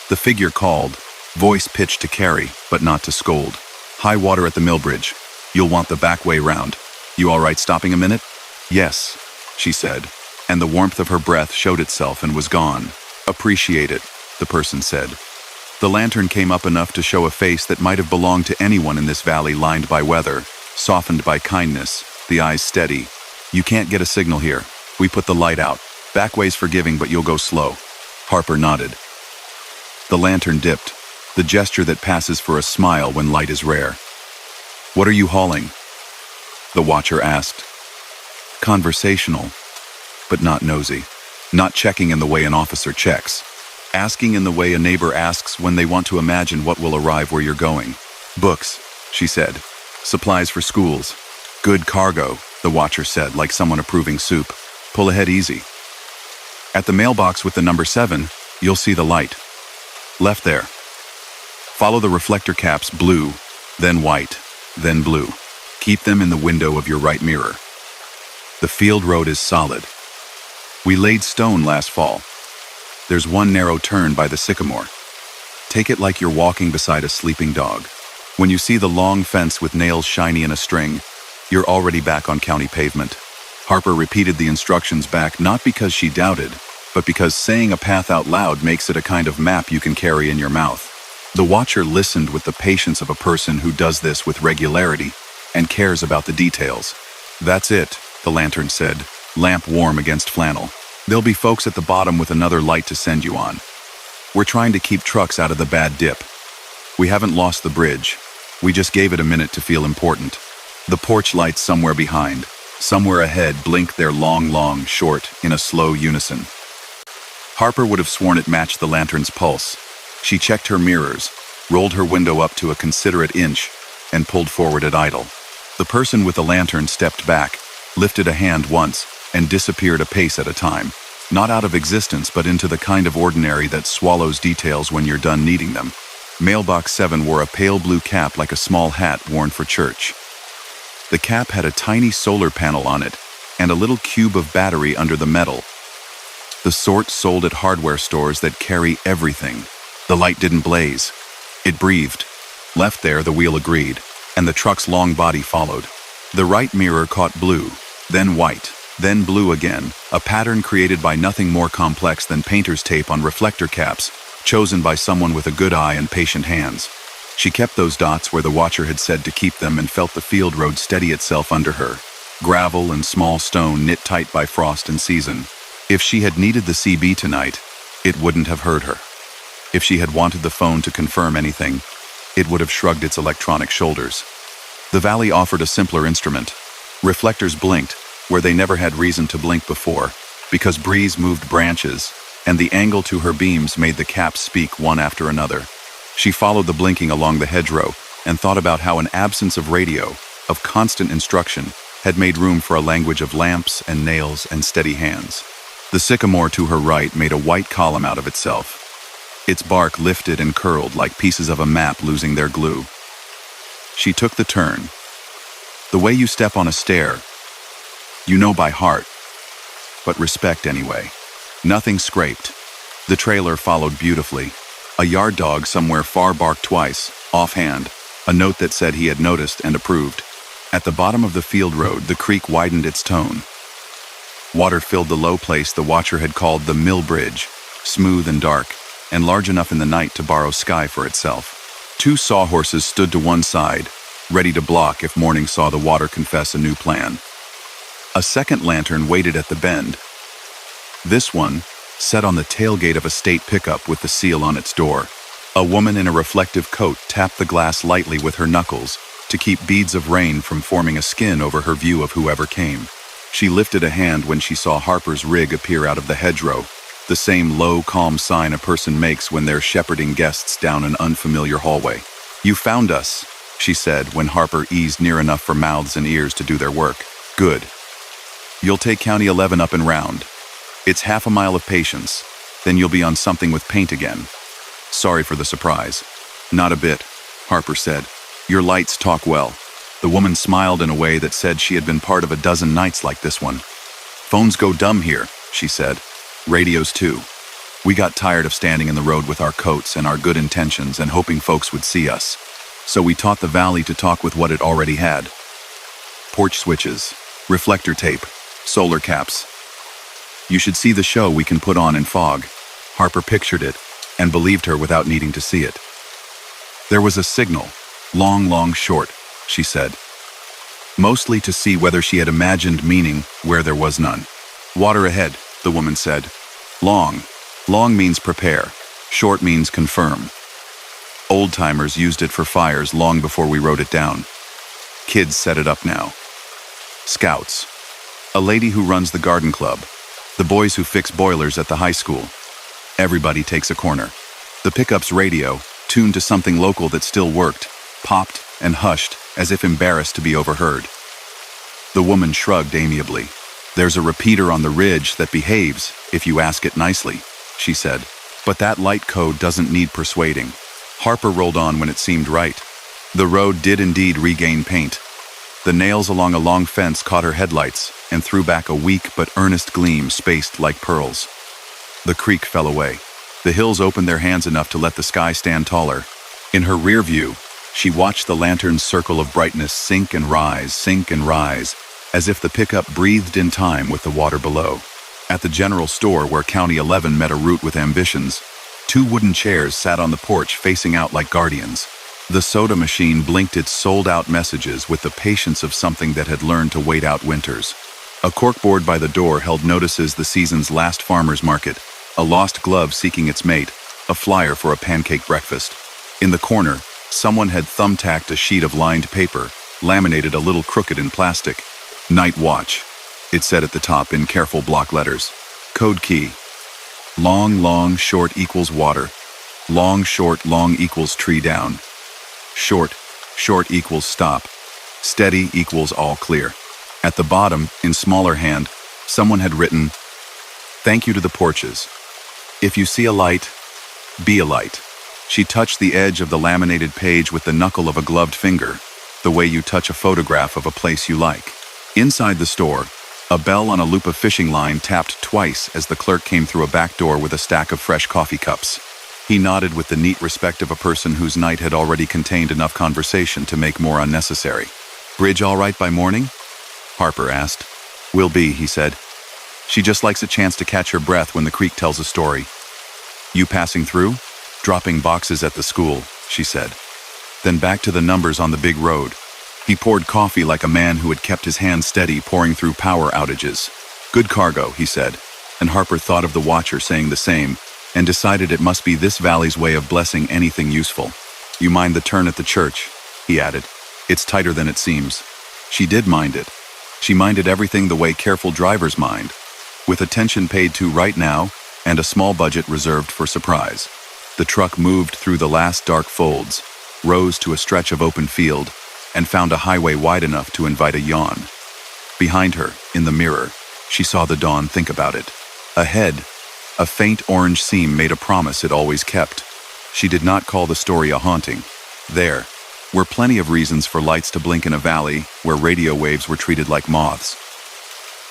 The figure called, voice pitched to carry, but not to scold. High water at the mill bridge. You'll want the back way round. You all right stopping a minute? Yes, she said, and the warmth of her breath showed itself and was gone. Appreciate it, the person said. The lantern came up enough to show a face that might have belonged to anyone in this valley lined by weather, softened by kindness, the eyes steady. You can't get a signal here. We put the light out. Back way's forgiving, but you'll go slow. Harper nodded. The lantern dipped, the gesture that passes for a smile when light is rare. What are you hauling? The watcher asked. Conversational, but not nosy. Not checking in the way an officer checks. Asking in the way a neighbor asks when they want to imagine what will arrive where you're going. Books, she said. Supplies for schools. Good cargo, the watcher said, like someone approving soup. Pull ahead easy. At the mailbox with the number 7, you'll see the light. Left there. Follow the reflector caps blue, then white, then blue. Keep them in the window of your right mirror. The field road is solid. We laid stone last fall. There's one narrow turn by the sycamore. Take it like you're walking beside a sleeping dog. When you see the long fence with nails shiny in a string, you're already back on county pavement. Harper repeated the instructions back not because she doubted, but because saying a path out loud makes it a kind of map you can carry in your mouth. The watcher listened with the patience of a person who does this with regularity and cares about the details. That's it, the lantern said, lamp warm against flannel. There'll be folks at the bottom with another light to send you on. We're trying to keep trucks out of the bad dip. We haven't lost the bridge. We just gave it a minute to feel important. The porch lights somewhere behind, somewhere ahead blinked their long, short, in a slow unison. Harper would have sworn it matched the lantern's pulse. She checked her mirrors, rolled her window up to a considerate inch, and pulled forward at idle. The person with the lantern stepped back, lifted a hand once, and disappeared a pace at a time. Not out of existence, but into the kind of ordinary that swallows details when you're done needing them. Mailbox 7 wore a pale blue cap like a small hat worn for church. The cap had a tiny solar panel on it, and a little cube of battery under the metal. The sort sold at hardware stores that carry everything. The light didn't blaze. It breathed. Left there, the wheel agreed, and the truck's long body followed. The right mirror caught blue, then white, then blue again, a pattern created by nothing more complex than painter's tape on reflector caps, chosen by someone with a good eye and patient hands. She kept those dots where the watcher had said to keep them and felt the field road steady itself under her. Gravel and small stone knit tight by frost and season. If she had needed the CB tonight, it wouldn't have hurt her. If she had wanted the phone to confirm anything, it would have shrugged its electronic shoulders. The valley offered a simpler instrument. Reflectors blinked, where they never had reason to blink before, because breeze moved branches, and the angle to her beams made the caps speak one after another. She followed the blinking along the hedgerow and thought about how an absence of radio, of constant instruction, had made room for a language of lamps and nails and steady hands. The sycamore to her right made a white column out of itself. Its bark lifted and curled like pieces of a map losing their glue. She took the turn. The way you step on a stair, you know by heart, but respect anyway. Nothing scraped. The trailer followed beautifully. A yard dog somewhere far barked twice, offhand, a note that said he had noticed and approved. At the bottom of the field road, the creek widened its tone. Water filled the low place the watcher had called the mill bridge, smooth and dark, and large enough in the night to borrow sky for itself. 2 sawhorses stood to one side, ready to block if morning saw the water confess a new plan. A second lantern waited at the bend. This one, set on the tailgate of a state pickup with the seal on its door. A woman in a reflective coat tapped the glass lightly with her knuckles to keep beads of rain from forming a skin over her view of whoever came. She lifted a hand when she saw Harper's rig appear out of the hedgerow, the same low, calm sign a person makes when they're shepherding guests down an unfamiliar hallway. "You found us," she said when Harper eased near enough for mouths and ears to do their work. "Good. You'll take County 11 up and round. It's half a mile of patience, then you'll be on something with paint again." "Sorry for the surprise." "Not a bit," Harper said. "Your lights talk well." The woman smiled in a way that said she had been part of a dozen nights like this one. "Phones go dumb here," she said. "Radios too. We got tired of standing in the road with our coats and our good intentions and hoping folks would see us. So we taught the valley to talk with what it already had. Porch switches, reflector tape, solar caps. You should see the show we can put on in fog." Harper pictured it and believed her without needing to see it. "There was a signal, long, short," she said, mostly to see whether she had imagined meaning where there was none. "Water ahead," the woman said. Long means prepare, short means confirm. Old-timers used it for fires long before we wrote it down. Kids set it up now. Scouts. A lady who runs the garden club. The boys who fix boilers at the high school. Everybody takes a corner. The pickup's radio, tuned to something local that still worked, popped and hushed as if embarrassed to be overheard. The woman shrugged amiably. "There's a repeater on the ridge that behaves, if you ask it nicely," she said. "But that light code doesn't need persuading." Harper rolled on when it seemed right. The road did indeed regain paint. The nails along a long fence caught her headlights and threw back a weak but earnest gleam spaced like pearls. The creek fell away. The hills opened their hands enough to let the sky stand taller. In her rear view, she watched the lantern's circle of brightness sink and rise, as if the pickup breathed in time with the water below. At the general store where County 11 met a route with ambitions, 2 wooden chairs sat on the porch facing out like guardians. The soda machine blinked its sold-out messages with the patience of something that had learned to wait out winters. A corkboard by the door held notices the season's last farmer's market, a lost glove seeking its mate, a flyer for a pancake breakfast. In the corner, someone had thumbtacked a sheet of lined paper, laminated a little crooked in plastic. "Night watch," it said at the top in careful block letters. Code key. Long, short equals water. Long equals tree down. Short equals stop. Steady equals all clear. At the bottom, in smaller hand, someone had written, "Thank you to the porches. If you see a light, be a light." She touched the edge of the laminated page with the knuckle of a gloved finger, the way you touch a photograph of a place you like. Inside the store, a bell on a loop of fishing line tapped twice as the clerk came through a back door with a stack of fresh coffee cups. He nodded with the neat respect of a person whose night had already contained enough conversation to make more unnecessary. "Bridge all right by morning?" Harper asked. "Will be," he said. "She just likes a chance to catch her breath when the creek tells a story." "You passing through?" "Dropping boxes at the school," she said. Then back to the numbers on the big road. He poured coffee like a man who had kept his hand steady pouring through power outages. "Good cargo," he said, and Harper thought of the watcher saying the same, and decided it must be this valley's way of blessing anything useful. "You mind the turn at the church?" he added. "It's tighter than it seems." She did mind it. She minded everything the way careful drivers mind, with attention paid to right now and a small budget reserved for surprise. The truck moved through the last dark folds, rose to a stretch of open field, and found a highway wide enough to invite a yawn. Behind her, in the mirror, she saw the dawn think about it. Ahead, a faint orange seam made a promise it always kept. She did not call the story a haunting. There were plenty of reasons for lights to blink in a valley where radio waves were treated like moths.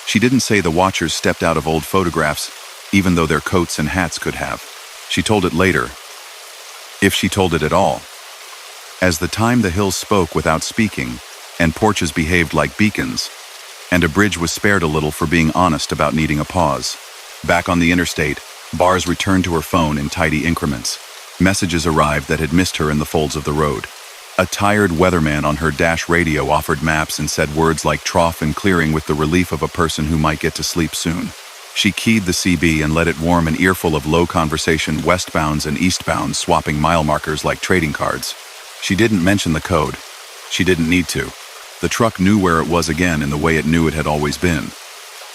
She didn't say the watchers stepped out of old photographs, even though their coats and hats could have. She told it later, if she told it at all. As the time the hills spoke without speaking, and porches behaved like beacons, and a bridge was spared a little for being honest about needing a pause. Back on the interstate, Bars returned to her phone in tidy increments. Messages arrived that had missed her in the folds of the road. A tired weatherman on her dash radio offered maps and said words like trough and clearing with the relief of a person who might get to sleep soon. She keyed the CB and let it warm an earful of low conversation westbounds and eastbounds, swapping mile markers like trading cards. She didn't mention the code. She didn't need to. The truck knew where it was again in the way it knew it had always been.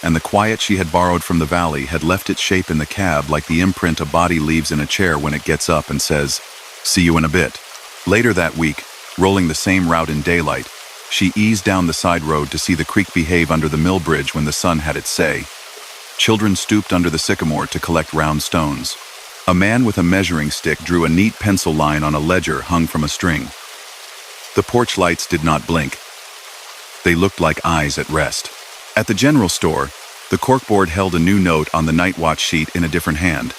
And the quiet she had borrowed from the valley had left its shape in the cab like the imprint a body leaves in a chair when it gets up and says, "See you in a bit." Later that week, rolling the same route in daylight, she eased down the side road to see the creek behave under the mill bridge when the sun had its say. Children stooped under the sycamore to collect round stones. A man with a measuring stick drew a neat pencil line on a ledger hung from a string. The porch lights did not blink. They looked like eyes at rest. At the general store, the corkboard held a new note on the night watch sheet in a different hand.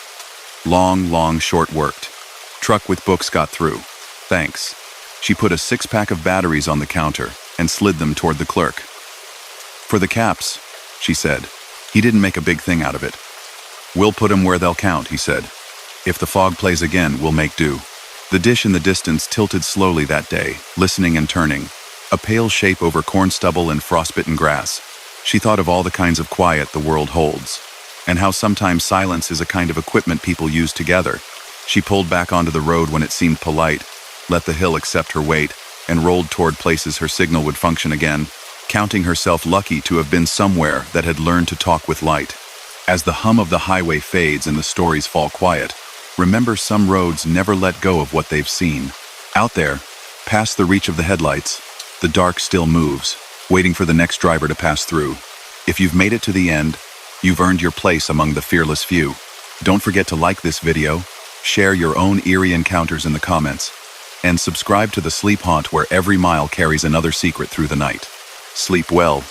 Long, short worked. Truck with books got through. Thanks. She put a 6-pack of batteries on the counter and slid them toward the clerk. "For the caps," she said. He didn't make a big thing out of it. "We'll put 'em where they'll count," he said. "If the fog plays again, we'll make do." The dish in the distance tilted slowly that day, listening and turning, a pale shape over corn stubble and frostbitten grass. She thought of all the kinds of quiet the world holds, and how sometimes silence is a kind of equipment people use together. She pulled back onto the road when it seemed polite, let the hill accept her weight, and rolled toward places her signal would function again, counting herself lucky to have been somewhere that had learned to talk with light. As the hum of the highway fades and the stories fall quiet, remember some roads never let go of what they've seen. Out there, past the reach of the headlights, the dark still moves, waiting for the next driver to pass through. If you've made it to the end, you've earned your place among the fearless few. Don't forget to like this video, share your own eerie encounters in the comments, and subscribe to the Sleep Haunt, where every mile carries another secret through the night. Sleep well,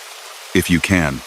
if you can.